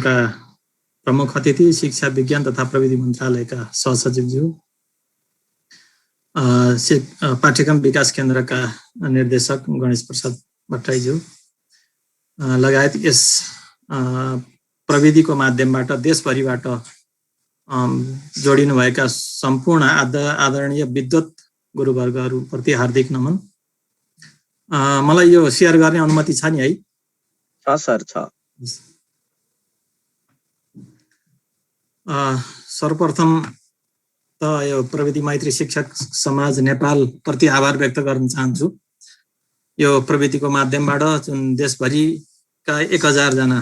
का प्रमुख अतिथि शिक्षा विज्ञान तथा प्रविधि मन्त्रालयका सहसचिवज्यू, पाठ्यक्रम विकास केन्द्रका निर्देशक गणेश प्रसाद भट्टराईज्यू लगायत यस प्रविधिको माध्यमबाट देशभरिबाट जोडिनुभएका सम्पूर्ण आदरणीय विद्वत गुरुवर्गहरूप्रति हार्दिक नमन। मलाई यो शेयर गर्ने अनुमति छ नि है? छ सर, छ। सर्वप्रथम त यो प्रविधि मैत्री शिक्षक समाज नेपाल प्रति आभार व्यक्त गर्न चाहन्छु। यो प्रविधिको माध्यमबाट जुन देशभरिका 1000 जना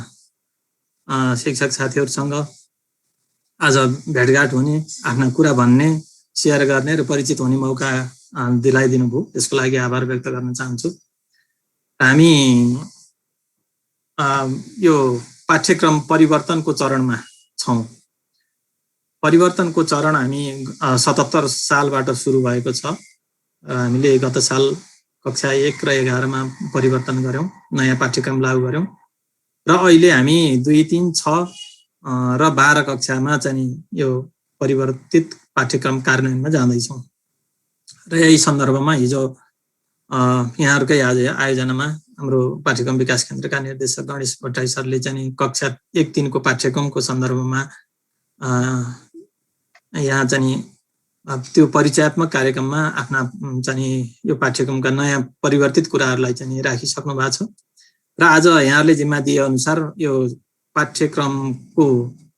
शिक्षक साथीहरूसँग आज भेटघाट हुने, आफ्ना कुरा भन्ने, शेयर गर्ने र परिचित हुने मौका दिलाइदिनु भयो, त्यसको लागि आभार व्यक्त गर्न चाहन्छु। हामी यो पाठ्यक्रम परिवर्तनको चरणमा छौं। परिवर्तनको चरण हामी 77 सालबाट सुरु भएको छ। हामीले गत साल कक्षा 1 र 11 मा परिवर्तन गर्यौं, नयाँ पाठ्यक्रम लागू गर्यौं र अहिले हामी 2, 3, 6 र 12 कक्षामा चाहिँ यो परिवर्तित पाठ्यक्रम कार्यान्वयनमा जाँदैछौँ। र यही सन्दर्भमा हिजो यहाँहरूकै आयोजनामा हाम्रो पाठ्यक्रम विकास केन्द्रका निर्देशक गणेश भट्टराई सरले चाहिँ कक्षा 1-3 को पाठ्यक्रमको सन्दर्भमा यहाँ चाहिँ त्यो परिचयात्मक कार्यक्रममा आफ्ना चाहिँ यो पाठ्यक्रमका नयाँ परिवर्तित कुराहरूलाई चाहिँ राखिसक्नु भएको छ। र आज यहाँहरूले जिम्मा दिए अनुसार यो पाठ्यक्रमको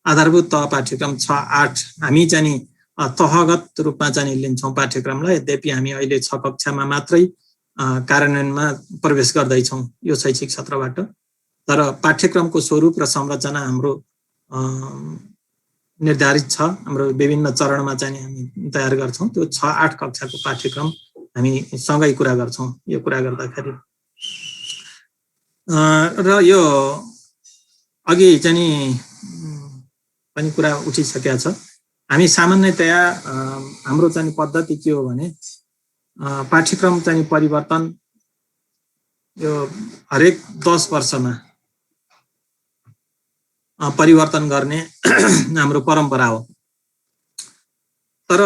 आधारभूत तह पाठ्यक्रम 6-8 हामी चाहिँ तहगत रूपमा चाहिँ लिन्छौँ पाठ्यक्रमलाई। यद्यपि हामी अहिले 6 कक्षामा मात्रै कार्यान्वयनमा प्रवेश गर्दैछौँ यो शैक्षिक सत्रबाट। तर पाठ्यक्रमको स्वरूप र संरचना हाम्रो निर्धारित छ। हाम्रो विभिन्न चरणमा चाहिँ हामी तयार गर्छौँ। त्यो 6-8 कक्षाको पाठ्यक्रम हामी सँगै कुरा गर्छौँ यो कुरा गर्दाखेरि। र यो अघि चाहिँ पनि कुरा उठिसकेको छ। हामी सामान्यतया हाम्रो चाहिँ पद्धति के हो भने पाठ्यक्रम चाहिँ परिवर्तन यो हरेक 10 वर्षमा परिवर्तन गर्ने हाम्रो परम्परा हो। तर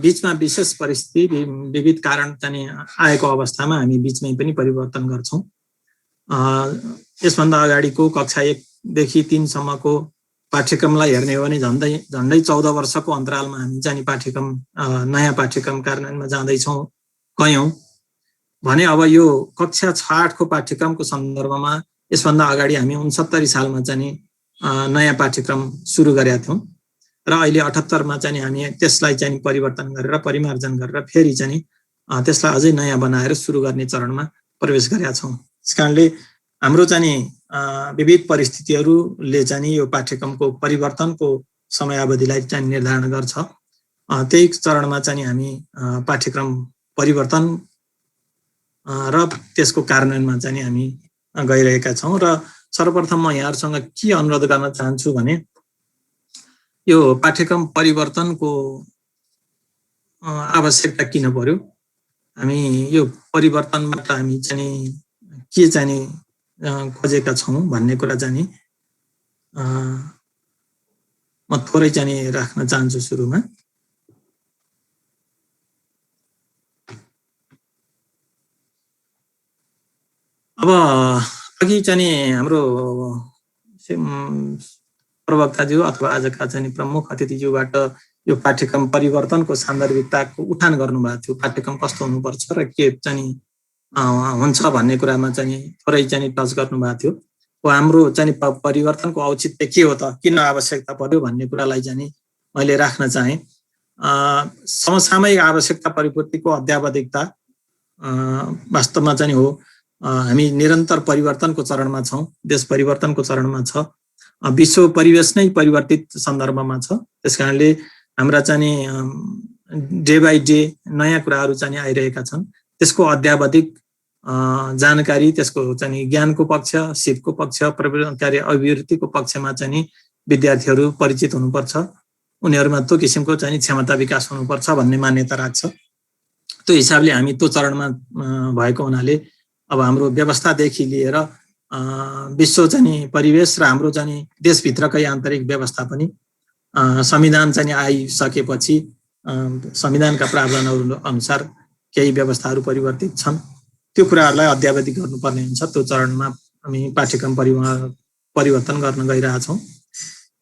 बीचमा विशेष परिस्थिति विविध कारण चाहिँ आएको अवस्थामा हामी बीचमै पनि परिवर्तन गर्छौं। यसभन्दा अगाडिको कक्षा 1 देखि 3 सम्मको पाठ्यक्रमलाई हेर्ने हो भने झन्डै 14 वर्षको अन्तरालमा हामी चाहिँ पाठ्यक्रम नयाँ पाठ्यक्रम कार्यान्वयनमा जाँदैछौँ कयौं भने। अब यो कक्षा 6-8 को पाठ्यक्रमको सन्दर्भमा यसभन्दा अगाडि हामी 69 सालमा चाहिँ नयाँ पाठ्यक्रम सुरु गरेका थियौं र अहिले 78 मा चाहिँ हामी त्यसलाई चाहिँ परिवर्तन गरेर परिमार्जन गरेर फेरि चाहिँ त्यसलाई अझै नयाँ बनाएर सुरु गर्ने चरणमा प्रवेश गरेका छौं। त्यसकारणले हाम्रो चाहिँ विविध परिस्थितिहरूले चाहिँ यो पाठ्यक्रमको परिवर्तनको समयावधिलाई चाहिँ निर्धारण गर्छ। त्यही चरणमा चाहिँ हामी पाठ्यक्रम परिवर्तन र त्यसको कार्यान्वयनमा चाहिँ हामी गइरहेका छौं। र सर्वप्रथम म यहाँहरुसँग के अनुरोध गर्न चाहन्छु भने यो पाठ्यक्रम परिवर्तनको आवश्यकता किन पर्यो, हामी यो परिवर्तनबाट हामी चाहिँ के चाहिँ खोजेका छौं भन्ने कुरा चाहिँ म थोरै चाहिँ राख्न चाहन्छु सुरुमा। अब अघि चाहिँ हाम्रो प्रवक्ताज्यू अथवा आजका चाहिँ प्रमुख अतिथिज्यूबाट यो पाठ्यक्रम परिवर्तनको सान्दर्भिकताको उठान गर्नुभएको थियो। पाठ्यक्रम कस्तो हुनुपर्छ र के चाहिँ हुन्छ भन्ने कुरामा चाहिँ थोरै चाहिँ टच गर्नुभएको थियो। हाम्रो चाहिँ परिवर्तनको औचित्य के हो त, किन आवश्यकता पर्यो भन्ने कुरालाई चाहिँ मैले राख्न चाहे। समसामयिक आवश्यकता परिपूर्तिको अध्यावधिकता वास्तवमा चाहिँ हो। हामी निरन्तर परिवर्तनको चरणमा छौं, देश परिवर्तनको चरणमा छ, विश्व परिवेश नै परिवर्तित सन्दर्भमा छ। त्यसकारणले हाम्रा चाहिँ डे बाइ डे नयाँ कुराहरू चाहिँ आइरहेका छन्। त्यसको अध्यावधिक जानकारी, त्यसको चाहिँ ज्ञानको पक्ष, सिपको पक्ष, प्रविधिकारी अभिवृद्धिको पक्षमा चाहिँ विद्यार्थीहरू परिचित हुनुपर्छ। उनीहरुमा त्यो किसिमको चाहिँ क्षमता विकास हुनुपर्छ भन्ने मान्यता राख्छ। त्यो हिसाबले हामी त्यो चरणमा भएको हुनाले अब हाम्रो व्यवस्थादेखि लिएर विश्व चाहिँ परिवेश र हाम्रो चाहिँ देशभित्रकै आन्तरिक व्यवस्था पनि संविधान चाहिँ आइसकेपछि संविधानका प्रावधानहरू अनुसार केही व्यवस्थाहरू परिवर्तित छन्। त्यो कुराहरूलाई अध्यावधि गर्नुपर्ने हुन्छ। त्यो चरणमा हामी पाठ्यक्रम परिवर्तन गर्न गइरहेछौँ।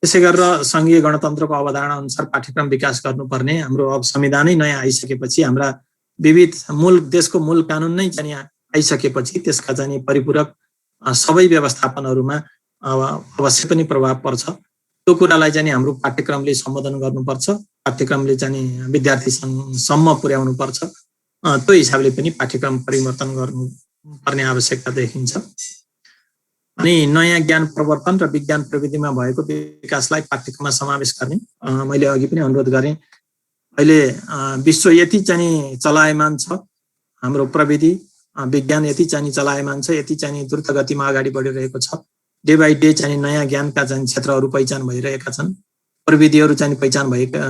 त्यसै गरेर सङ्घीय गणतन्त्रको अवधारणा अनुसार पाठ्यक्रम विकास गर्नुपर्ने। हाम्रो अब संविधानै नयाँ आइसकेपछि हाम्रा विविध देशको मूल कानुन नै चाहिँ आइसकेपछि त्यसका चाहिँ परिपूरक सबै व्यवस्थापनहरूमा अवश्य पनि प्रभाव पर्छ। त्यो कुरालाई चाहिँ हाम्रो पाठ्यक्रमले सम्बोधन गर्नुपर्छ। पाठ्यक्रमले चाहिँ विद्यार्थीसम्म पुर्याउनुपर्छ। त्यो हिसाबले पनि पाठ्यक्रम परिवर्तन गर्नुपर्ने आवश्यकता देखिन्छ। अनि नयाँ ज्ञान प्रवर्तन र विज्ञान प्रविधिमा भएको विकासलाई पाठ्यक्रममा समावेश गर्ने मैले अघि पनि अनुरोध गरेँ। अहिले विश्व यति चाहिँ चलायमान छ, हाम्रो प्रविधि विज्ञान यति चाहिँ चलायमान छ, यति चाहिँ द्रुत गतिमा अगाडि बढिरहेको छ। डे बाई डे चाहिँ नयाँ ज्ञानका चाहिँ क्षेत्रहरू पहिचान भइरहेका छन्, प्रविधिहरू चाहिँ पहिचान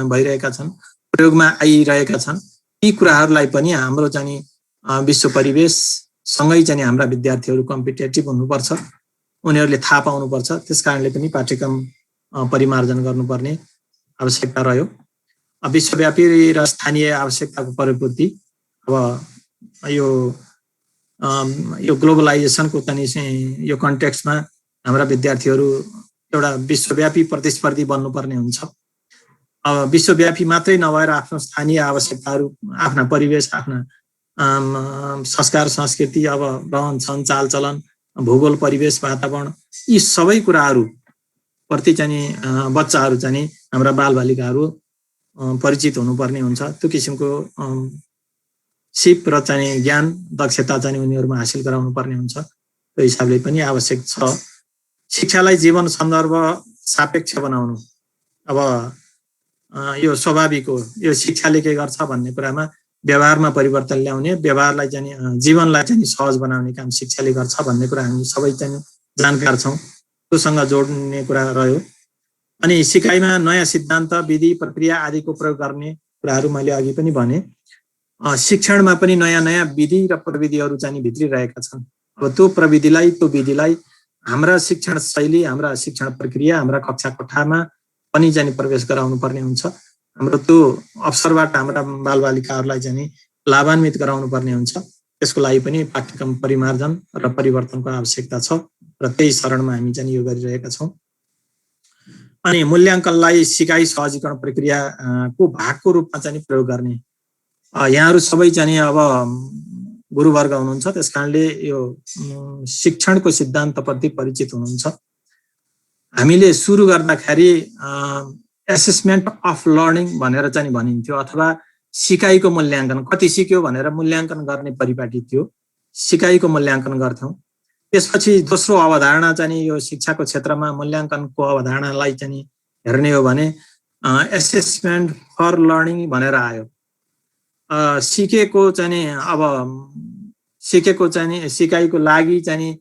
भइरहेका छन्, प्रयोगमा आइरहेका छन्। यी कुराहरूलाई पनि हाम्रो चाहिँ विश्व परिवेशसँगै चाहिँ हाम्रा विद्यार्थीहरू कम्पिटेटिभ हुनुपर्छ, उनीहरूले थाहा पाउनुपर्छ। त्यस कारणले पनि पाठ्यक्रम परिमार्जन गर्नुपर्ने आवश्यकता रह्यो। विश्वव्यापी र स्थानीय आवश्यकताको परिपूर्ति। अब यो ग्लोबलाइजेसनको चाहिँ यो कन्टेक्स्टमा हाम्रा विद्यार्थीहरू एउटा विश्वव्यापी प्रतिस्पर्धी बन्नुपर्ने हुन्छ। अब विश्वव्यापी मात्रै नभएर आफ्नो स्थानीय आवश्यकताहरू, आफ्ना परिवेश, आफ्ना संस्कार संस्कृति, अब रहनसहन चालचलन, भूगोल परिवेश वातावरण, यी सबै कुराहरू प्रति चाहिँ बच्चाहरू चाहिँ हाम्रा बालबालिकाहरू परिचित हुनुपर्ने हुन्छ। त्यो किसिमको सिप र चाहिँ ज्ञान दक्षता चाहिँ उनीहरूमा हासिल गराउनु पर्ने हुन्छ। त्यो हिसाबले पनि आवश्यक छ। शिक्षालाई जीवन सन्दर्भ सापेक्ष बनाउनु। अब यो स्वाभाविक हो, यो शिक्षाले के गर्छ भन्ने कुरामा व्यवहारमा परिवर्तन ल्याउने, व्यवहारलाई चाहिँ जीवनलाई चाहिँ सहज बनाउने काम शिक्षाले गर्छ भन्ने कुरा हामी सबै चाहिँ जानकार छौँ। त्योसँग जोड्ने कुरा रह्यो। अनि सिकाइमा नयाँ सिद्धान्त, विधि, प्रक्रिया आदिको प्रयोग गर्ने कुराहरू मैले अघि पनि भने। शिक्षणमा पनि नयाँ नयाँ विधि र प्रविधिहरू चाहिँ भित्रिरहेका छन्। अब त्यो प्रविधिलाई, त्यो विधिलाई हाम्रा शिक्षण शैली, हाम्रा शिक्षण प्रक्रिया, हाम्रा कक्षा कोठामा पनि चाहिँ प्रवेश गराउनु पर्ने हुन्छ। हाम्रो त्यो अवसरबाट हाम्रा बालबालिकाहरूलाई चाहिँ लाभान्वित गराउनु पर्ने हुन्छ। त्यसको लागि पनि पाठ्यक्रम परिमार्जन र परिवर्तनको आवश्यकता छ र त्यही चरणमा हामी चाहिँ यो गरिरहेका छौँ। अनि मूल्याङ्कनलाई सिकाइ सहजीकरण प्रक्रियाको भागको रूपमा चाहिँ प्रयोग गर्ने। यहाँहरू सबै चाहिँ अब गुरुवर्ग हुनुहुन्छ, त्यस कारणले यो शिक्षणको सिद्धान्तप्रति परिचित हुनुहुन्छ। हामीले सुरु गर्दाखेरि एसेसमेन्ट अफ लर्निङ भनेर चाहिँ भनिन्थ्यो, अथवा सिकाइको मूल्याङ्कन, कति सिक्यो भनेर मूल्याङ्कन गर्ने परिपाटी थियो। सिकाइको मूल्याङ्कन गर्थ्यौँ। त्यसपछि दोस्रो अवधारणा चाहिँ यो शिक्षाको क्षेत्रमा मूल्याङ्कनको अवधारणालाई चाहिँ हेर्ने हो भने एसेसमेन्ट फर लर्निङ भनेर आयो। सिकेको चाहिँ अब सिकेको चाहिँ सिकाइको लागि चाहिँ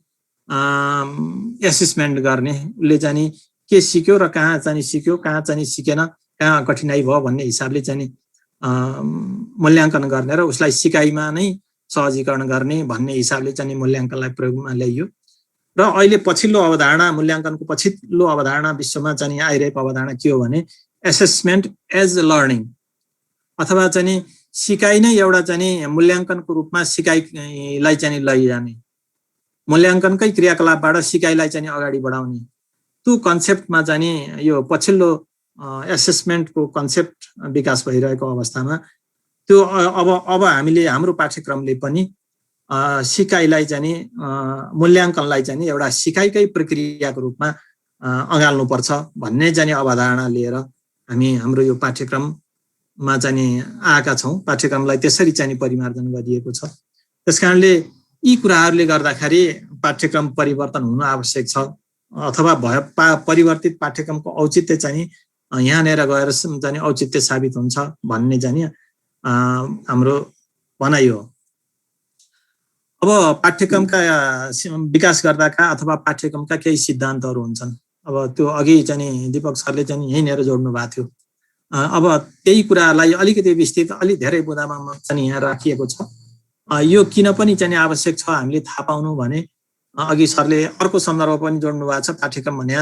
एसेसमेन्ट गर्ने, उसले चाहिँ के सिक्यो र कहाँ चाहिँ सिक्यो, कहाँ चाहिँ सिकेन, कहाँ कठिनाइ भयो भन्ने हिसाबले चाहिँ मूल्याङ्कन गर्ने र उसलाई सिकाइमा नै सहजीकरण गर्ने भन्ने हिसाबले चाहिँ मूल्याङ्कनलाई प्रयोगमा ल्याइयो। र अहिले पछिल्लो अवधारणा, मूल्याङ्कनको पछिल्लो अवधारणा विश्वमा चाहिँ आइरहेको अवधारणा के हो भने एसेसमेन्ट एज लर्निङ, अथवा चाहिँ सिकाइ नै एउटा चाहिँ मूल्याङ्कनको रूपमा सिकाइलाई चाहिँ लैजाने, मूल्याङ्कनकै क्रियाकलापबाट सिकाइलाई चाहिँ अगाडि बढाउने, त्यो कन्सेप्टमा चाहिँ यो पछिल्लो एसेसमेन्टको कन्सेप्ट विकास भइरहेको अवस्थामा त्यो अब हामीले हाम्रो पाठ्यक्रमले पनि सिकाइलाई चाहिँ मूल्याङ्कनलाई चाहिँ एउटा सिकाइकै प्रक्रियाको रूपमा अँगाल्नुपर्छ भन्ने चाहिँ अवधारणा लिएर हामी हाम्रो यो पाठ्यक्रममा चाहिँ आएका छौँ। पाठ्यक्रमलाई त्यसरी चाहिँ परिमार्जन गरिएको छ। त्यसकारणले यी कुराहरूले गर्दाखेरि पाठ्यक्रम परिवर्तन हुनु आवश्यक छ, अथवा परिवर्तित पाठ्यक्रमको औचित्य चाहिँ यहाँनिर गएर चाहिँ औचित्य साबित हुन्छ भन्ने चाहिँ हाम्रो भनाइ हो। अब पाठ्यक्रमका विकास गर्दाका अथवा पाठ्यक्रमका केही सिद्धान्तहरू हुन्छन्। अब त्यो अघि चाहिँ दीपक सरले चाहिँ यहीँनिर जोड्नु भएको थियो। अब त्यही कुरालाई अलिकति विस्तृत, अलि धेरै बुँदामा चाहिँ यहाँ राखिएको छ। यो किन पनि चाहिँ आवश्यक छ हामीले थाहा पाउनु भने अघि सरले अर्को सन्दर्भ पनि जोड्नु भएको छ, पाठ्यक्रम भने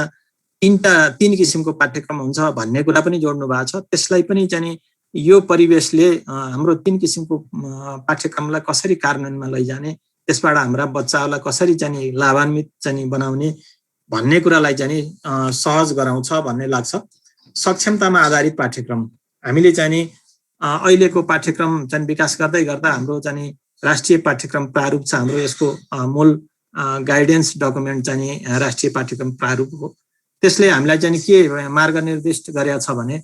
तीन किसिमको पाठ्यक्रम हुन्छ भन्ने कुरा पनि जोड्नु भएको छ। त्यसलाई पनि चाहिँ यो परिवेशले हाम्रो तीन किसिमको पाठ्यक्रमलाई कसरी कार्यान्वयनमा लैजाने, त्यसबाट हाम्रा बच्चाहरूलाई कसरी चाहिँ लाभान्वित चाहिँ बनाउने भन्ने कुरालाई चाहिँ सहज गराउँछ भन्ने लाग्छ। सक्षमतामा आधारित पाठ्यक्रम हामीले चाहिँ अहिलेको पाठ्यक्रम चाहिँ विकास गर्दै गर्दा हाम्रो चाहिँ राष्ट्रिय पाठ्यक्रम प्रारूप छ। हाम्रो यसको मूल गाइडेन्स डकुमेन्ट चाहिँ राष्ट्रिय पाठ्यक्रम प्रारूप हो। त्यसले हामीलाई चाहिँ के मार्गनिर्देश गरेको छ भने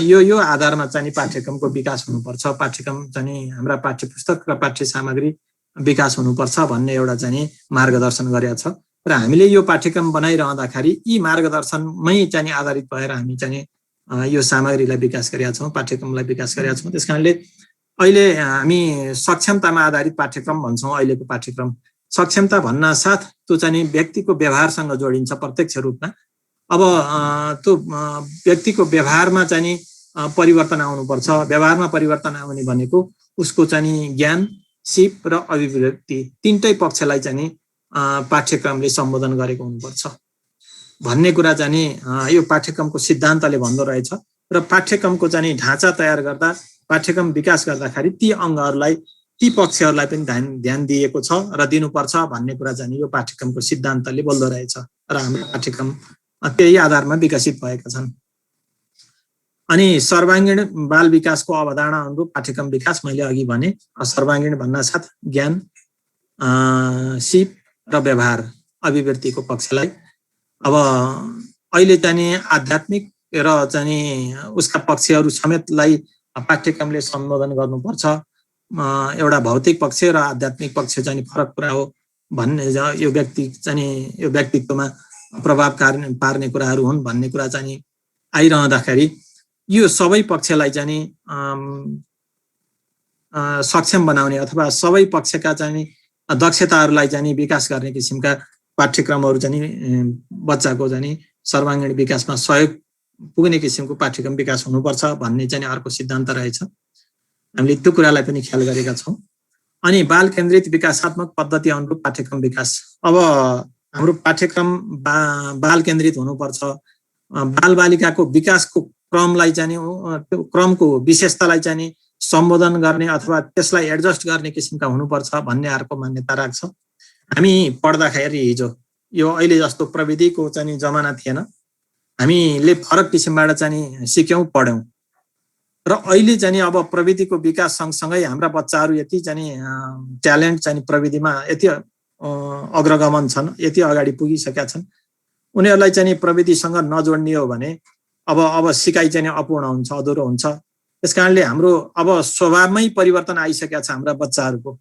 यो आधारमा चाहिँ पाठ्यक्रमको विकास हुनुपर्छ, पाठ्यक्रम चाहिँ हाम्रा पाठ्यपुस्तक र पाठ्य सामग्री विकास हुनुपर्छ भन्ने एउटा चाहिँ मार्गदर्शन गरेको छ। र हामीले यो पाठ्यक्रम बनाइरहँदाखेरि यी मार्गदर्शनमै चाहिँ आधारित भएर हामी चाहिँ यो सामग्रीलाई विकास गरेका छौँ, पाठ्यक्रमलाई विकास गरेका छौँ। त्यस कारणले अहिले हामी सक्षमतामा आधारित पाठ्यक्रम भन्छौँ। अहिलेको पाठ्यक्रम सक्षमता भन्न साथ त्यो चाहिँ व्यक्तिको व्यवहारसँग जोडिन्छ प्रत्यक्ष रूपमा। अब त्यो व्यक्तिको व्यवहारमा चाहिँ परिवर्तन आउनुपर्छ। व्यवहारमा परिवर्तन आउने भनेको उसको चाहिँ ज्ञान, सिप र अभिव्यक्ति तीनटै पक्षलाई चाहिँ पाठ्यक्रमले सम्बोधन गरेको हुनुपर्छ भन्ने कुरा चाहिँ यो पाठ्यक्रमको सिद्धान्तले भन्दो रहेछ। र पाठ्यक्रमको चाहिँ ढाँचा तयार गर्दा, पाठ्यक्रम विकास गर्दाखेरि ती अङ्गहरूलाई, ती पक्षहरूलाई पनि ध्यान दिएको छ र दिनुपर्छ भन्ने कुरा चाहिँ यो पाठ्यक्रमको सिद्धान्तले बोल्दो रहेछ। र हाम्रो पाठ्यक्रम त्यही आधारमा विकसित भएका छन्। अनि सर्वाङ्गीण बाल विकासको अवधारणा अनुरूप पाठ्यक्रम विकास मैले अघि भने, सर्वाङ्गीण भन्न साथ ज्ञान, सिप र व्यवहार, अभिव्यक्तिको पक्षलाई। अब अहिले चाहिँ आध्यात्मिक र चाहिँ उसका पक्षहरू समेतलाई पाठ्यक्रमले सम्बोधन गर्नुपर्छ। एउटा भौतिक पक्ष र आध्यात्मिक पक्ष चाहिँ फरक कुरा हो भन्ने, यो व्यक्ति चाहिँ यो व्यक्तित्वमा प्रभाव पार्ने कुराहरू हुन् भन्ने कुरा चाहिँ आइरहँदाखेरि यो सबै पक्षलाई चाहिँ सक्षम बनाउने अथवा सबै पक्षका चाहिँ दक्षताहरूलाई चाहिँ विकास गर्ने किसिमका पाठ्यक्रमहरू चाहिँ बच्चाको चाहिँ सर्वाङ्गीण विकासमा सहयोग पुग्ने किसिमको पाठ्यक्रम विकास हुनुपर्छ भन्ने चाहिँ अर्को सिद्धान्त रहेछ। हामीले त्यो कुरालाई पनि ख्याल गरेका छौँ। अनि बाल केन्द्रित विकासात्मक पद्धति अनुरूप पाठ्यक्रम विकास। अब हाम्रो पाठ्यक्रम बाल केन्द्रित हुनुपर्छ। बालबालिकाको विकासको क्रमलाई चाहिँ त्यो क्रमको विशेषतालाई चाहिँ सम्बोधन गर्ने अथवा त्यसलाई एडजस्ट गर्ने किसिमका हुनुपर्छ भन्ने अर्को मान्यता राख्छ। हामी पढ्दाखेरि हिजो यो अहिले जस्तो प्रविधिको चाहिँ जमाना थिएन। हामीले फरक किसिमबाट चाहिँ सिक्यौँ, पढ्यौँ। र अहिले चाहिँ अब प्रविधिको विकास सँगसँगै हाम्रा बच्चाहरू यति चाहिँ ट्यालेन्ट चाहिँ प्रविधिमा यति अग्रगमन छन्, यति अगाडि पुगिसकेका छन्। उनीहरूलाई चाहिँ प्रविधिसँग नजोड्ने हो भने अब सिकाइ चाहिँ अपूर्ण हुन्छ, अधुरो हुन्छ। त्यस कारणले हाम्रो अब स्वभावमै परिवर्तन आइसकेका छ हाम्रा बच्चाहरूको।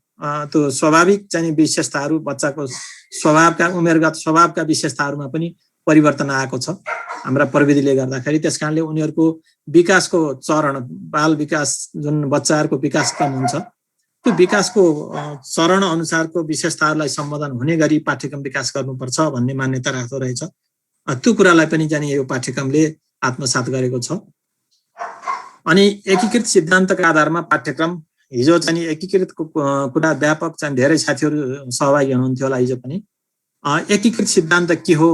त्यो स्वाभाविक चाहिँ विशेषताहरू, बच्चाको स्वभावका, उमेरगत स्वभावका विशेषताहरूमा पनि परिवर्तन आएको छ हाम्रा प्रविधिले गर्दाखेरि। त्यस कारणले उनीहरूको विकासको चरण, बाल विकास जुन बच्चाहरूको विकास क्रम हुन्छ, त्यो विकासको चरण अनुसारको विशेषताहरूलाई सम्बोधन हुने गरी पाठ्यक्रम विकास गर्नुपर्छ भन्ने मान्यता राख्दो रहेछ। त्यो कुरालाई पनि चाहिँ यो पाठ्यक्रमले आत्मसात गरेको छ। अनि एकीकृत सिद्धान्तका आधारमा पाठ्यक्रम, हिजो चाहिँ एकीकृतको कुरा व्यापक चाहिँ धेरै साथीहरू सहभागी हुनुहुन्थ्यो होला हिजो पनि। एकीकृत सिद्धान्त के हो,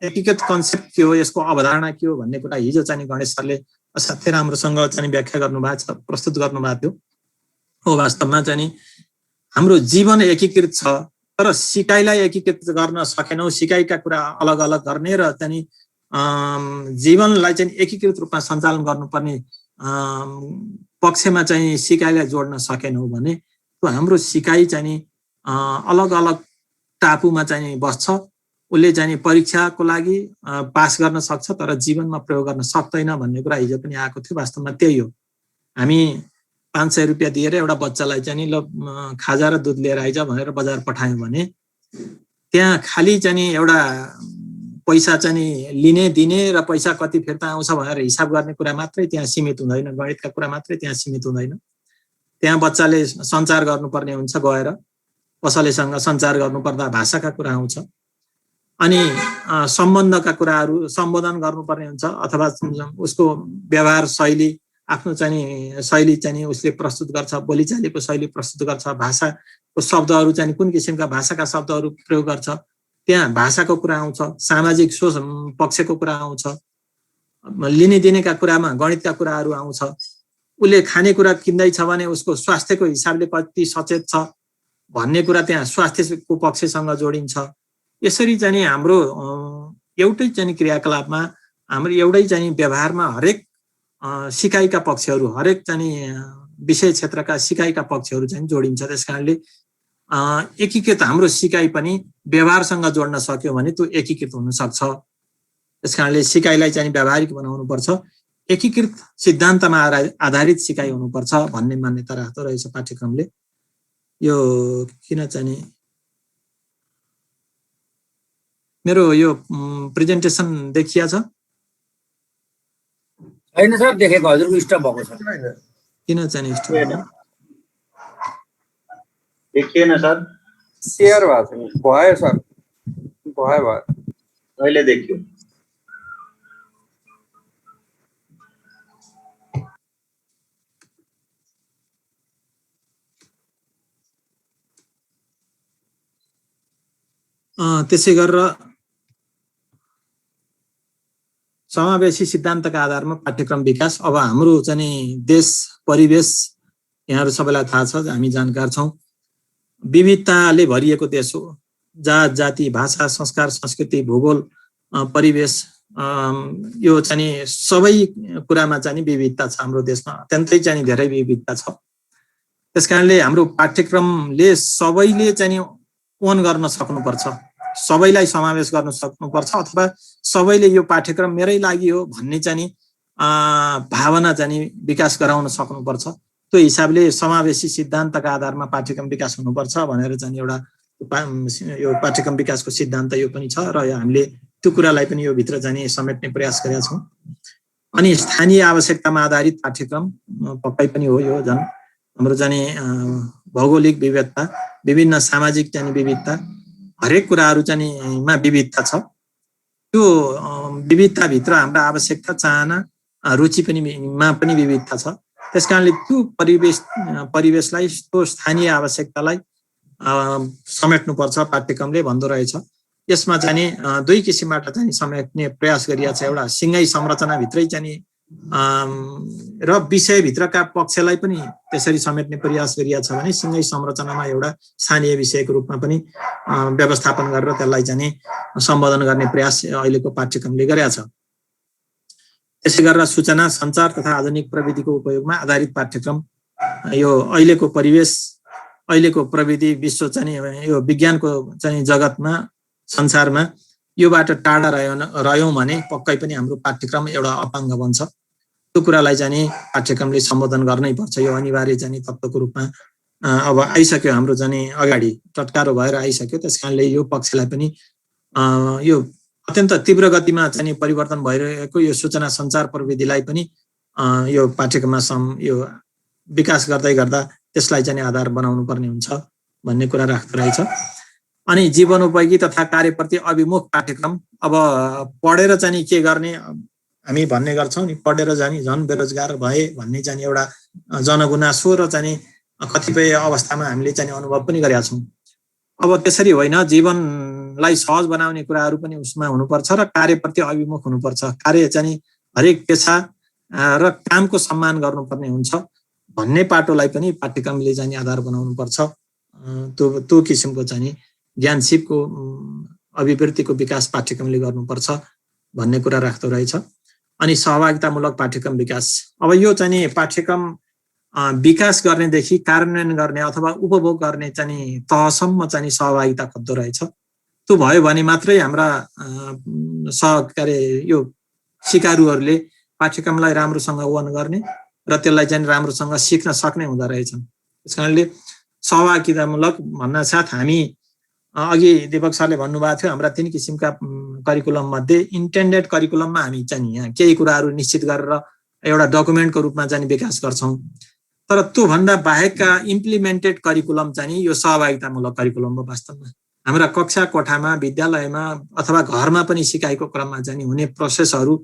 एकीकृत कन्सेप्ट के हो, यसको अवधारणा के हो भन्ने कुरा हिजो चाहिँ गणेश सरले असाध्यै राम्रोसँग चाहिँ व्याख्या गर्नुभएको छ, प्रस्तुत गर्नुभएको थियो। हो, वास्तवमा चाहिँ हाम्रो जीवन एकीकृत छ तर सिकाइलाई एकीकृत गर्न सकेनौँ। सिकाइका कुरा अलग अलग गर्ने र चाहिँ जीवनलाई चाहिँ एकीकृत रूपमा सञ्चालन गर्नुपर्ने पक्षमा चाहिँ सिकाइलाई जोड्न सकेनौँ भने त्यो हाम्रो सिकाइ चाहिँ अलग अलग टापुमा चाहिँ बस्छ। उसले चाहिँ परीक्षाको लागि पास गर्न सक्छ तर जीवनमा प्रयोग गर्न सक्दैन भन्ने कुरा हिजो पनि आएको थियो। वास्तवमा त्यही हो। हामी 500 रुपियाँ दिएर एउटा बच्चालाई चाहिँ ल खाजा र दुध लिएर आइज भनेर बजार पठायौँ भने त्यहाँ खालि चाहिँ एउटा पैसा चाहिँ लिने दिने र पैसा कति फिर्ता आउँछ भनेर हिसाब गर्ने कुरा मात्रै त्यहाँ सीमित हुँदैन, गणितका कुरा मात्रै त्यहाँ सीमित हुँदैन। त्यहाँ बच्चाले सञ्चार गर्नुपर्ने हुन्छ, गएर कसैलेसँग सञ्चार गर्नुपर्दा भाषाका कुरा आउँछ। अनि सम्बन्धका कुराहरू सम्बोधन गर्नुपर्ने हुन्छ अथवा उसको व्यवहार शैली आफ्नो चाहिँ शैली चाहिँ उसले प्रस्तुत गर्छ, बोलीचालीको शैली प्रस्तुत गर्छ, भाषाको शब्दहरू चाहिँ कुन किसिमका भाषाका शब्दहरू प्रयोग गर्छ, त्यहाँ भाषाको कुरा आउँछ, सामाजिक पक्षको कुरा आउँछ, लिने दिनेका कुरामा गणितका कुराहरू आउँछ, उसले खानेकुरा किन्दैछ भने उसको स्वास्थ्यको हिसाबले कति सचेत छ भन्ने कुरा त्यहाँ स्वास्थ्यको पक्षसँग जोडिन्छ। यसरी चाहिँ हाम्रो एउटै चाहिँ क्रियाकलापमा, हाम्रो एउटै चाहिँ व्यवहारमा हरेक सिकाइका पक्षहरू, हरेक चाहिँ विषय क्षेत्रका सिकाइका पक्षहरू चाहिँ जोडिन्छ। त्यसकारणले एकीकृत हाम्रो सिकाइ पनि व्यवहारसँग जोड्न सक्यो भने त्यो एकीकृत हुन सक्छ। त्यसकारणले सिकाइलाई चाहिँ व्यावहारिक बनाउनु पर्छ, एकीकृत सिद्धान्तमा आधारित सिकाइ हुनुपर्छ भन्ने मान्यता राख्दो रहेछ पाठ्यक्रमले। यो किन चाहिँ मेरो यो प्रेजेन्टेसन देखिया छ? हैन सर, देखेको हजुरको स्टप भएको छ। किन चाहिँ स्टप देखिएन सर? शेयर भएको छैन। भयो सर, भयो। अहिले देखियो। त्यसै गरेर समावेशी सिद्धान्तका आधारमा पाठ्यक्रम विकास। अब हाम्रो चाहिँ देश परिवेश यहाँहरू सबैलाई थाहा छ, हामी जानकार छौँ, विविधताले भरिएको देश हो। जात जाति भाषा संस्कार संस्कृति भूगोल परिवेश यो चाहिँ सबै कुरामा चाहिँ विविधता छ हाम्रो देशमा, अत्यन्तै चाहिँ धेरै विविधता छ। त्यसकारणले हाम्रो पाठ्यक्रमले सबैले चाहिँ ओन गर्न सक्नुपर्छ, सबैलाई समावेश गर्न सक्नुपर्छ, अथवा सबैले यो पाठ्यक्रम मेरै लागि हो भन्ने चाहिँ भावना चाहिँ विकास गराउन सक्नुपर्छ। त्यो हिसाबले समावेशी सिद्धान्तका आधारमा पाठ्यक्रम विकास हुनुपर्छ भनेर चाहिँ एउटा यो पाठ्यक्रम विकासको सिद्धान्त यो पनि छ र हामीले त्यो कुरालाई पनि यो भित्र चाहिँ समेट्ने प्रयास गरेका छौँ। अनि स्थानीय आवश्यकतामा आधारित पाठ्यक्रम पक्कै पनि हो। यो झन् हाम्रो चाहिँ भौगोलिक विविधता, विभिन्न सामाजिक चाहिँ विविधता, हरेक कुराहरू चाहिँ मा विविधता छ। त्यो विविधताभित्र हाम्रो आवश्यकता चाहना रुचि पनि विविधता छ। त्यसकारणले त्यो परिवेशलाई, त्यो स्थानीय आवश्यकतालाई समेट्नुपर्छ पाठ्यक्रमले भन्दो रहेछ। यसमा चाहिँ दुई किसिमबाट चाहिँ समेट्ने प्रयास गरिएको छ। एउटा सिँगै संरचनाभित्रै चाहिँ र विषयभित्रका पक्षलाई पनि त्यसरी समेट्ने प्रयास गरिएको छ भने सिँगै संरचनामा एउटा स्थानीय विषयको रूपमा पनि व्यवस्थापन गरेर त्यसलाई चाहिँ सम्बोधन गर्ने प्रयास अहिलेको पाठ्यक्रमले गरेको छ। त्यसै गरेर सूचना सञ्चार तथा आधुनिक प्रविधिको उपयोगमा आधारित पाठ्यक्रम, यो अहिलेको परिवेश, अहिलेको प्रविधि विश्व चाहिँ यो विज्ञानको चाहिँ जगतमा संसारमा योबाट टाढा रह्यौँ भने पक्कै पनि हाम्रो पाठ्यक्रम एउटा अपाङ्ग बन्छ। त्यो कुरालाई चाहिँ पाठ्यक्रमले सम्बोधन गर्नै पर्छ। यो अनिवार्य चाहिँ तत्त्वको रूपमा अब आइसक्यो, हाम्रो चाहिँ अगाडि टटकारो भएर आइसक्यो। त्यसकारणले यो पक्षलाई पनि यो अत्यन्त तीव्र गतिमा चाहिँ परिवर्तन भइरहेको यो सूचना सञ्चार प्रविधिलाई पनि यो पाठ्यक्रममा यो विकास गर्दै गर्दा त्यसलाई चाहिँ आधार बनाउनु पर्ने हुन्छ भन्ने कुरा राख्दो रहेछ। अनि जीवनोपयोगी तथा कार्यप्रति अभिमुख पाठ्यक्रम, अब पढेर चाहिँ के गर्ने हामी भन्ने गर्छौँ नि, पढेर जाने झन् बेरोजगार भए भन्ने चाहिँ एउटा जनगुनासो र चाहिँ कतिपय अवस्थामा हामीले चाहिँ अनुभव पनि गरेका छौँ। अब त्यसरी होइन, जीवनलाई सहज बनाउने कुराहरू पनि उसमा हुनुपर्छ र कार्यप्रति अभिमुख हुनुपर्छ। कार्य चाहिँ हरेक पेसा र कामको सम्मान गर्नुपर्ने हुन्छ भन्ने पाटोलाई पनि पाठ्यक्रमले चाहिँ आधार बनाउनुपर्छ। त्यो किसिमको चाहिँ ज्ञान सिपको अभिवृद्धिको विकास पाठ्यक्रमले गर्नुपर्छ भन्ने कुरा राख्दो रहेछ। अनि सहभागितामूलक पाठ्यक्रम विकास, अब यो चाहिँ पाठ्यक्रम विकास गर्नेदेखि कार्यान्वयन गर्ने अथवा उपभोग गर्ने चाहिँ तहसम्म चाहिँ सहभागिता खोज्दो रहेछ। त्यो भयो भने मात्रै हाम्रा यो सिकारुहरूले पाठ्यक्रमलाई राम्रोसँग ओन गर्ने र त्यसलाई चाहिँ राम्रोसँग सिक्न सक्ने हुँदो रहेछन्। त्यस कारणले सहभागितामूलक भन्न साथ हामी अघि दीपक सरले भन्नुभएको थियो, हाम्रा 3 किसिमका करिकुलम मध्ये इन्टेन्डेड करिकुलममा हामी चाहिँ यहाँ केही कुराहरू निश्चित गरेर एउटा डकुमेन्टको रूपमा चाहिँ विकास गर्छौँ। तर त्यो भन्दा बाहेकका इम्प्लिमेन्टेड करिकुलम चाहिँ यो सहभागितामूलक करिकुलम हो। वास्तवमा हाम्रा कक्षा कोठामा, विद्यालयमा अथवा घरमा पनि सिकाइको क्रममा चाहिँ हुने प्रोसेसहरू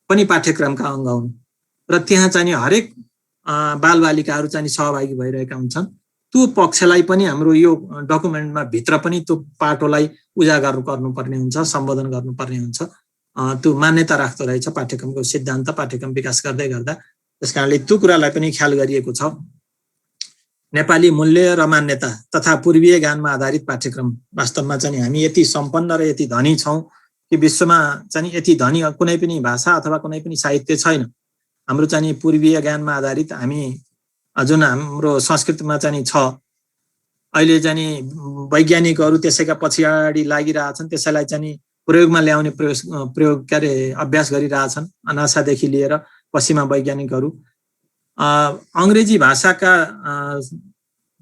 पनि पाठ्यक्रमका अङ्ग हुन् र त्यहाँ चाहिँ हरेक बालबालिकाहरू चाहिँ सहभागी भइरहेका हुन्छन्। त्यो पक्षलाई पनि हाम्रो यो डकुमेन्टमा भित्र पनि त्यो पाटोलाई उजागर गर्नुपर्ने हुन्छ, सम्बोधन गर्नुपर्ने हुन्छ। त्यो मान्यता राख्दो रहेछ पाठ्यक्रमको सिद्धान्त पाठ्यक्रम विकास गर्दै गर्दा। त्यसकारणले त्यो कुरालाई पनि ख्याल गरिएको छ। नेपाली मूल्य र मान्यता तथा पूर्वीय ज्ञानमा आधारित पाठ्यक्रम। वास्तवमा चाहिँ हामी यति सम्पन्न र यति धनी छौँ कि विश्वमा चाहिँ यति धनी कुनै पनि भाषा अथवा कुनै पनि साहित्य छैन। हाम्रो चाहिँ पूर्वीय ज्ञानमा आधारित हामी जुन हाम्रो संस्कृतिमा चाहिँ छ, अहिले चाहिँ वैज्ञानिकहरू त्यसैका पछाडि लागिरहेछन्, त्यसैलाई चाहिँ प्रयोगमा ल्याउने प्रयोग के अरे अभ्यास गरिरहेछन्। नासादेखि लिएर पश्चिमा वैज्ञानिकहरू अङ्ग्रेजी भाषाका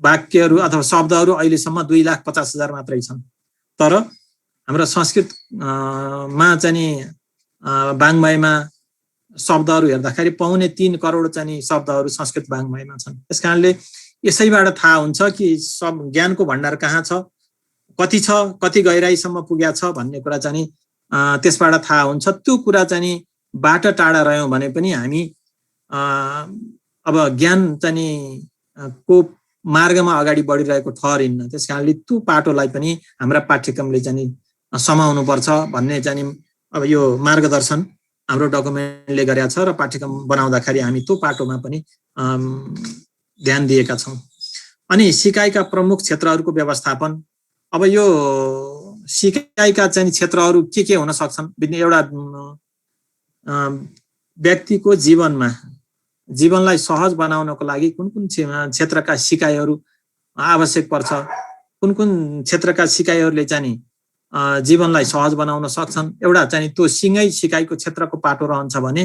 वाक्यहरू अथवा शब्दहरू अहिलेसम्म 2,50,000 मात्रै छन्। तर हाम्रो संस्कृतमा चाहिँ वाङ्मयमा शब्दहरू हेर्दाखेरि 3.25 करोड चाहिँ शब्दहरू संस्कृत वाङ्मयमा छन्। त्यस कारणले यसैबाट थाहा हुन्छ कि सब ज्ञानको भण्डार कहाँ छ, कति छ, कति गहिराईसम्म पुगेको छ भन्ने कुरा चाहिँ त्यसबाट थाहा हुन्छ। त्यो कुरा चाहिँ बाट टाढा रह्यौँ भने पनि हामी अब ज्ञान चाहिँ को मार्गमा अगाडि बढिरहेको ठहरिन्न। त्यस कारणले त्यो पाटोलाई पनि हाम्रा पाठ्यक्रमले चाहिँ समाउनु पर्छ भन्ने चाहिँ अब यो मार्गदर्शन हाम्रो डकुमेन्टले गरेका छ र पाठ्यक्रम बनाउँदाखेरि हामी त्यो पाटोमा पनि ध्यान दिएका छौँ। अनि सिकाइका प्रमुख क्षेत्रहरूको व्यवस्थापन। अब यो सिकाइका चाहिँ क्षेत्रहरू के हुन सक्छन्? एउटा व्यक्तिको जीवनलाई सहज बनाउनको लागि कुन कुन क्षेत्रका सिकाइहरू आवश्यक पर्छ, कुन कुन क्षेत्रका सिकाइहरूले चाहिँ जीवनलाई सहज बनाउन सक्छन्। एउटा चाहिँ त्यो सिँगै सिकाइको क्षेत्रको पाटो रहन्छ भने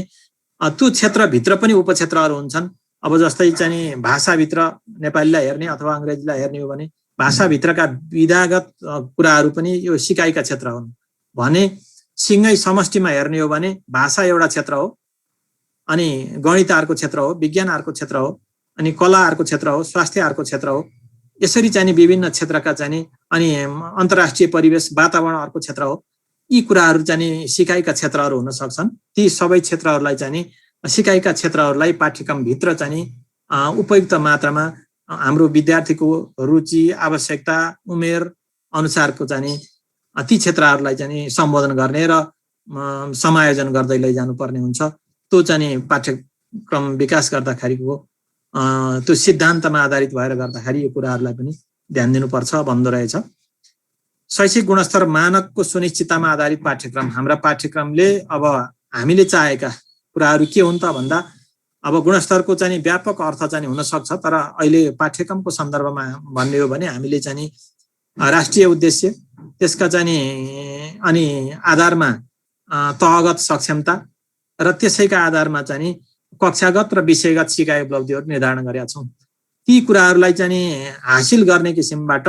त्यो क्षेत्रभित्र पनि उपक्षेत्रहरू हुन्छन्। अब जस्तै चाहिँ भाषाभित्र नेपालीलाई हेर्ने अथवा अङ्ग्रेजीलाई हेर्ने हो भने भाषाभित्रका विधागत कुराहरू पनि यो सिकाइका क्षेत्र हुन् भने, सिँगै समष्टिमा हेर्ने हो भने भाषा एउटा क्षेत्र हो, अनि गणित अर्को क्षेत्र हो, विज्ञान अर्को क्षेत्र हो, अनि कला अर्को क्षेत्र हो, स्वास्थ्य अर्को क्षेत्र हो। यसरी चाहिँ विभिन्न क्षेत्रका चाहिँ अनि अन्तर्राष्ट्रिय परिवेश वातावरण अर्को क्षेत्र हो। यी कुराहरू चाहिँ सिकाइका क्षेत्रहरू हुन सक्छन्। ती सबै क्षेत्रहरूलाई चाहिँ सिकाइका क्षेत्रहरूलाई पाठ्यक्रमभित्र चाहिँ उपयुक्त मात्रामा हाम्रो विद्यार्थीको रुचि, आवश्यकता, उमेर अनुसारको चाहिँ ती क्षेत्रहरूलाई चाहिँ सम्बोधन गर्ने र समायोजन गर्दै लैजानुपर्ने हुन्छ। त्यो चाहिँ पाठ्यक्रम विकास गर्दाखेरिको त्यो सिद्धान्तमा आधारित भएर गर्दाखेरि यो कुराहरूलाई पनि ध्यान दिनुपर्छ भन्दो रहेछ। शैक्षिक गुणस्तर मानकको सुनिश्चिततामा आधारित पाठ्यक्रम। हाम्रा पाठ्यक्रमले अब हामीले चाहेका कुराहरू के हुन् त भन्दा, अब गुणस्तरको चाहिँ व्यापक अर्थ चाहिँ हुन सक्छ, तर अहिले पाठ्यक्रमको सन्दर्भमा भन्ने हो भने हामीले चाहिँ राष्ट्रिय उद्देश्य, त्यसका चाहिँ अनि आधारमा तहगत सक्षमता र त्यसैका आधारमा चाहिँ कक्षागत र विषयगत सिकाइ उपलब्धिहरू निर्धारण गरेका छौँ। ती कुराहरूलाई चाहिँ हासिल गर्ने किसिमबाट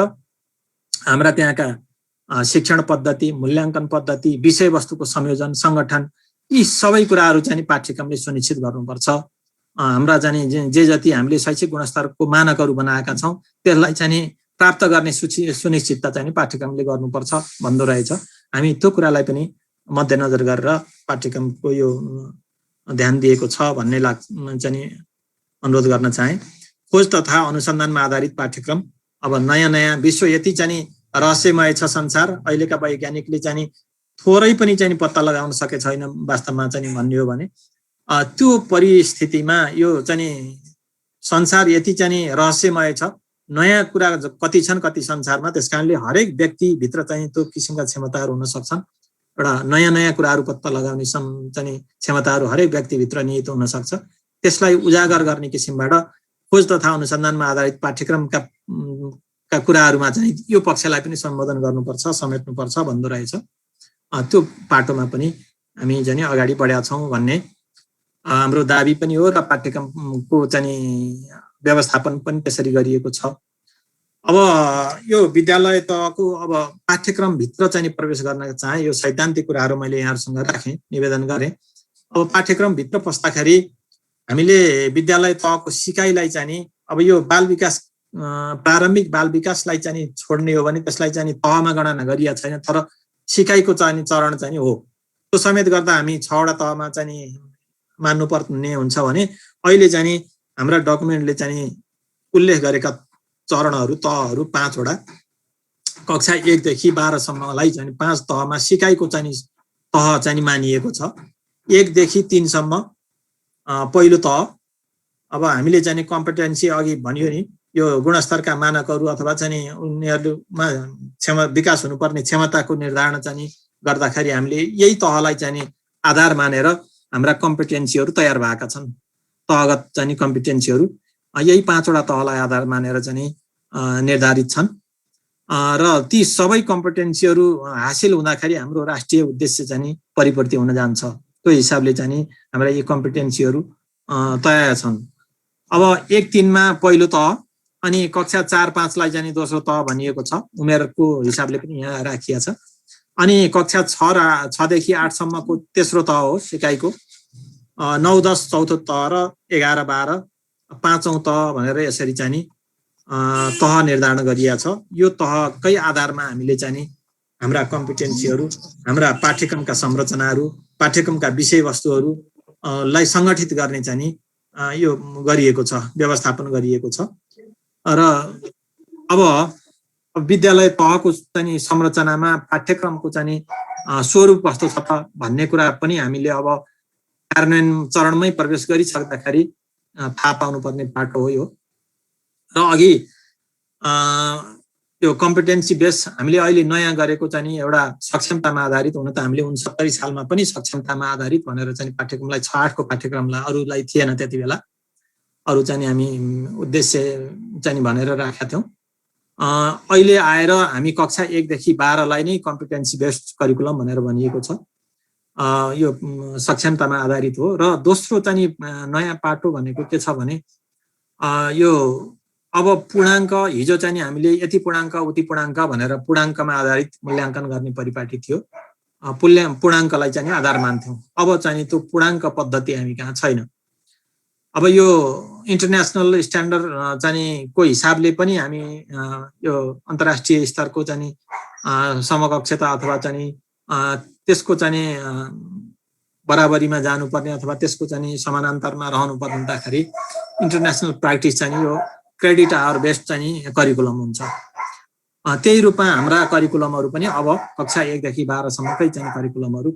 हाम्रा त्यहाँका शिक्षण पद्धति, मूल्याङ्कन पद्धति, विषयवस्तुको संयोजन, सङ्गठन, यी सबै कुराहरू चाहिँ पाठ्यक्रमले सुनिश्चित गर्नुपर्छ। हाम्रा चाहिँ जे जति हामीले शैक्षिक गुणस्तरको मानकहरू बनाएका छौँ त्यसलाई चाहिँ प्राप्त गर्ने सुनिश्चितता चाहिँ पाठ्यक्रमले गर्नुपर्छ भन्दो रहेछ। हामी त्यो कुरालाई पनि मध्यनजर गरेर पाठ्यक्रमको यो ध्यान दिएको छ भन्ने चाहिँ अनुरोध गर्न चाहे। खोज तथा अनुसन्धानमा आधारित पाठ्यक्रम। अब नयाँ विश्व यति चाहिँ रहस्यमय छ संसार, अहिलेका वैज्ञानिकले चाहिँ थोरै पनि चाहिँ पत्ता लगाउन सके छैन वास्तवमा चाहिँ भन्ने हो भने। त्यो परिस्थितिमा यो चाहिँ संसार यति चाहिँ रहस्यमय छ, नयाँ कुरा कति छन् कति संसारमा। त्यस कारणले हरेक व्यक्तिभित्र चाहिँ त्यो किसिमका क्षमताहरू हुन सक्छन्। एउटा नयाँ कुराहरू पत्ता लगाउने चाहिँ क्षमताहरू हरेक व्यक्तिभित्र निहित हुन सक्छ। त्यसलाई उजागर गर्ने किसिमबाट खोज तथा अनुसन्धानमा आधारित पाठ्यक्रमका कुराहरूमा चाहिँ यो पक्षलाई पनि सम्बोधन गर्नुपर्छ, समेट्नुपर्छ भन्दो रहेछ। त्यो पाटोमा पनि हामी चाहिँ अगाडि बढेका छौँ भन्ने हाम्रो दाबी पनि हो र पाठ्यक्रमको चाहिँ व्यवस्थापन पनि त्यसरी गरिएको छ। अब यो विद्यालय तहको अब पाठ्यक्रमभित्र चाहिँ प्रवेश गर्न चाहे, यो सैद्धान्तिक कुराहरू मैले यहाँहरूसँग राखेँ, निवेदन गरेँ। अब पाठ्यक्रमभित्र पस्दाखेरि हामीले विद्यालय तहको सिकाइलाई चाहिँ अब यो बाल विकास, प्रारम्भिक बाल विकासलाई चाहिँ छोड्ने हो भने त्यसलाई चाहिँ तहमा गणना गरिएको छैन, तर सिकाइको चाहिँ चरण चाहिँ हो। त्यो समेत गर्दा हामी 6वटा तहमा चाहिँ मान्नुपर्ने हुन्छ भने अहिले चाहिँ हाम्रा डकुमेन्टले चाहिँ उल्लेख गरेका चरणहरू तहहरू 5 वटा कक्षा 1 देखि 12 सम्मलाई चाहिँ 5 तहमा सिकाइको चाहिँ तह चाहिँ मानिएको छ। 1 देखि 3 सम्म पहिलो तह। अब हामीले चाहिँ कम्पिटेन्सी अघि भनियो नि यो गुणस्तरका मानकहरू अथवा चाहिँ उनीहरुमा विकास हुनुपर्ने क्षमताको निर्धारण चाहिँ गर्दाखेरि हामीले यही तहलाई चाहिँ आधार मानेर हाम्रा कम्पिटेन्सीहरू तयार भएका छन्। तहगत चाहिँ कम्पिटेन्सीहरू यही 5 वटा तहलाई आधार मानेर चाहिँ निर्धारित छन् र ती सबै कम्पिटेन्सीहरू हासिल हुँदाखेरि हाम्रो राष्ट्रिय उद्देश्य चाहिँ परिपूर्ति हुन जान्छ। त्यो हिसाबले चाहिँ हाम्रा यी कम्पिटेन्सीहरू तयार छन्। अब 1-3 मा पहिलो तह अनि कक्षा 4-5 लाई चाहिँ दोस्रो तह भनिएको छ। उमेरको हिसाबले पनि यहाँ राखिएको छ। अनि कक्षा 6 देखि 8 सम्मको तेस्रो तह हो सिकाइको। 9-10 चौथो तह र 11-12 पाँचौं तह भनेर यसरी चाहिँ तह निर्धारण गरिएको छ। यो तहकै आधारमा हामीले चाहिँ हाम्रा कम्पिटेन्सीहरू, हाम्रा पाठ्यक्रमका संरचनाहरू, पाठ्यक्रमका विषयवस्तुहरू लाई संगठित गर्ने चाहिँ यो गरिएको छ, व्यवस्थापन गरिएको छ। र अब विद्यालय तहको चाहिँ संरचनामा पाठ्यक्रमको चाहिँ स्वरूप कस्तो छ त भन्ने कुरा पनि हामीले अब कार्यान्वयन चरणमै प्रवेश गरिसक्दाखेरि थाहा पाउनुपर्ने पाटो हो यो। र अघि यो कम्पिटेन्सी बेस हामीले अहिले नयाँ गरेको चाहिँ एउटा सक्षमतामा आधारित, हुन त हामीले 69 सालमा पनि सक्षमतामा आधारित भनेर चाहिँ पाठ्यक्रमलाई 6-8 को पाठ्यक्रमलाई अरूलाई थिएन त्यति बेला, अरू चाहिँ हामी उद्देश्य चाहिँ भनेर राखेका थियौँ। अहिले आएर हामी कक्षा 1 देखि 12 लाई नै कम्पिटेन्सी बेस्ड करिकुलम भनेर भनिएको छ। यो सक्षमतामा आधारित हो। र दोस्रो चाहिँ नयाँ पाटो भनेको के छ भने यो अब पूर्णाङ्क, हिजो चाहिँ हामीले यति पूर्णाङ्क उति पूर्णाङ्क भनेर पूर्णाङ्कमा आधारित मूल्याङ्कन गर्ने परिपाटी थियो। पूर्णाङ्कलाई चाहिँ आधार मान्थ्यौँ। अब चाहिँ त्यो पूर्णाङ्क पद्धति हामी कहाँ छैन। अब यो इन्टरनेसनल स्ट्यान्डर्ड चाहिँ को हिसाबले पनि हामी यो अन्तर्राष्ट्रिय स्तरको चाहिँ समकक्षता अथवा चाहिँ त्यसको चाहिँ बराबरीमा जानुपर्ने अथवा त्यसको चाहिँ समानान्तरमा रहनुपर्ने हुँदाखेरि इन्टरनेसनल प्र्याक्टिस चाहिँ यो क्रेडिट आवर बेस्ड चाहिँ करिकुलम हुन्छ। त्यही रूपमा हाम्रा करिकुलमहरू पनि अब कक्षा 1 देखि 12 सम्मकै चाहिँ करिकुलमहरू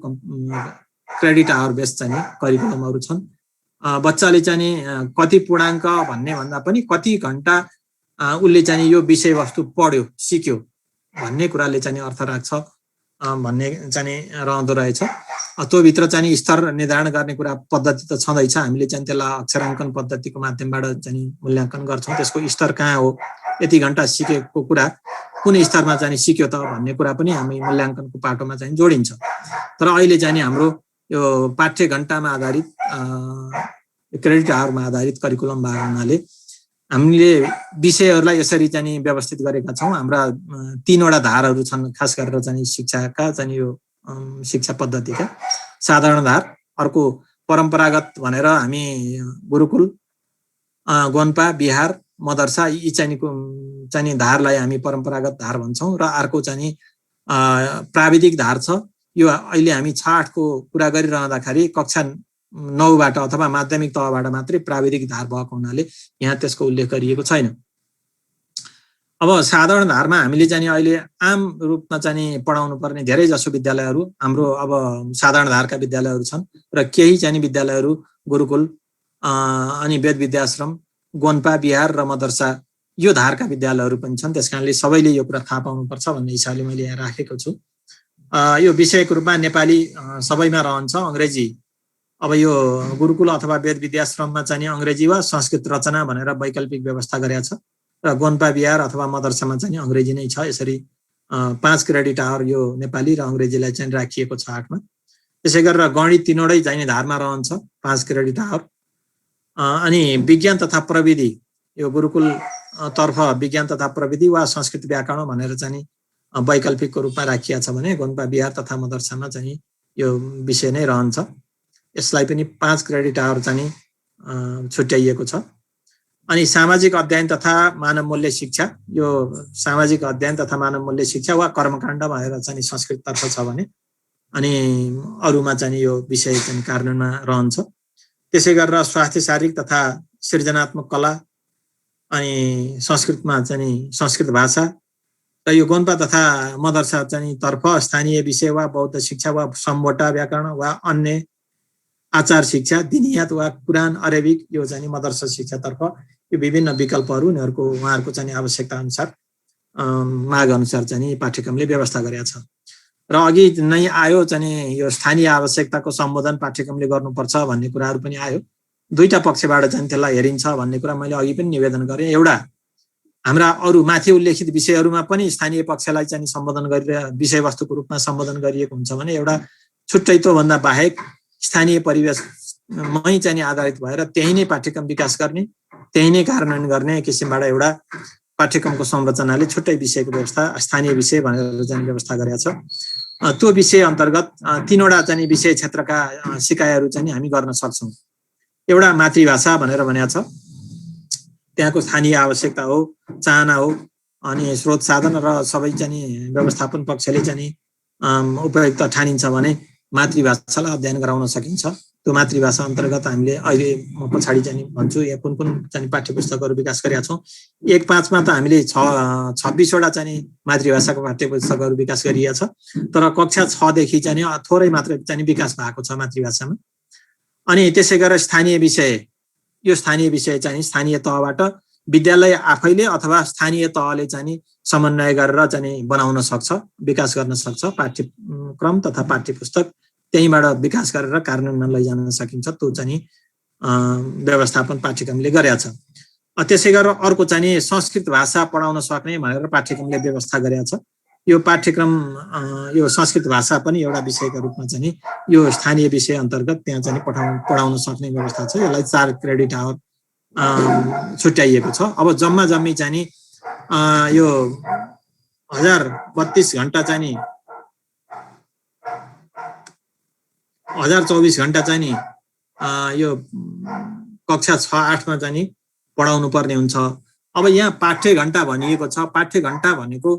क्रेडिट आवर बेस्ड चाहिँ करिकुलमहरू छन्। बच्चाले चाहिँ कति पूर्णाङ्क भन्ने भन्दा पनि कति घण्टा उसले चाहिँ यो विषयवस्तु पढ्यो, सिक्यो भन्ने कुराले चाहिँ अर्थ राख्छ भन्ने चाहिँ रहँदो रहेछ। त्यो भित्र चाहिँ स्तर निर्धारण गर्ने कुरा पद्धति त छँदैछ। हामीले चाहिँ त्यसलाई अक्षराङ्कन पद्धतिको माध्यमबाट चाहिँ मूल्याङ्कन गर्छौँ। त्यसको स्तर कहाँ हो, यति घण्टा सिकेको कुरा कुन स्तरमा चाहिँ सिक्यो त भन्ने कुरा पनि हामी मूल्याङ्कनको पाटोमा चाहिँ जोडिन्छ। तर अहिले चाहिँ हाम्रो यो पाठ्य घण्टामा आधारित क्रेडिट आवरमा आधारित करिकुलम भएको हुनाले हामीले विषयहरूलाई यसरी चाहिँ व्यवस्थित गरेका छौँ। हाम्रा 3 वटा धारहरू छन् खास गरेर चाहिँ शिक्षाका चाहिँ यो शिक्षा पद्धतिका। साधारण धार, अर्को परम्परागत भनेर हामी गुरुकुल, गोन्पा, बिहार, मदरसा यी चाहिँ धारलाई हामी परम्परागत धार भन्छौँ। र अर्को चाहिँ प्राविधिक धार छ। यो अहिले हामी 6-8 को कुरा गरिरहँदाखेरि कक्षा 9 बाट अथवा माध्यमिक तहबाट मात्रै प्राविधिक धार भएको हुनाले यहाँ त्यसको उल्लेख गरिएको छैन। अब साधारण धारमा हामीले चाहिँ अहिले आम रूपमा चाहिँ पढाउनु पर्ने धेरै जसो विद्यालयहरू हाम्रो अब साधारण धारका विद्यालयहरू छन् र केही चाहिँ विद्यालयहरू गुरुकुल अनि वेद विद्याश्रम, गोन्पा, बिहार र मदरसा यो धारका विद्यालयहरू पनि छन्। त्यसकारणले सबैले यो कुरा थाहा पाउनुपर्छ भन्ने हिसाबले मैले यहाँ राखेको छु। यो विषयको रूपमा नेपाली सबैमा रहन्छ, अङ्ग्रेजी अब यो गुरुकुल अथवा वेद विद्याश्रममा चाहिँ अङ्ग्रेजी वा संस्कृत रचना भनेर वैकल्पिक व्यवस्था गरेको छ र गोन्पा, बिहार अथवा मदरसामा चाहिँ अङ्ग्रेजी नै छ। यसरी 5 क्रेडिट आवर यो नेपाली र अङ्ग्रेजीलाई चाहिँ राखिएको छ 8 मा। त्यसै गरेर गणित 3वटै चाहिँ धारमा रहन्छ 5 क्रेडिट आवर। अनि विज्ञान तथा प्रविधि यो गुरुकुल तर्फ विज्ञान तथा प्रविधि वा संस्कृत व्याकरण भनेर चाहिँ वैकल्पिकको रूपमा राखिएको छ भने गोन्पा, बिहार तथा मदरसामा चाहिँ यो विषय नै रहन्छ। यसलाई पनि 5 क्रेडिट आवर चाहिँ छुट्याइएको छ। अनि सामाजिक अध्ययन तथा मानव मूल्य शिक्षा, यो सामाजिक अध्ययन तथा मानव मूल्य शिक्षा वा कर्मकाण्ड भनेर चाहिँ संस्कृत तर्फ छ भने अनि अरूमा चाहिँ यो विषय चाहिँ कार्यान्वयनमा रहन्छ। त्यसै गरेर स्वास्थ्य शारीरिक तथा सृजनात्मक कला अनि संस्कृतमा चाहिँ संस्कृत भाषा र यो गोन्पा तथा मदरसा चाहिँ तर्फ स्थानीय विषय वा बौद्ध शिक्षा वा सम्बोटा व्याकरण वा अन्य आचार शिक्षा दिनियात वा कुरान अरेबिक यो चाहिँ मदरसा शिक्षातर्फ यो विभिन्न विकल्पहरू उहाँहरूको चाहिँ आवश्यकता अनुसार माग अनुसार चाहिँ पाठ्यक्रमले व्यवस्था गरेको छ र अघि नै आयो चाहिँ यो स्थानीय आवश्यकताको सम्बोधन पाठ्यक्रमले गर्नुपर्छ भन्ने कुराहरू पनि आयो दुईटा पक्षबाट चाहिँ त्यसलाई हेरिन्छ भन्ने कुरा मैले अघि पनि निवेदन गरेँ एउटा हाम्रा अरू माथि उल्लेखित विषयहरूमा पनि स्थानीय पक्षलाई चाहिँ सम्बोधन गरेर विषयवस्तुको रूपमा सम्बोधन गरिएको हुन्छ भने एउटा छुट्टै त्योभन्दा बाहेक स्थानीय परिवेशमै चाहिँ आधारित भएर त्यही नै पाठ्यक्रम विकास गर्ने त्यही नै कार्यान्वयन गर्ने किसिमबाट एउटा पाठ्यक्रमको संरचनाले छुट्टै विषयको व्यवस्था स्थानीय विषय भनेर चाहिँ व्यवस्था गरेको छ त्यो विषय अन्तर्गत तीनवटा चाहिँ विषय क्षेत्रका सिकाइहरू चाहिँ हामी गर्न सक्छौँ एउटा मातृभाषा भनेर भनेको छ त्यहाँको स्थानीय आवश्यकता हो चाहना हो अनि स्रोत साधन र सबै चाहिँ व्यवस्थापन पक्षले चाहिँ उपयुक्त ठानिन्छ भने मातृभाषालाई अध्ययन गराउन सकिन्छ त्यो मातृभाषा अन्तर्गत हामीले अहिले म पछाडि चाहिँ भन्छु यहाँ कुन कुन चाहिँ पाठ्यपुस्तकहरू विकास गरेका छौँ 1-5 मा त हामीले 26वटा चाहिँ मातृभाषाको पाठ्यपुस्तकहरू विकास गरिएको छ तर कक्षा 6 देखि चाहिँ थोरै मात्र चाहिँ विकास भएको छ मातृभाषामा अनि त्यसै गरेर स्थानीय विषय यो स्थानीय विषय चाहिँ स्थानीय तहबाट विद्यालय आफैले अथवा स्थानीय तहले चाहिँ समन्वय गरेर चाहिँ बनाउन सक्छ विकास गर्न सक्छ पाठ्यक्रम तथा पाठ्यपुस्तक त्यहीबाट विकास गरेर कार्यान्वयनमा लैजान सकिन्छ त्यो चाहिँ व्यवस्थापन पाठ्यक्रमले गरेको छ त्यसै गरेर अर्को चाहिँ संस्कृत भाषा पढाउन सक्ने भनेर पाठ्यक्रमले व्यवस्था गरेको छ यो पाठ्यक्रम यो संस्कृत भाषा पनि एउटा विषयको रूपमा चाहिँ यो स्थानीय विषय अन्तर्गत त्यहाँ चाहिँ पढाउन सक्ने व्यवस्था छ यसलाई 4 क्रेडिट आवर छुट्याइएको छ अब जम्मी चाहिँ यो 1032 घण्टा चाहिँ 1024 घण्टा चाहिँ यो कक्षा 6-8 मा चाहिँ पढाउनु पर्ने हुन्छ अब यहाँ पाठ्य घण्टा भनिएको छ पाठ्य घण्टा भनेको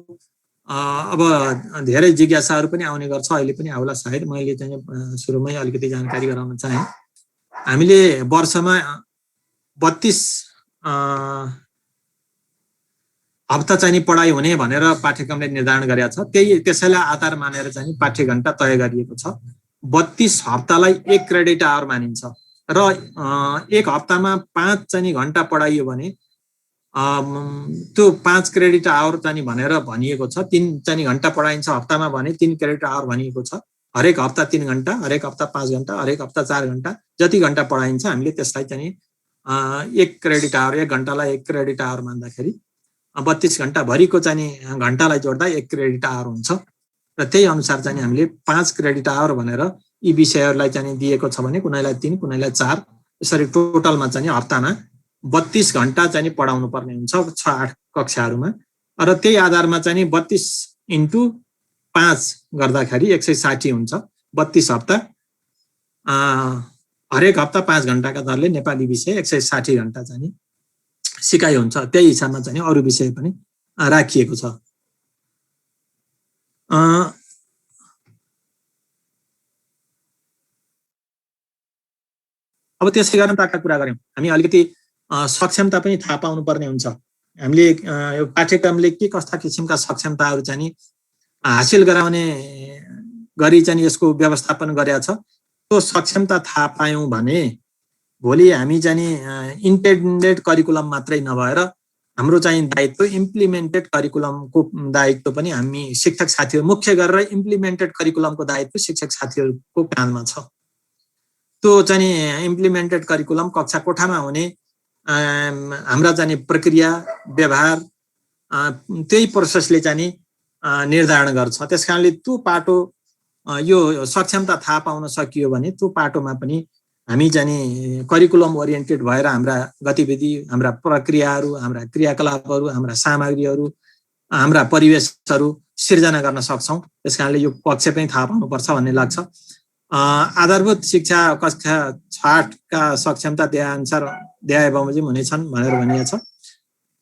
अब धेरै जिज्ञासाहरू पनि आउने गर्छ अहिले पनि आउला सायद मैले चाहिँ सुरुमै अलिकति जानकारी गराउन चाहे हामीले वर्षमा 32 हप्ता चाहिँ पढाइ हुने भनेर पाठ्यक्रमले निर्धारण गरेको छ त्यसैलाई आधार मानेर चाहिँ पाठ्य घण्टा तय गरिएको छ 32 हप्तालाई 1 क्रेडिट आवर मानिन्छ र एक हप्तामा 5 चाहिँ घण्टा पढाइयो भने त्यो 5 क्रेडिट आवर चाहिँ भनेर भनिएको छ 3 चाहिँ घण्टा पढाइन्छ हप्तामा भने 3 क्रेडिट आवर भनिएको छ हरेक हप्ता 3 घण्टा हरेक हप्ता 5 घण्टा हरेक हप्ता 4 घण्टा जति घण्टा पढाइन्छ हामीले त्यसलाई चाहिँ 1 क्रेडिट आवर 1 घण्टालाई 1 क्रेडिट आवर मान्दाखेरि 32 घण्टा भरिको चाहिँ घण्टालाई जोड्दा 1 क्रेडिट आवर हुन्छ र त्यही अनुसार चाहिँ हामीले 5 क्रेडिट आवर भनेर यी विषयहरूलाई चाहिँ दिएको छ भने कुनैलाई 3 कुनैलाई 4 यसरी टोटलमा चाहिँ हप्तामा 32 घण्टा चाहिँ पढाउनु पर्ने हुन्छ 6-8 कक्षाहरूमा र त्यही आधारमा चाहिँ 32 × 5 गर्दाखेरि 160 हुन्छ 32 हप्ता हरेक हप्ता 5 घण्टाका दरले नेपाली विषय 160 घण्टा चाहिँ सिकाइ हुन्छ त्यही हिसाबमा चाहिँ अरू विषय पनि राखिएको छ अब त्यसै कारण ताका कुरा गर्यौं हामी अलिकति सक्षमता पनि थाहा पाउनु पर्ने हुन्छ हामीले यो पाठ्यक्रमले के कस्ता किसिमका सक्षमताहरू चाहिँ हासिल गराउने गरी चाहिँ यसको व्यवस्थापन गरेको छ त्यो सक्षमता थाहा पायौं भने भोलि हामी चाहिँ इन्टेन्डेड करिकुलम मात्रै नभएर हाम्रो चाहिँ दायित्व इम्प्लिमेन्टेड करिकुलमको दायित्व पनि हामी शिक्षक साथीहरु मुख्य गरेर इम्प्लिमेन्टेड करिकुलमको दायित्व शिक्षक साथीहरुको काँधमा छ त्यो चाहिँ इम्प्लिमेन्टेड करिकुलम कक्षा कोठामा हुने हाम्रा चाहिँ प्रक्रिया व्यवहार त्यही प्रोसेसले चाहिँ निर्धारण गर्छ त्यसकारणले त्यो पाटो यो सक्षमता थाहा पाउन सकियो भने त्यो पाटोमा पनि हामी चाहिँ करिकुलम ओरिएन्टेड भएर हाम्रा गतिविधि हाम्रा प्रक्रियाहरू हाम्रा क्रियाकलापहरू हाम्रा सामग्रीहरू हाम्रा परिवेशहरू सिर्जना गर्न सक्छौं त्यसकारणले यो पक्ष पनि थाहा पाउनुपर्छ भन्ने लाग्छ आधारभूत शिक्षा कक्षा 6 का सक्षमता अनुसार देय बमोजिम हुनेछन् भनेर भनिएको छ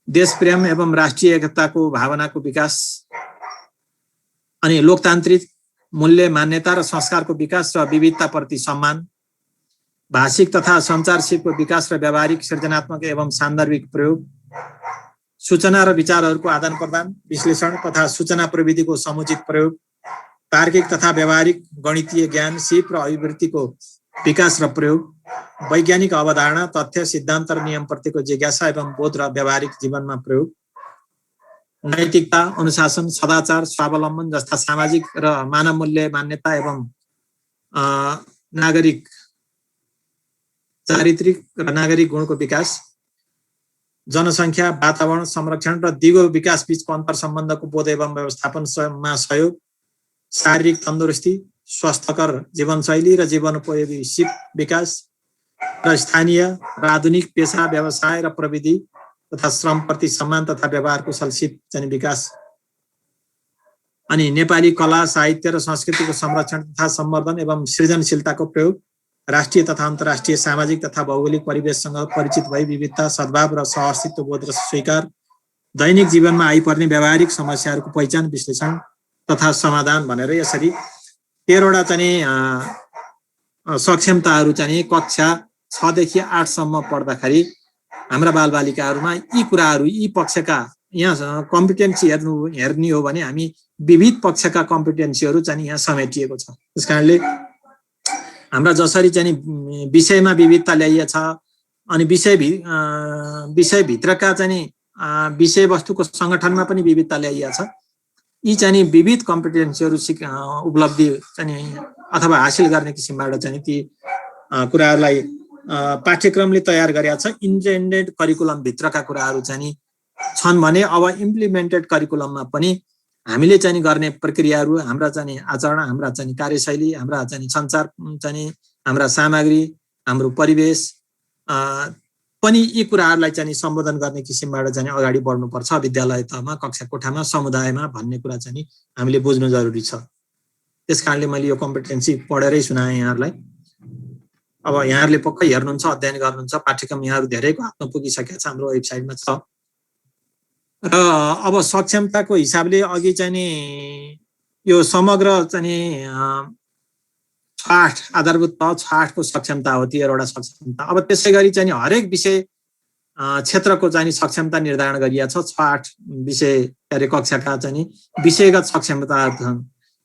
देशप्रेम एवं राष्ट्रिय एकताको भावनाको विकास अनि लोकतान्त्रिक मूल्य मान्यता र संस्कारको विकास र विविधताप्रति सम्मान भाषिक तथा सञ्चार सिपको विकास र व्यावहारिक सृजनात्मक एवं सान्दर्भिक प्रयोग, सूचना र विचारहरूको आदान प्रदान, विश्लेषण तथा सूचना प्रविधिको समुचित प्रयोग, तार्किक तथा व्यावहारिक गणितीय ज्ञान, सिप र अभिवृत्तिको विकास र प्रयोग, वैज्ञानिक अवधारणा, तथ्य, सिद्धान्त र नियमप्रतिको जिज्ञासा एवं बोध र व्यावहारिक जीवनमा प्रयोग, नैतिकता, अनुशासन, सदाचार, स्वावलम्बन जस्ता सामाजिक र मानव मूल्य, मान्यता एवं नागरिक चारित्रिक र नागरिक गुणको विकास, जनसङ्ख्या, वातावरण संरक्षण र दिगो विकास बीचको अन्तर सम्बन्धको बोध एवं व्यवस्थापनमा सहयोग, शारीरिक तन्दुरुस्ती, स्वस्थकर जीवनशैली र जीवनोपयोगी सिप विकास र स्थानीय र आधुनिक पेशा, व्यवसाय र प्रविधि तथा श्रमप्रति सम्मान तथा व्यवहार कुशल सिप चाहिँ विकास। अनि नेपाली कला, साहित्य र संस्कृतिको संरक्षण तथा सम्वर्धन एवं सृजनशीलताको प्रयोग, राष्ट्रिय तथा अन्तर्राष्ट्रिय सामाजिक तथा भौगोलिक परिवेशसँग परिचित भई विविधता, सद्भाव र सहअस्तित्व बोध र स्वीकार, दैनिक जीवनमा आइपर्ने व्यावहारिक समस्याहरूको पहिचान, विश्लेषण तथा समाधान भनेर यसरी 13 वटा चाहिँ सक्षमताहरू चाहिँ कक्षा 6 देखि 8 सम्म पढ्दाखेरि हाम्रा बालबालिकाहरूमा यी कुराहरू, यी पक्षका यहाँ कम्पिटेन्सी हेर्ने हो भने हामी विविध पक्षका कम्पिटेन्सीहरू चाहिँ यहाँ समेटिएको छ। त्यसकारणले हाम्रा जसरी चाहिँ विषयमा विविधता ल्याइएछ अनि विषयभित्रका चाहिँ विषयवस्तुको सङ्गठनमा पनि विविधता ल्याइएछ, यी चाहिँ विविध कम्पिटेन्सीहरू उपलब्धि चाहिँ अथवा हासिल गर्ने किसिमबाट चाहिँ ती कुराहरूलाई पाठ्यक्रमले तयार गरेका छ। इन्टेन्डेड करिकुलम भित्रका कुराहरू चाहिँ छन् भने अब इम्प्लिमेन्टेड करिकुलममा पनि हामीले चाहिँ गर्ने प्रक्रियाहरू, हाम्रा चाहिँ आचरण, हाम्रा चाहिँ कार्यशैली, हाम्रा चाहिँ सञ्चार चाहिँ हाम्रा सामग्री, हाम्रो परिवेश पनि यी कुराहरूलाई चाहिँ सम्बोधन गर्ने किसिमबाट चाहिँ अगाडि बढ्नुपर्छ विद्यालय तहमा, कक्षा कोठामा, समुदायमा भन्ने कुरा चाहिँ हामीले बुझ्नु जरुरी छ। त्यसकारणले मैले यो कम्पिटेन्सी पढेरै सुनाएँ यहाँहरूलाई। अब यहाँहरूले पक्कै हेर्नुहुन्छ, अध्ययन गर्नुहुन्छ, पाठ्यक्रम यहाँहरू धेरैको हातमा पुगिसकेको छ, हाम्रो वेबसाइटमा छ। र अब सक्षमताको हिसाबले अघि चाहिँ नि यो समग्र चाहिँ 6-8 आधारभूत तह 6-8 को सक्षमता हो, 13 वटा सक्षमता। अब त्यसै गरी चाहिँ हरेक विषय क्षेत्रको चाहिँ सक्षमता निर्धारण गरिएको छ। 6-8 विषय कक्षाका चाहिँ विषयगत सक्षमताहरू छन्।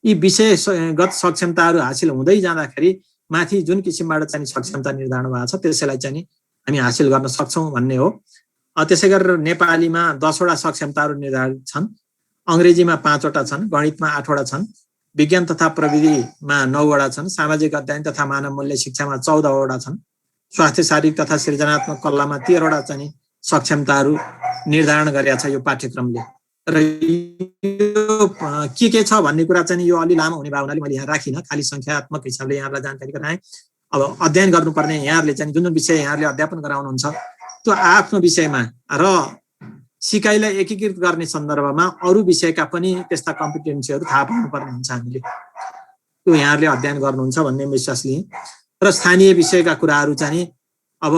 यी विषयगत सक्षमताहरू हासिल हुँदै जाँदाखेरि माथि जुन किसिमबाट चाहिँ सक्षमता निर्धारण भएको छ त्यसैलाई चाहिँ हामी हासिल गर्न सक्छौँ भन्ने हो। त्यसै गरेर नेपालीमा 10 वटा सक्षमताहरू निर्धारित छन्, अङ्ग्रेजीमा 5 वटा छन्, गणितमा 8 वटा छन्, विज्ञान तथा प्रविधिमा 9 वटा छन्, सामाजिक अध्ययन तथा मानव मूल्य शिक्षामा 14 वटा छन्, स्वास्थ्य शारीरिक तथा सृजनात्मक कलामा 13 वटा चाहिँ सक्षमताहरू निर्धारण गरेका छ यो पाठ्यक्रमले। र यो के छ भन्ने कुरा चाहिँ यो अलि लामो हुने भावनाले मैले यहाँ राखिनँ, खाली संख्यात्मक हिसाबले यहाँलाई जानकारी गराएँ। अब अध्ययन गर्नुपर्ने यहाँहरूले चाहिँ जुन जुन विषय यहाँहरूले अध्यापन गराउनुहुन्छ त्यो आफ्नो विषयमा र सिकाइलाई एकीकृत गर्ने सन्दर्भमा अरू विषयका पनि त्यस्ता कम्पिटेन्सीहरू थाहा पाउनुपर्ने हुन्छ हामीले। त्यो यहाँहरूले अध्ययन गर्नुहुन्छ भन्ने विश्वास लिएँ। र स्थानीय विषयका कुराहरू चाहिँ अब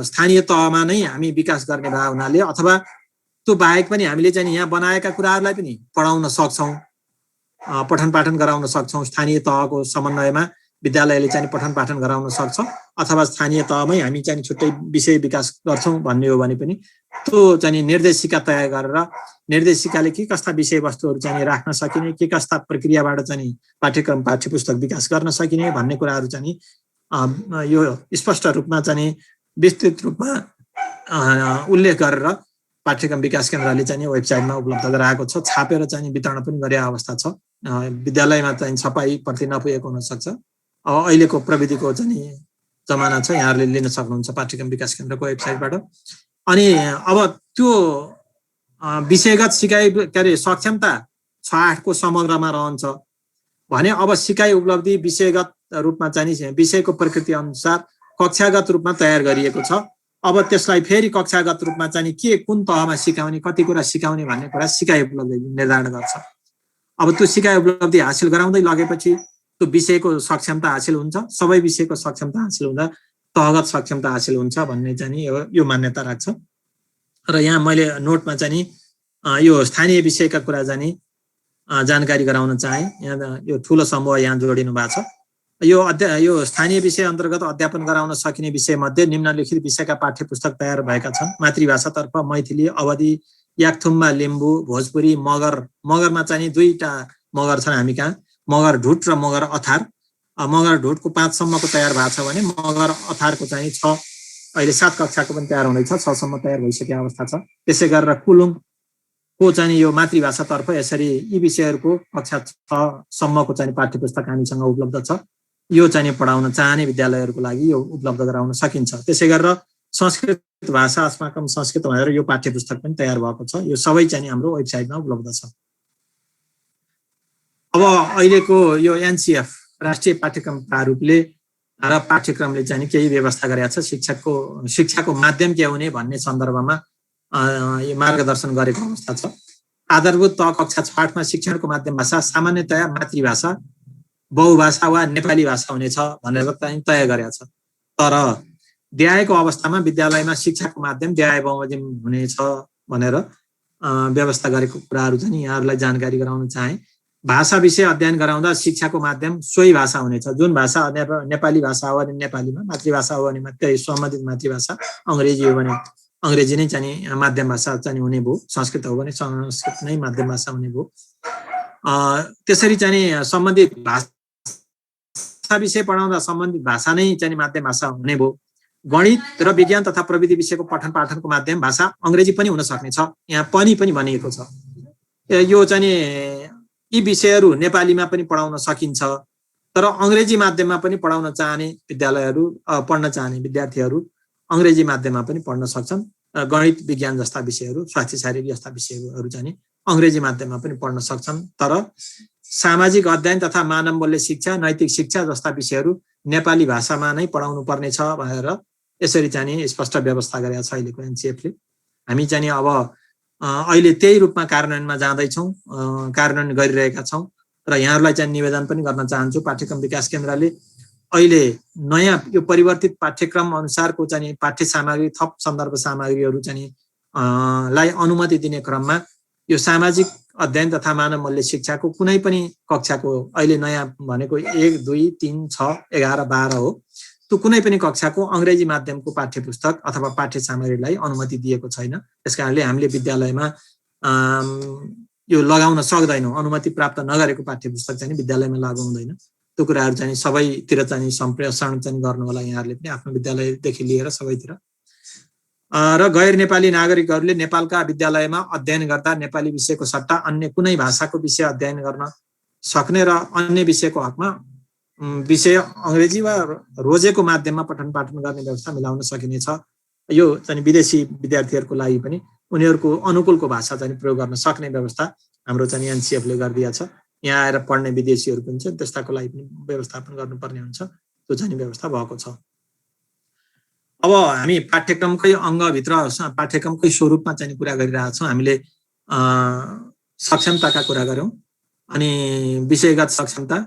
स्थानीय तहमा नै हामी विकास गर्ने भावनाले अथवा त्यो बाहेक पनि हामीले चाहिँ यहाँ बनाएका कुराहरूलाई पनि पढाउन सक्छौँ, पठन पाठन गराउन सक्छौँ। स्थानीय तहको समन्वयमा विद्यालयले चाहिँ पठन पाठन गराउन सक्छ अथवा स्थानीय तहमै हामी चाहिँ छुट्टै विषय विकास गर्छौँ भन्ने हो भने पनि त्यो चाहिँ निर्देशिका तयार गरेर निर्देशिकाले के कस्ता विषयवस्तुहरू चाहिँ राख्न सकिने, के कस्ता प्रक्रियाबाट चाहिँ पाठ्यक्रम पाठ्यपुस्तक विकास गर्न सकिने भन्ने कुराहरू चाहिँ यो स्पष्ट रूपमा चाहिँ विस्तृत रूपमा उल्लेख गरेर पाठ्यक्रम विकास केन्द्रले चाहिँ वेबसाइटमा उपलब्ध गराएको छ। छापेर चाहिँ वितरण पनि गरेको अवस्था छ। विद्यालयमा चाहिँ छपाई प्रति नपुगेको हुनसक्छ। अहिलेको प्रविधिको चाहिँ जमाना छ, यहाँहरूले लिन सक्नुहुन्छ पाठ्यक्रम विकास केन्द्रको वेबसाइटबाट। अनि अब त्यो विषयगत सिकाइ के अरे सक्षमता 6-8 को समग्रमा रहन्छ भने अब सिकाइ उपलब्धि विषयगत रूपमा चाहिँ विषयको प्रकृति अनुसार कक्षागत रूपमा तयार गरिएको छ। अब त्यसलाई फेरि कक्षागत रूपमा चाहिँ के कुन तहमा सिकाउने, कति कुरा सिकाउने भन्ने कुरा सिकाइ उपलब्धि निर्धारण गर्छ। अब त्यो सिकाइ उपलब्धि हासिल गराउँदै लगेपछि त्यो विषयको सक्षमता हासिल हुन्छ। सबै विषयको सक्षमता हासिल हुँदा तहगत सक्षमता हासिल हुन्छ भन्ने चाहिँ यो मान्यता राख्छ। र यहाँ मैले नोटमा चाहिँ यो स्थानीय विषयका कुरा चाहिँ जानकारी गराउन चाहे। यहाँ यो ठुलो समूह यहाँ जोडिनु भएको छ। यो स्थानीय विषय अन्तर्गत अध्यापन गराउन सकिने विषय मध्ये निम्नलिखित विषयका पाठ्यपुस्तक तयार भएका छन्। मातृभाषातर्फ मैथिली, अवधी, याकथुम्बा, लिम्बू, भोजपुरी, मगरमा चाहिँ 2टा मगर छन् हामी कहाँ, मगर ढुट र मगर अथार। मगर ढुटको 5 सम्मको तयार भएको छ भने मगर अथारको चाहिँ 6, अहिले 7 कक्षाको पनि तयार हुँदैछ, 6 सम्म तयार भइसकेको अवस्था छ। त्यसै गरेर कुलुङको चाहिँ यो मातृभाषातर्फ यसरी यी विषयहरूको कक्षा 6 सम्मको चाहिँ पाठ्यपुस्तक हामीसँग उपलब्ध छ। यो चाहिँ पढाउन चाहने विद्यालयहरूको लागि यो उपलब्ध गराउन सकिन्छ। त्यसै गरेर संस्कृत भाषा अस्माकं संस्कृत भनेर यो पाठ्यपुस्तक पनि तयार भएको छ। यो सबै चाहिँ हाम्रो वेबसाइटमा उपलब्ध छ। अब अहिलेको यो एनसीएफ राष्ट्रिय पाठ्यक्रम प्रारूपले र पाठ्यक्रमले चाहिँ केही व्यवस्था गरेको छ। शिक्षाको माध्यम के हुने भन्ने सन्दर्भमा यो मार्गदर्शन गरेको अवस्था छ। आधारभूत तह कक्षा 8मा शिक्षणको माध्यम भाषा सामान्यतया मातृभाषा, बहुभाषा वा नेपाली भाषा हुनेछ भनेर चाहिँ तय गरेको छ। तर द्याएको अवस्थामा विद्यालयमा शिक्षाको माध्यम द्याय बमोजिम हुनेछ भनेर व्यवस्था गरेको कुराहरू चाहिँ यहाँहरूलाई जानकारी गराउन चाहे। भाषा विषय अध्ययन गराउँदा शिक्षाको माध्यम सोही भाषा हुनेछ। जुन भाषा नेपाली भाषा हो भने नेपालीमा, मातृभाषा हो भने त्यही सम्बन्धित मातृभाषा, अङ्ग्रेजी हो भने अङ्ग्रेजी नै चाहिँ माध्यम भाषा चाहिँ हुने भयो, संस्कृत हो भने संस्कृत नै माध्यम भाषा हुने भयो। त्यसरी चाहिँ सम्बन्धित भाषा विषय पढाउँदा सम्बन्धित भाषा नै चाहिँ माध्यम भाषा हुने भयो। गणित र विज्ञान तथा प्रविधि विषयको पठन पाठनको माध्यम भाषा अङ्ग्रेजी पनि हुन सक्ने छ। यहाँ पनि भनिएको छ। यो चाहिँ यी विषयहरू नेपालीमा पनि पढाउन सकिन्छ, तर अङ्ग्रेजी माध्यममा पनि पढाउन चाहने विद्यालयहरू, पढ्न चाहने विद्यार्थीहरू अङ्ग्रेजी माध्यममा पनि पढ्न सक्छन्। गणित विज्ञान जस्ता विषयहरू, स्वास्थ्य शारीरिक जस्ता विषयहरू चाहिँ अङ्ग्रेजी माध्यममा पनि पढ्न सक्छन्। तर सामाजिक अध्ययन तथा मानव मूल्य शिक्षा, नैतिक शिक्षा जस्ता विषयहरू नेपाली भाषामा नै पढाउनु पर्नेछ भनेर यसरी चाहिँ स्पष्ट व्यवस्था गरेको छ अहिलेको एनसीएफले। हामी चाहिँ अब अहिले त्यही रूपमा कार्यान्वयनमा जाँदैछौँ, कार्यान्वयन गरिरहेका छौँ र यहाँहरूलाई चाहिँ निवेदन पनि गर्न चाहन्छु। पाठ्यक्रम विकास केन्द्रले अहिले नयाँ यो परिवर्तित पाठ्यक्रम अनुसारको चाहिँ पाठ्य सामग्री, थप सन्दर्भ सामग्रीहरू चाहिँ लाई अनुमति दिने क्रममा यो सामाजिक अध्ययन तथा मानव मूल्य शिक्षाको कुनै पनि कक्षाको अहिले नयाँ भनेको 1, 2, 3, 6, 11, 12 हो, त्यो कुनै पनि कक्षाको अङ्ग्रेजी माध्यमको पाठ्यपुस्तक अथवा पाठ्य सामग्रीलाई अनुमति दिएको छैन। त्यसकारणले हामीले विद्यालयमा यो लगाउन सक्दैनौँ। अनुमति प्राप्त नगरेको पाठ्यपुस्तक चाहिँ विद्यालयमा लागू हुँदैन। त्यो कुराहरू चाहिँ सबैतिर चाहिँ सम्प्रेषण चाहिँ गर्नु होला यहाँहरूले पनि, आफ्नो विद्यालयदेखि लिएर सबैतिर। र गैर नेपाली नागरिकहरूले नेपालका विद्यालयमा अध्ययन गर्दा नेपाली विषयको सट्टा अन्य कुनै भाषाको विषय अध्ययन गर्न सक्ने र अन्य विषयको हकमा विषय अङ्ग्रेजी वा रोजेको माध्यममा पठन पाठन गर्ने व्यवस्था मिलाउन सकिनेछ। यो चाहिँ विदेशी विद्यार्थीहरूको लागि पनि उनीहरूको अनुकूलको भाषा चाहिँ प्रयोग गर्न सक्ने व्यवस्था हाम्रो चाहिँ एनसीएफले गरिदिएको छ। यहाँ आएर पढ्ने विदेशीहरू पनि छ, त्यस्ताको लागि पनि व्यवस्थापन गर्नुपर्ने हुन्छ। त्यो चाहिँ व्यवस्था भएको छ। अब हामी पाठ्यक्रमकै अङ्गभित्र पाठ्यक्रमकै स्वरूपमा चाहिँ कुरा गरिरहेका छौँ। हामीले सक्षमताका कुरा गऱ्यौँ, अनि विषयगत सक्षमता,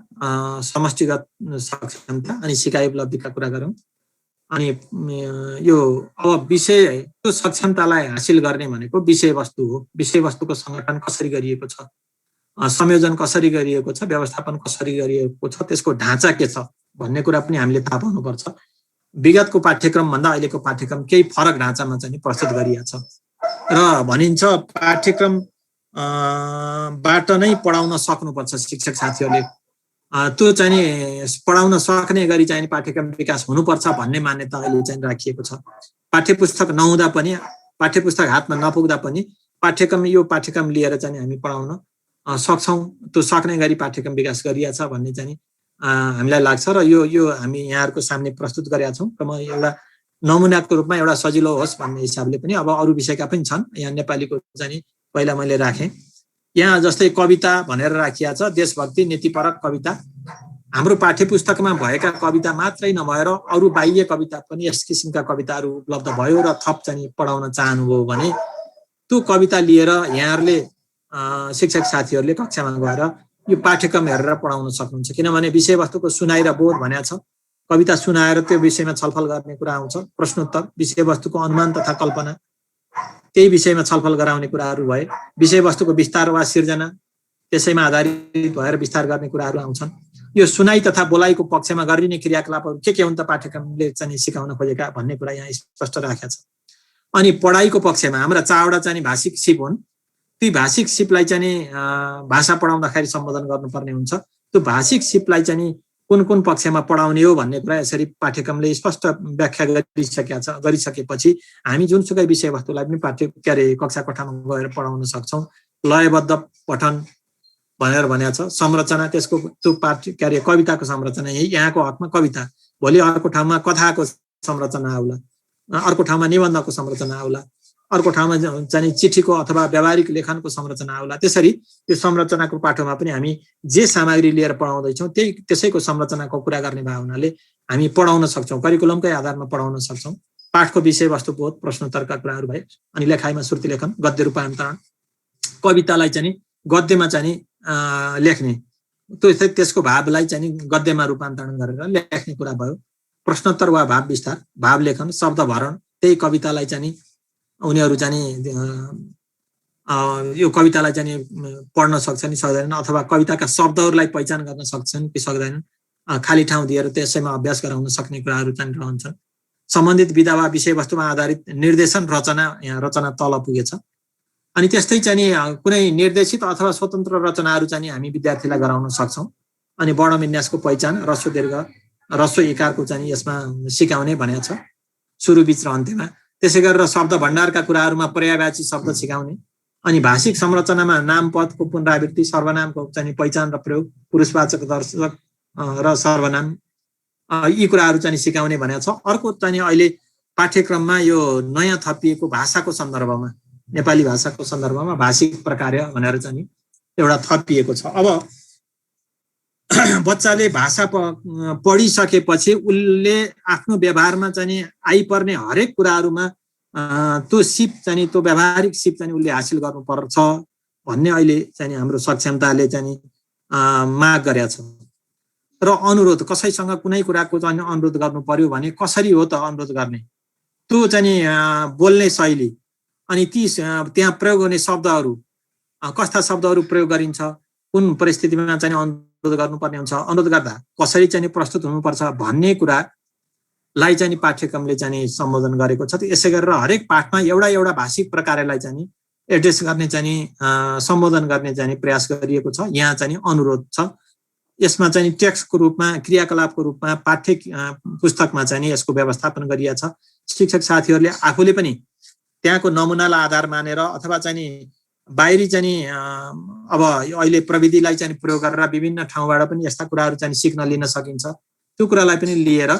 समष्टिगत सक्षमता, अनि सिकाइ उपलब्धिका कुरा गऱ्यौँ। अनि यो अब विषय, त्यो सक्षमतालाई हासिल गर्ने भनेको विषयवस्तु हो। विषयवस्तुको सङ्गठन कसरी गरिएको छ, संयोजन कसरी गरिएको छ, व्यवस्थापन कसरी गरिएको छ, त्यसको ढाँचा के छ भन्ने कुरा पनि हामीले थाहा पाउनुपर्छ। विगतको पाठ्यक्रम भन्दा अहिलेको पाठ्यक्रम केही फरक ढाँचामा चाहिँ प्रस्तुत गरिएको छ र भनिन्छ पाठ्यक्रम बाट नै पढाउन सक्नुपर्छ शिक्षक साथीहरूले। त्यो चाहिँ पढाउन सक्ने गरी चाहिँ पाठ्यक्रम विकास हुनुपर्छ भन्ने मान्यता अहिले चाहिँ राखिएको छ। पाठ्यपुस्तक नहुँदा पनि, पाठ्यपुस्तक हातमा नपुग्दा पनि यो पाठ्यक्रम लिएर चाहिँ हामी पढाउन सक्छौँ। त्यो सक्ने गरी पाठ्यक्रम विकास गरिएको छ भन्ने चाहिँ हामीलाई लाग्छ र यो हामी यहाँहरूको सामने प्रस्तुत गरेका छौँ। र म एउटा नमुनाको रूपमा एउटा सजिलो होस् भन्ने हिसाबले पनि, अब अरू विषयका पनि छन्, यहाँ नेपालीको चाहिँ पहिला मैले राखेँ। यहाँ जस्तै कविता भनेर राखिएको छ, देशभक्ति नीतिपरक कविता। हाम्रो पाठ्यपुस्तकमा भएका कविता मात्रै नभएर अरू बाह्य कविता पनि, यस किसिमका कविताहरू उपलब्ध भयो र थप चाहिँ पढाउन चाहनुभयो भने त्यो कविता लिएर यहाँहरूले शिक्षक साथीहरूले कक्षामा गएर यो पाठ्यक्रम हेरेर पढाउन सक्नुहुन्छ। किनभने विषयवस्तुको सुनाइ र बोध भनेको छ। कविता सुनाएर त्यो विषयमा छलफल गर्ने कुरा आउँछ। प्रश्नोत्तर, विषयवस्तुको अनुमान तथा कल्पना, त्यही विषयमा छलफल गराउने कुराहरू भए। विषयवस्तुको विस्तार वा सिर्जना, त्यसैमा आधारित भएर विस्तार गर्ने कुराहरू आउँछन्। यो सुनाइ तथा बोलाइको पक्षमा गरिने क्रियाकलापहरू के हुन् त पाठ्यक्रमले चाहिँ सिकाउन खोजेका भन्ने कुरा यहाँ स्पष्ट राखेको छ। अनि पढाइको पक्षमा हाम्रा 4वटा चाहिँ भाषिक सिप हुन्। ती भाषिक सिपलाई चाहिँ भाषा पढाउँदाखेरि सम्बोधन गर्नुपर्ने हुन्छ। त्यो भाषिक सिपलाई चाहिँ कुन कुन पक्षमा पढाउने हो भन्ने कुरा यसरी पाठ्यक्रमले स्पष्ट व्याख्या गरिसकेपछि हामी जुनसुकै विषयवस्तुलाई पनि कक्षा कोठामा गएर पढाउन सक्छौँ। लयबद्ध पठन भनेर भनेको छ। संरचना त्यसको त्यो कविताको संरचना यहाँको हकमा कविता, भोलि अर्को ठाउँमा कथाको संरचना आउला, अर्को ठाउँमा निबन्धको संरचना आउला, अर्को ठाउँमा चाहिँ चिठीको अथवा व्यावहारिक लेखनको संरचना आउला। त्यसरी त्यो संरचनाको पाठोमा पनि हामी जे सामग्री लिएर पढाउँदैछौँ त्यसैको संरचनाको कुरा गर्ने भए हुनाले हामी पढाउन सक्छौँ, करिकुलमकै आधारमा पढाउन सक्छौँ। पाठको विषयवस्तु बोध, प्रश्नोत्तरका कुराहरू भए, अनि लेखाइमा श्रुति लेखन, गद्य रूपान्तरण, कवितालाई चाहिँ गद्यमा चाहिँ लेख्ने, त्यसको भावलाई चाहिँ गद्यमा रूपान्तरण गरेर लेख्ने कुरा भयो। प्रश्नोत्तर वा भाव विस्तार, भाव लेखन, शब्द भरण, त्यही कवितालाई चाहिँ उनीहरू चाहिँ यो कवितालाई चाहिँ पढ्न सक्छन् कि सक्दैनन्, अथवा कविताका शब्दहरूलाई पहिचान गर्न सक्छन् कि सक्दैनन्, खाली ठाउँ दिएर त्यसैमा अभ्यास गराउन सक्ने कुराहरू चाहिँ रहन्छन्। सम्बन्धित विधा वा विषयवस्तुमा आधारित निर्देशन, रचना, यहाँ रचना तल पुगेछ। अनि त्यस्तै चाहिँ कुनै निर्देशित अथवा स्वतन्त्र रचनाहरू चाहिँ हामी विद्यार्थीलाई गराउन सक्छौँ। अनि वर्णविन्यासको पहिचान, ह्रस्व दीर्घ, ह्रस्व इकारको चाहिँ यसमा सिकाउने भनेको छ, सुरु बीच र अन्त्यमा। त्यसै गरेर शब्द भण्डारका कुराहरूमा पर्यायवाची शब्द सिकाउने। अनि भाषिक संरचनामा नाम पदको पुनरावृत्ति, सर्वनामको चाहिँ पहिचान र प्रयोग, पुरुषवाचक, दर्शक र सर्वनाम, यी कुराहरू चाहिँ सिकाउने भनेको छ। अर्को चाहिँ अहिले पाठ्यक्रममा यो नयाँ थपिएको भाषाको सन्दर्भमा, नेपाली भाषाको सन्दर्भमा भाषिक प्रकार्य भनेर चाहिँ एउटा थपिएको छ। अब बच्चाले भाषा पढिसकेपछि उसले आफ्नो व्यवहारमा चाहिँ आइपर्ने हरेक कुराहरूमा त्यो सिप चाहिँ, त्यो व्यावहारिक सिप चाहिँ उसले हासिल गर्नुपर्छ भन्ने अहिले चाहिँ हाम्रो सक्षमताले चाहिँ माग गरेका छ। र अनुरोध, कसैसँग कुनै कुराको चाहिँ अनुरोध गर्नु पर्यो भने कसरी हो त अनुरोध गर्ने, त्यो चाहिँ बोल्ने शैली, अनि ती त्यहाँ प्रयोग गर्ने शब्दहरू, कस्ता शब्दहरू प्रयोग गरिन्छ, कुन परिस्थितिमा चाहिँ अनुरोध गर्नुपर्ने हुन्छ, अनुरोध गर्दा कसरी चाहिँ प्रस्तुत हुनुपर्छ भन्ने कुरालाई चाहिँ पाठ्यक्रमले चाहिँ सम्बोधन गरेको छ। यसै गरेर हरेक पाठमा एउटा भाषिक प्रकारलाई चाहिँ एड्रेस गर्ने चाहिँ सम्बोधन गर्ने चाहिँ प्रयास गरिएको छ। यहाँ चाहिँ अनुरोध छ। यसमा चाहिँ टेक्स्टको रूपमा, क्रियाकलापको रूपमा पाठ्य पुस्तकमा चाहिँ यसको व्यवस्थापन गरिएको छ। शिक्षक साथीहरूले आफूले पनि त्यहाँको नमुनालाई आधार मानेर अथवा चाहिँ बाहिरी चाहिँ अब अहिले प्रविधिलाई चाहिँ प्रयोग गरेर विभिन्न ठाउँबाट पनि यस्ता कुराहरू चाहिँ सिक्न लिन सकिन्छ। त्यो कुरालाई पनि लिएर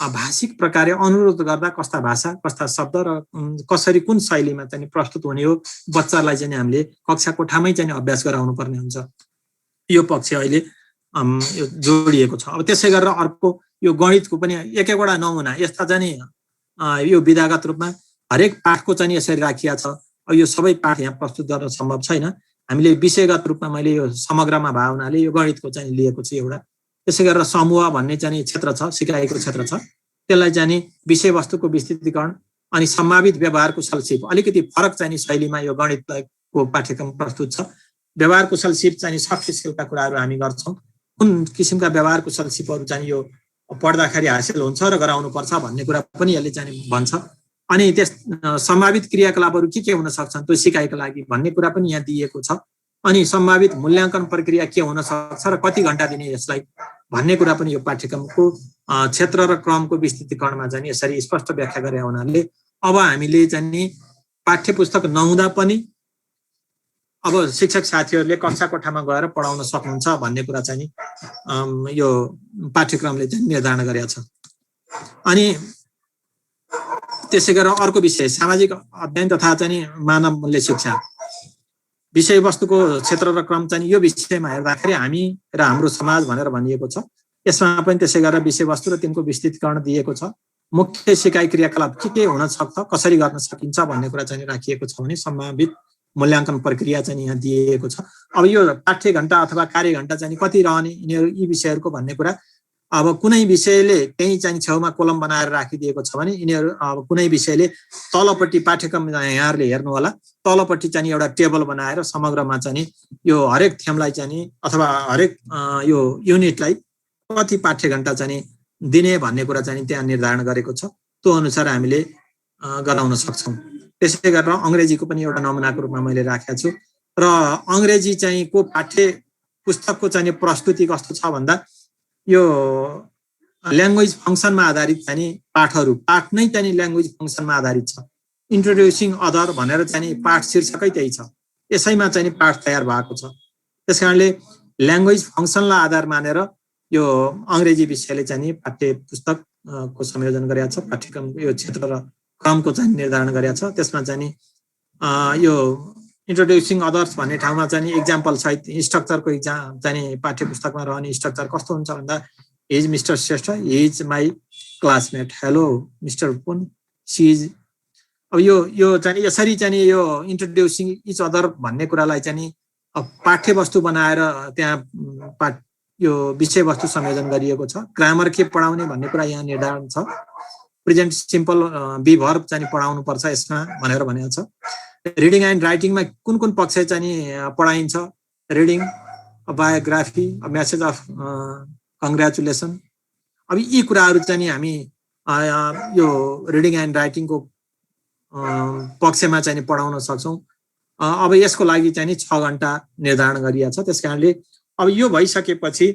भाषिक प्रकारले अनुरोध गर्दा कस्ता भाषा, कस्ता शब्द र कसरी कुन शैलीमा चाहिँ प्रस्तुत हुने हो बच्चालाई चाहिँ हामीले कक्षा कोठामै चाहिँ अभ्यास गराउनु पर्ने हुन्छ। यो पक्ष अहिले यो जोडिएको छ। अब त्यसै गरेर अर्को यो गणितको पनि एक-एकवटा नमुना यस्ता चाहिँ यो विधागत रूपमा हरेक पाठको चाहिँ यसरी राखिया छ। अब यो सबै पाठ यहाँ प्रस्तुत गर्न सम्भव छैन। हामीले विषयगत रूपमा मैले यो समग्रमा भए हुनाले यो गणितको चाहिँ लिएको छु एउटा। त्यसै गरेर समूह भन्ने चाहिँ क्षेत्र छ, सिकाइको क्षेत्र छ, त्यसलाई चाहिँ विषयवस्तुको विस्तृतीकरण अनि सम्भावित व्यवहार कुशल सिप, अलिकति फरक चाहिँ शैलीमा यो गणितको पाठ्यक्रम प्रस्तुत छ। व्यवहार कुशल सिप चाहिँ सफ्ट स्किलका कुराहरू हामी गर्छौँ। कुन किसिमका व्यवहार कुशल सिपहरू चाहिँ यो पढ्दाखेरि हासिल हुन्छ र गराउनुपर्छ भन्ने कुरा पनि यसले चाहिँ भन्छ। अनि त्यस सम्भावित क्रियाकलापहरू के हुन सक्छन् त्यो सिकाइका लागि भन्ने कुरा पनि यहाँ दिएको छ। अनि सम्भावित मूल्याङ्कन प्रक्रिया के हुन सक्छ र कति घण्टा दिने यसलाई भन्ने कुरा पनि यो पाठ्यक्रमको क्षेत्र र क्रमको विस्तृतीकरणमा चाहिँ यसरी स्पष्ट व्याख्या गरे हुनाले अब हामीले चाहिँ पाठ्यपुस्तक नहुँदा पनि अब शिक्षक साथीहरूले कक्षा कोठामा गएर पढाउन सक्नुहुन्छ भन्ने कुरा चाहिँ यो पाठ्यक्रमले चाहिँ निर्धारण गरेको छ। अनि त्यसै गरेर अर्को विषय सामाजिक अध्ययन तथा चाहिँ मानव मूल्य शिक्षा विषयवस्तुको क्षेत्र र क्रम चाहिँ यो विषयमा हेर्दाखेरि हामी र हाम्रो समाज भनेर भनिएको छ। यसमा पनि त्यसै गरेर विषयवस्तु र तिनको विस्तृतीकरण दिएको छ। मुख्य सिकाइ क्रियाकलाप के हुन सक्छ, कसरी गर्न सकिन्छ भन्ने कुरा चाहिँ राखिएको छ भने सम्भावित मूल्याङ्कन प्रक्रिया चाहिँ यहाँ दिएको छ। अब यो पाठ्य घण्टा अथवा कार्य घण्टा चाहिँ कति रहने यिनीहरू यी विषयहरूको भन्ने कुरा अब कुनै विषयले त्यही चाहिँ छेउमा कोलम बनाएर राखिदिएको छ भने यिनीहरू अब कुनै विषयले तलपट्टि पाठ्यक्रम यहाँहरूले हेर्नु होला, तलपट्टि चाहिँ एउटा टेबल बनाएर समग्रमा चाहिँ यो हरेक थेमलाई चाहिँ अथवा हरेक यो युनिटलाई कति पाठ्य घण्टा चाहिँ दिने भन्ने कुरा चाहिँ त्यहाँ निर्धारण गरेको छ। त्यो अनुसार हामीले गराउन सक्छौँ। त्यसै गरेर अङ्ग्रेजीको पनि एउटा नमुनाको रूपमा मैले राखेको छु र अङ्ग्रेजी चाहिँ को पाठ्य पुस्तकको चाहिँ प्रस्तुति कस्तो छ भन्दा यो ल्याङ्ग्वेज फङ्सनमा आधारित चाहिँ पाठ नै चाहिँ ल्याङ्ग्वेज फङ्सनमा आधारित छ। इन्ट्रोड्युसिङ अदर भनेर चाहिँ पाठ शीर्षकै त्यही छ, यसैमा चाहिँ पाठ तयार भएको छ। त्यसकारणले ल्याङ्ग्वेज फङ्सनलाई आधार मानेर यो अङ्ग्रेजी विषयले चाहिँ पाठ्य पुस्तकको संयोजन गरेको छ, पाठ्यक्रम यो क्षेत्र र क्रमको चाहिँ निर्धारण गरेको छ। त्यसमा चाहिँ यो इन्ट्रोड्युसिङ अदर्स भन्ने ठाउँमा चाहिँ इक्जाम्पल सहित स्ट्रक्चरको इक्जाम चाहिँ पाठ्य पुस्तकमा रहने स्ट्रक्चर कस्तो हुन्छ भन्दा is Mr Shrestha, is my classmate, hello Mr Pun, she is. अब यो चाहिँ यसरी चाहिँ यो इन्ट्रोड्युसिङ इच अदर भन्ने कुरालाई चाहिँ पाठ्य वस्तु बनाएर त्यहाँ यो विषयवस्तु संयोजन गरिएको छ। ग्रामर के पढाउने भन्ने कुरा यहाँ निर्धारण छ। प्रेजेन्ट सिम्पल बी भर्ब चाहिँ पढाउनु पर्छ यसमा भनेर भनेको छ। रिडिङ एन्ड राइटिङमा कुन कुन पक्ष चाहिँ पढाइन्छ, reading, biography, message of congratulation. अब यी कुराहरू चाहिँ हामी यो रिडिङ एन्ड राइटिङको पक्षमा चाहिँ पढाउन सक्छौँ। अब यसको लागि चाहिँ 6 घण्टा निर्धारण गरिएको छ। त्यसकारणले अब यो भइसकेपछि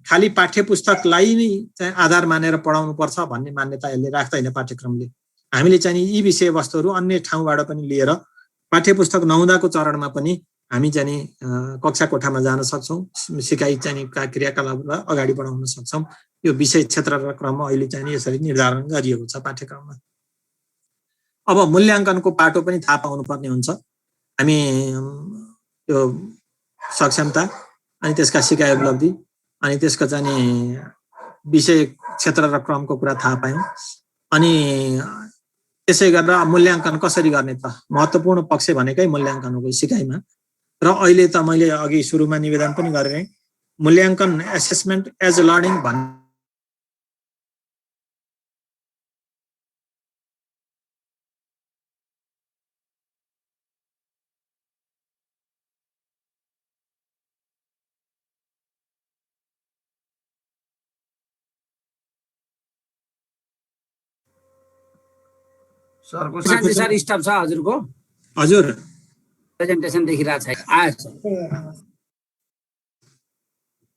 खालि पाठ्य पुस्तकलाई नै चाहिँ आधार मानेर पढाउनु पर्छ भन्ने मान्यता यसले राख्दैन पाठ्यक्रमले। हामीले चाहिँ यी विषयवस्तुहरू अन्य ठाउँबाट पनि लिएर पाठ्य पुस्तक नहुँदाको चरणमा पनि हामी चाहिँ कक्षा कोठामा जान सक्छौँ, सिकाइ चाहिँ क्रियाकलापलाई अगाडि बढाउन सक्छौँ। यो विषय क्षेत्र र क्रम अहिले चाहिँ यसरी निर्धारण गरिएको छ पाठ्यक्रममा। अब मूल्याङ्कनको पाटो पनि थाहा पाउनुपर्ने हुन्छ। हामी यो सक्षमता अनि त्यसका सिकाइ उपलब्धि अनि त्यसको चाहिँ विषय क्षेत्र र क्रमको कुरा थाहा पायौँ। अनि त्यसै गरेर मूल्याङ्कन कसरी गर्ने त, महत्त्वपूर्ण पक्ष भनेकै मूल्याङ्कन हो सिकाइमा। र अहिले त मैले अघि सुरुमा निवेदन पनि गरेँ, मूल्याङ्कन एसेसमेन्ट एज लर्निङ भन्ने सर स्टाफ छ हजुरको? हजुर प्रेजेन्टेसन देखिरहेको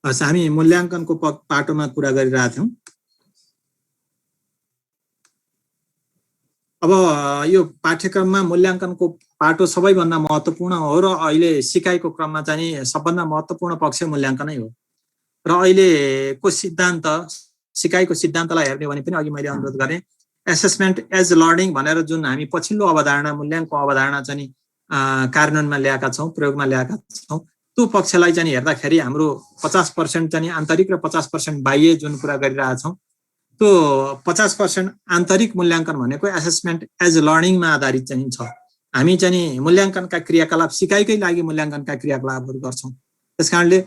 छ। हामी मूल्याङ्कनको पाटोमा कुरा गरिरहेका थियौँ। अब यो पाठ्यक्रममा मूल्याङ्कनको पाटो सबैभन्दा महत्त्वपूर्ण हो र अहिले सिकाइको क्रममा चाहिँ सबभन्दा महत्त्वपूर्ण पक्ष मूल्याङ्कनै हो। र अहिलेको सिद्धान्त, सिकाइको सिद्धान्तलाई हेर्ने भने पनि अघि मैले अनुरोध गरेँ, एसेसमेन्ट एज लर्निङ भनेर जुन हामी पछिल्लो अवधारणा मूल्याङ्कनको अवधारणा चाहिँ कार्यान्वयनमा ल्याएका छौँ, प्रयोगमा ल्याएका छौँ, त्यो पक्षलाई चाहिँ हेर्दाखेरि हाम्रो 50% चाहिँ आन्तरिक र 50% बाह्य जुन कुरा गरिरहेछौँ, त्यो 50% आन्तरिक मूल्याङ्कन भनेको एसेसमेन्ट एज लर्निङमा आधारित चाहिँ छ। हामी चाहिँ मूल्याङ्कनका क्रियाकलाप, सिकाइकै लागि मूल्याङ्कनका क्रियाकलापहरू गर्छौँ। त्यसकारणले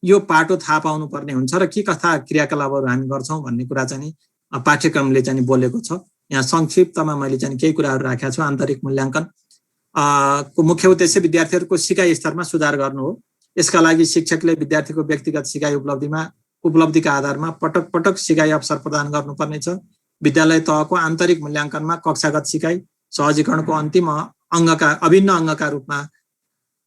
यो पाटो थाहा पाउनुपर्ने हुन्छ र के कस्ता क्रियाकलापहरू हामी गर्छौँ भन्ने कुरा चाहिँ पाठ्यक्रमले चाहिँ बोलेको छ। यहाँ संक्षिप्तमा मैले चाहिँ केही कुराहरू राखेको छु। आन्तरिक मूल्याङ्कन को मुख्य उद्देश्य विद्यार्थीहरूको सिकाइ स्तरमा सुधार गर्नु हो। यसका लागि शिक्षकले विद्यार्थीको व्यक्तिगत सिकाइ उपलब्धिका आधारमा पटक पटक सिकाइ अवसर प्रदान गर्नुपर्नेछ। विद्यालय तहको आन्तरिक मूल्याङ्कनमा कक्षागत सिकाइ, सहजीकरणको अन्तिम अङ्गका अभिन्न अङ्गका रूपमा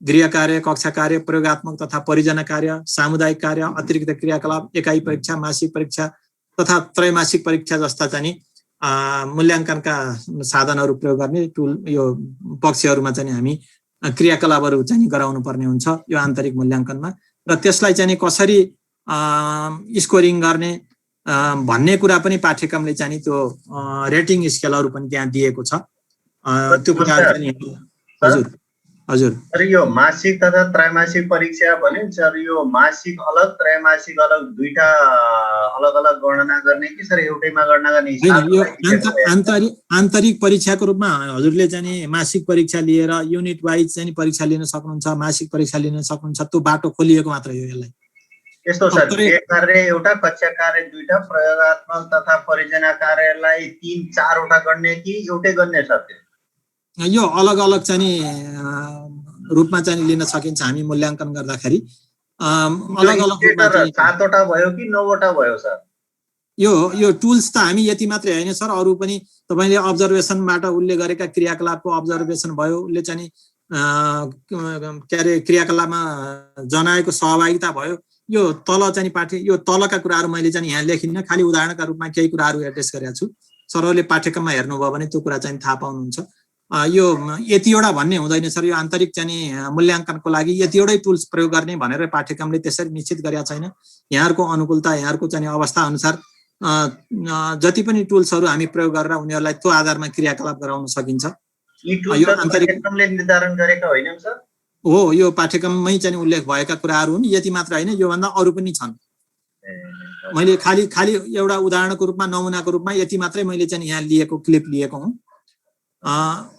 गृह कार्य, कक्षा कार्य, प्रयोगात्मक तथा परियोजना कार्य, सामुदायिक कार्य, अतिरिक्त क्रियाकलाप, एकाइ परीक्षा, मासिक परीक्षा तथा त्रैमासिक परीक्षा जस्ता चाहिँ मूल्याङ्कनका साधनहरू प्रयोग गर्ने टुल यो पक्षहरूमा चाहिँ हामी क्रियाकलापहरू चाहिँ गराउनु पर्ने हुन्छ यो आन्तरिक मूल्याङ्कनमा। र त्यसलाई चाहिँ कसरी स्कोरिङ गर्ने भन्ने कुरा पनि पाठ्यक्रमले चाहिँ त्यो रेटिङ स्केलहरू पनि त्यहाँ दिएको छ। त्यो कुराहरू पनि हजुर हजुर सर यो मासिक तथा त्रैमासिक परीक्षा भने सर यो मासिक अलग त्रैमासिक अलग दुईटा अलग अलग गणना गर्ने कि सर एउटैमा गणना गर्ने? यो आन्तरिक परीक्षाको रूपमा हजुरले चाहिँ मासिक परीक्षा लिएर युनिट वाइज चाहिँ परीक्षा लिन सक्नुहुन्छ, मासिक परीक्षा लिन सक्नुहुन्छ। त्यो बाटो खोलिएको मात्रै हो। यसलाई यस्तो सर, तर- गृह कार्य एउटा, कक्षा कार्य दुईटा, प्रयोगात्मक तथा परियोजना कार्यलाई 3-4 वटा गर्ने कि एउटै गर्ने सर? यो अलग अलग चाहिँ रूपमा चाहिँ लिन सकिन्छ हामी मूल्याङ्कन गर्दाखेरि। अलग अलग रूपमा चाहिँ 7 वटा भयो कि 9 वटा भयो सर? यो टुल्स त हामी यति मात्रै होइन सर, अरू पनि तपाईले अब्जर्भेसनबाट उसले गरेका क्रियाकलापको अब्जर्भेसन भयो, उसले चाहिँ के अरे क्रियाकलापमा जनाएको सहभागिता भयो, यो तल चाहिँ यो तलका कुराहरू मैले चाहिँ यहाँ लेखिन्न, खालि उदाहरणका रूपमा केही कुराहरू एड्रेस गरेको छु। सरहरूले पाठ्यक्रममा हेर्नुभयो भने त्यो कुरा चाहिँ थाहा पाउनुहुन्छ। यो यतिवटा भन्ने हुँदैन सर, यो आन्तरिक चाहिँ मूल्याङ्कनको लागि यतिवटै टुल्स प्रयोग गर्ने भनेर पाठ्यक्रमले त्यसरी निश्चित गरेका छैन। यहाँहरूको अनुकूलता, यहाँहरूको चाहिँ अवस्था अनुसार जति पनि टुल्सहरू हामी प्रयोग गरेर उनीहरूलाई त्यो आधारमा क्रियाकलाप गराउन सकिन्छ। यी टुल्सहरू पाठ्यक्रमले निर्धारण गरेका होइनन् सर? हो, यो पाठ्यक्रममै चाहिँ उल्लेख भएका कुराहरू हुन्। यति मात्र होइन, योभन्दा अरू पनि छन्। मैले खालि एउटा उदाहरणको रूपमा, नमुनाको रूपमा यति मात्रै मैले चाहिँ यहाँ लिएको क्लिप लिएको हुँ।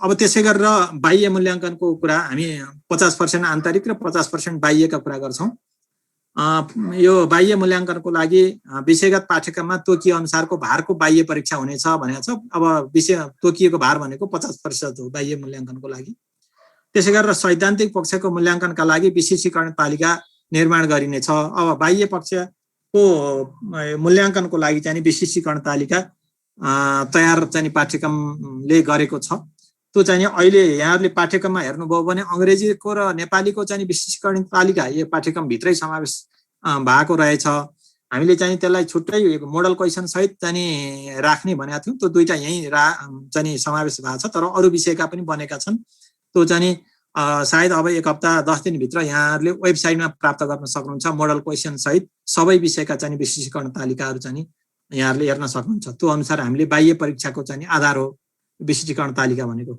अब त्यसै गरेर बाह्य मूल्याङ्कनको कुरा हामी 50% आन्तरिक र 50% बाह्यका कुरा गर्छौँ। यो बाह्य मूल्याङ्कनको लागि विषयगत पाठ्यक्रममा तोकिए अनुसारको भारको बाह्य परीक्षा हुनेछ भनेको छ। अब विषय तोकिएको भार भनेको 50% हो बाह्य मूल्याङ्कनको लागि। त्यसै गरेर सैद्धान्तिक पक्षको मूल्याङ्कनका लागि विशेषीकरण तालिका निर्माण गरिनेछ। अब बाह्य पक्षको मूल्याङ्कनको लागि चाहिँ विशेषीकरण तालिका तयार चाहिँ पाठ्यक्रमले गरेको छ। त्यो चाहिँ अहिले यहाँहरूले पाठ्यक्रममा हेर्नुभयो भने अङ्ग्रेजीको र नेपालीको चाहिँ विशेषीकरण तालिका यो पाठ्यक्रमभित्रै समावेश भएको रहेछ। हामीले चाहिँ त्यसलाई छुट्टै मोडल क्वेसन सहित चाहिँ राख्ने भनेका थियौँ। त्यो दुईटा यहीँ चाहिँ समावेश भएको छ, तर अरू विषयका पनि बनेका छन्। त्यो चाहिँ सायद अब 1 हप्ता 10 दिनभित्र यहाँहरूले वेबसाइटमा प्राप्त गर्न सक्नुहुन्छ। मोडल क्वेसन सहित सबै विषयका चाहिँ विशेषीकरण तालिकाहरू चाहिँ यहाँहरूले हेर्न सक्नुहुन्छ। त्यो अनुसार हामीले बाह्य परीक्षाको चाहिँ आधार हो विशेषीकरण तालिका भनेको।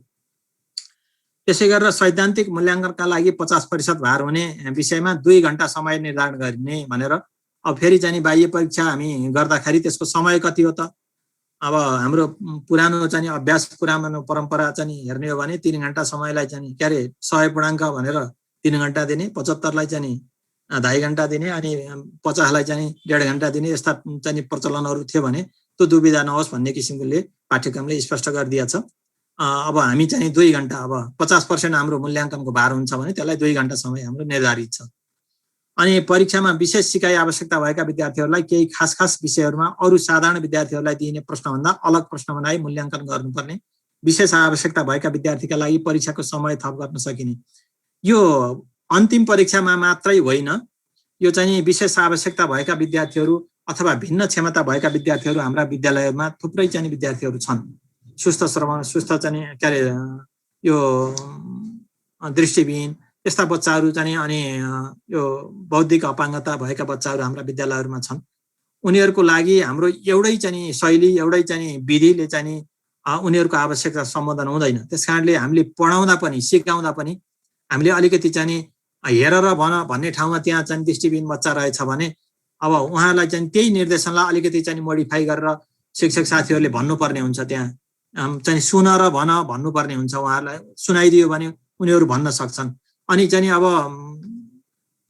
त्यसै गरेर सैद्धान्तिक मूल्याङ्कनका लागि 50% भार हुने विषयमा 2 घण्टा समय निर्धारण गरिने भनेर। अब फेरि चाहिँ बाह्य परीक्षा हामी गर्दाखेरि त्यसको समय कति हो त? अब हाम्रो पुरानो चाहिँ अभ्यास, पुरानो परम्परा चाहिँ हेर्ने हो भने 3 घण्टा समयलाई चाहिँ के अरे 100 पूर्णाङ्क भनेर 3 घण्टा दिने, 75लाई चाहिँ 2.5 घण्टा दिने, अनि 50लाई चाहिँ 1.5 घण्टा दिने, यस्ता चाहिँ प्रचलनहरू थियो भने त्यो दुविधा नहोस् भन्ने किसिमले पाठ्यक्रमले स्पष्ट गरिदिएको छ। अब हामी चाहिँ 2 घण्टा, अब 50% हाम्रो मूल्याङ्कनको भार हुन्छ भने त्यसलाई 2 घण्टा समय हाम्रो निर्धारित छ। अनि परीक्षामा विशेष सिकाइ आवश्यकता भएका विद्यार्थीहरूलाई केही खास विषयहरूमा अरू साधारण विद्यार्थीहरूलाई दिइने प्रश्नभन्दा अलग प्रश्न बनाई मूल्याङ्कन गर्नुपर्ने, विशेष आवश्यकता भएका विद्यार्थीका लागि परीक्षाको समय थप गर्न सकिने। यो अन्तिम परीक्षामा मात्रै होइन, यो चाहिँ विशेष आवश्यकता भएका विद्यार्थीहरू अथवा भिन्न क्षमता भएका विद्यार्थीहरू हाम्रा विद्यालयमा थुप्रै चाहिँ विद्यार्थीहरू छन्। सुस्थ श्रवण, सुस्थ चाहिँ के अरे यो दृष्टिविहीन यस्ता बच्चाहरू चाहिँ, अनि यो बौद्धिक अपाङ्गता भएका बच्चाहरू हाम्रा विद्यालयहरूमा छन्। उनीहरूको लागि हाम्रो एउटै चाहिँ शैली, एउटै चाहिँ विधिले चाहिँ उनीहरूको आवश्यकता सम्बोधन हुँदैन। त्यसकारणले हामीले पढाउँदा पनि सिकाउँदा पनि हामीले अलिकति चाहिँ हेर र भन भन्ने ठाउँमा त्यहाँ चाहिँ दृष्टिविहीन बच्चा रहेछ भने अब उहाँलाई चाहिँ त्यही निर्देशनलाई अलिकति चाहिँ मोडिफाई गरेर शिक्षक साथीहरूले भन्नुपर्ने हुन्छ। त्यहाँ चाहिँ सुन र भन भन्नुपर्ने हुन्छ। उहाँहरूलाई सुनाइदियो भने उनीहरू भन्न सक्छन्। अनि चाहिँ अब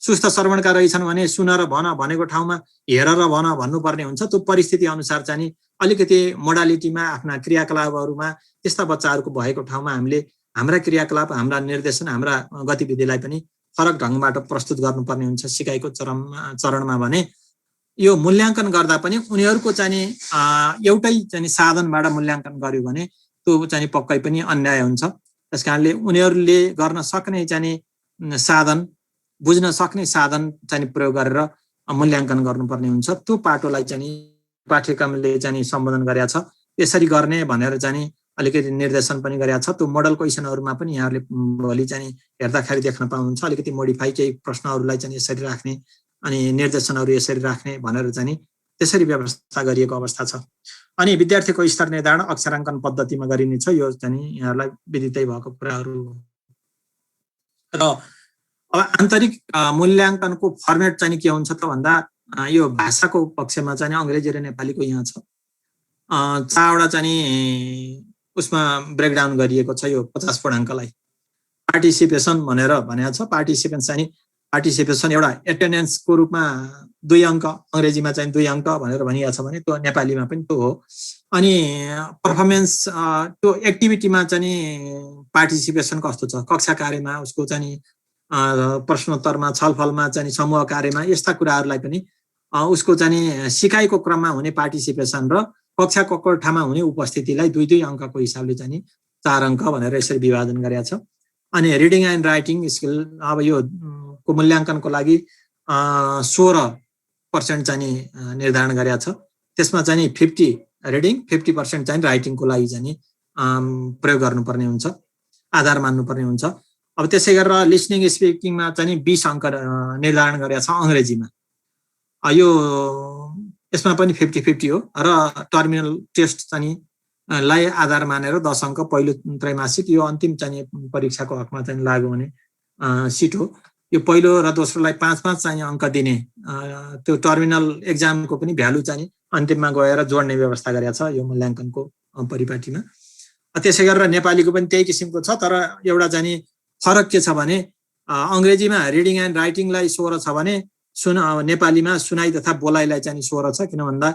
सुस्थ श्रवणका रहेछन् भने सुन र भन भनेको ठाउँमा हेर र भन भन्नुपर्ने हुन्छ। त्यो परिस्थिति अनुसार चाहिँ अलिकति मोडालिटीमा, आफ्ना क्रियाकलापहरूमा त्यस्ता बच्चाहरूको भएको ठाउँमा हामीले हाम्रा क्रियाकलाप, हाम्रा निर्देशन, हाम्रा गतिविधिलाई पनि फरक ढङ्गबाट प्रस्तुत गर्नुपर्ने हुन्छ सिकाइको चरणमा। भने यो मूल्याङ्कन गर्दा पनि उनीहरूको चाहिँ एउटै चाहिँ साधनबाट मूल्याङ्कन गर्यो भने त्यो चाहिँ पक्कै पनि अन्याय हुन्छ। त्यसकारणले उनीहरूले गर्न सक्ने चाहिँ साधन, बुझ्न सक्ने साधन चाहिँ प्रयोग गरेर मूल्याङ्कन गर्नुपर्ने हुन्छ। त्यो पाटोलाई चाहिँ पाठ्यक्रमले चाहिँ सम्बोधन गरेको छ। यसरी गर्ने भनेर चाहिँ अलिकति निर्देशन पनि गरेको छ। त्यो मोडल क्वेसनहरूमा पनि यहाँहरूले भोलि चाहिँ हेर्दाखेरि देख्न पाउनुहुन्छ। अलिकति मोडिफाई केही प्रश्नहरूलाई चाहिँ यसरी राख्ने अनि निर्देशनहरू यसरी राख्ने भनेर चाहिँ त्यसरी व्यवस्था गरिएको अवस्था छ। अनि विद्यार्थीको स्तर निर्धारण अक्षराङ्कन पद्धतिमा गरिनेछ। यो चाहिँ यहाँहरूलाई विदितै भएको कुराहरू हो। र अब आन्तरिक मूल्याङ्कनको फर्मेट चाहिँ के हुन्छ त भन्दा यो भाषाको पक्षमा चाहिँ अङ्ग्रेजी र नेपालीको यहाँ छ। 4वटा चाहिँ उसमा ब्रेकडाउन गरिएको छ। यो 50 पूर्णाङ्कलाई पार्टिसिपेसन भनेर भनेको छ। पार्टिसिपेसन एउटा एटेन्डेन्सको रूपमा 2 अङ्क, अङ्ग्रेजीमा चाहिँ 2 अङ्क भनेर भनिएको छ भने त्यो नेपालीमा पनि त्यो हो। अनि पर्फर्मेन्स त्यो एक्टिभिटीमा चाहिँ पार्टिसिपेसन कस्तो छ, कक्षा कार्यमा उसको चाहिँ प्रश्नोत्तरमा, छलफलमा चाहिँ समूह कार्यमा, यस्ता कुराहरूलाई पनि उसको चाहिँ सिकाइको क्रममा हुने पार्टिसिपेसन र कक्षा कक्षामा हुने उपस्थितिलाई 2-2 अङ्कको हिसाबले चाहिँ 4 अङ्क भनेर यसरी विभाजन गरेको छ। अनि रिडिङ एन्ड राइटिङ स्किल अब यो को मूल्याङ्कनको लागि 16% चाहिँ निर्धारण गरेको छ। त्यसमा चाहिँ 50 रिडिङ, 50% चाहिँ राइटिङको लागि चाहिँ प्रयोग गर्नुपर्ने हुन्छ, आधार मान्नुपर्ने हुन्छ। अब त्यसै गरेर लिसनिङ स्पिकिङमा चाहिँ 20 अङ्क निर्धारण गरेको छ अङ्ग्रेजीमा। यो यसमा पनि 50-50 हो र टर्मिनल टेस्ट चाहिँ लाई आधार मानेर 10 अङ्क पहिलो त्रैमासिक, यो अन्तिम चाहिँ परीक्षाको हकमा चाहिँ लागू हुने सिट हो। यो पहिलो र दोस्रोलाई 5-5 चाहिँ अङ्क दिने त्यो टर्मिनल एक्जामको पनि भ्यालु चाहिँ अन्तिममा गएर जोड्ने व्यवस्था गरेको छ यो मूल्याङ्कनको परिपाटीमा। त्यसै गरेर नेपालीको पनि त्यही किसिमको छ, तर एउटा चाहिँ फरक के छ भने अङ्ग्रेजीमा रिडिङ एन्ड राइटिङलाई 16 छ भने नेपालीमा सुनाइ तथा बोलाइलाई चाहिँ 16 छ। किन भन्दा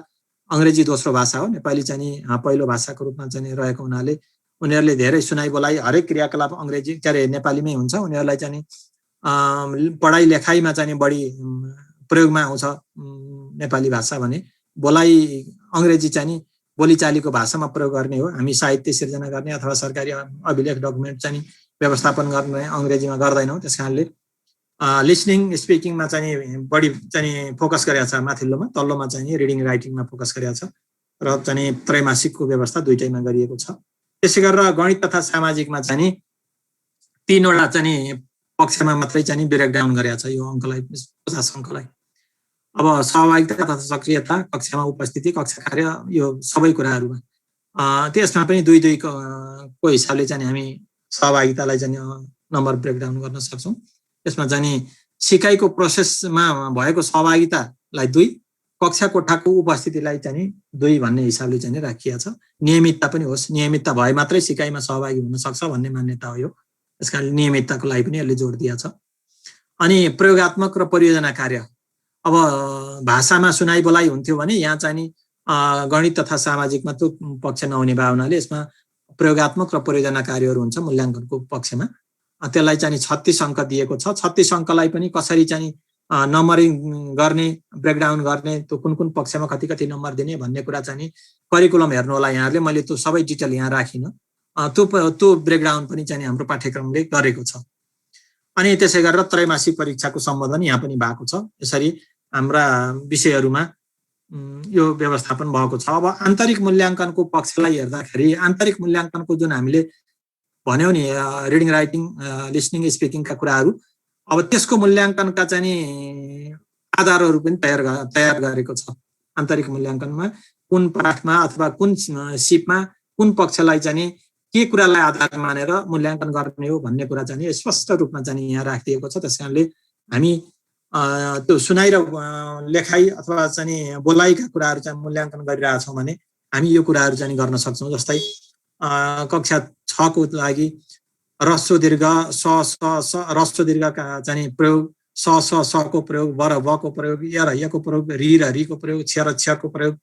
अङ्ग्रेजी दोस्रो भाषा हो, नेपाली चाहिँ पहिलो भाषाको रूपमा चाहिँ रहेको हुनाले उनीहरूले धेरै सुनाइ बोलाइ हरेक क्रियाकलाप अङ्ग्रेजी नेपालीमै हुन्छ। उनीहरूलाई चाहिँ पढाइ लेखाइमा चाहिँ बढी प्रयोगमा आउँछ नेपाली भाषा भने, बोलाइ अङ्ग्रेजी चाहिँ बोलीचालीको भाषामा प्रयोग गर्ने हो। हामी साहित्य सिर्जना गर्ने अथवा सरकारी अभिलेख डकुमेन्ट चाहिँ व्यवस्थापन गर्ने अङ्ग्रेजीमा गर्दैनौँ। त्यस कारणले लिसनिङ स्पिकिङमा चाहिँ बढी चाहिँ फोकस गरेको छ माथिल्लोमा, तल्लोमा चाहिँ रिडिङ राइटिङमा फोकस गरेको छ र चाहिँ त्रैमासिकको व्यवस्था दुईटैमा गरिएको छ। त्यसै गरेर गणित तथा सामाजिकमा चाहिँ 3वटा चाहिँ पक्षमा मात्रै चाहिँ ब्रेकडाउन गरेको छ यो अङ्कलाई, 50 अङ्कलाई। अब सहभागिता तथा सक्रियता, कक्षामा उपस्थिति, कक्षा कार्य, यो सबै कुराहरूमा त्यसमा पनि 2-2 को हिसाबले चाहिँ हामी सहभागितालाई चाहिँ नम्बर ब्रेकडाउन गर्न सक्छौँ। यसमा चाहिँ सिकाइको प्रोसेसमा भएको सहभागितालाई 2, कक्षा कोठाको उपस्थितिलाई चाहिँ 2 भन्ने हिसाबले चाहिँ राखिएको छ। नियमितता पनि होस्, नियमितता भए मात्रै सिकाइमा सहभागी हुन सक्छ भन्ने मान्यता हो यो। त्यसकारण नियमितताको लागि पनि यसले जोड दिएको छ। अनि प्रयोगात्मक र परियोजना कार्य, अब भाषामा सुनाइ बोलाइ हुन्थ्यो भने यहाँ चाहिँ गणित तथा सामाजिकमा त्यो पक्ष नहुने भावनाले यसमा प्रयोगात्मक र परियोजना कार्यहरू हुन्छ मूल्याङ्कनको पक्षमा। त्यसलाई चाहिँ 36 अङ्क दिएको छ। 36 अङ्कलाई पनि कसरी चाहिँ नम्बरिङ गर्ने, ब्रेकडाउन गर्ने, त्यो कुन कुन पक्षमा कति नम्बर दिने भन्ने कुरा चाहिँ करिकुलम हेर्नु होला यहाँहरूले, मैले त्यो सबै डिटेल यहाँ राखिनँ। त्यो ब्रेकडाउन पनि चाहिँ हाम्रो पाठ्यक्रमले गरेको छ। अनि त्यसै गरेर त्रैमासिक परीक्षाको सम्बोधन यहाँ पनि भएको छ। यसरी हाम्रा विषयहरूमा यो व्यवस्थापन भएको छ। अब आन्तरिक मूल्याङ्कनको पक्षलाई हेर्दाखेरि आन्तरिक मूल्याङ्कनको जुन हामीले भन्यौँ नि रिडिङ राइटिङ लिसनिङ स्पिकिङका कुराहरू, अब त्यसको मूल्याङ्कनका चाहिँ आधारहरू पनि तयार गरेको छ। आन्तरिक मूल्याङ्कनमा कुन पाठमा अथवा कुन सिपमा कुन पक्षलाई चाहिँ के कुरालाई आधार मानेर मूल्याङ्कन गर्ने हो भन्ने कुरा चाहिँ स्पष्ट रूपमा चाहिँ यहाँ राखिदिएको छ। त्यस कारणले हामी त्यो सुनाइ र लेखाइ अथवा चाहिँ बोलाइका कुराहरू चाहिँ मूल्याङ्कन गरिरहेछौँ भने हामी यो कुराहरू चाहिँ गर्न सक्छौँ। जस्तै कक्षा 6 को लागि रस्व दीर्घ रस्व दीर्घका चाहिँ प्रयोग, को प्रयोग, ब र ब को प्रयोग, य र य को प्रयोग, रि र रि को प्रयोग, छ र छ को प्रयोग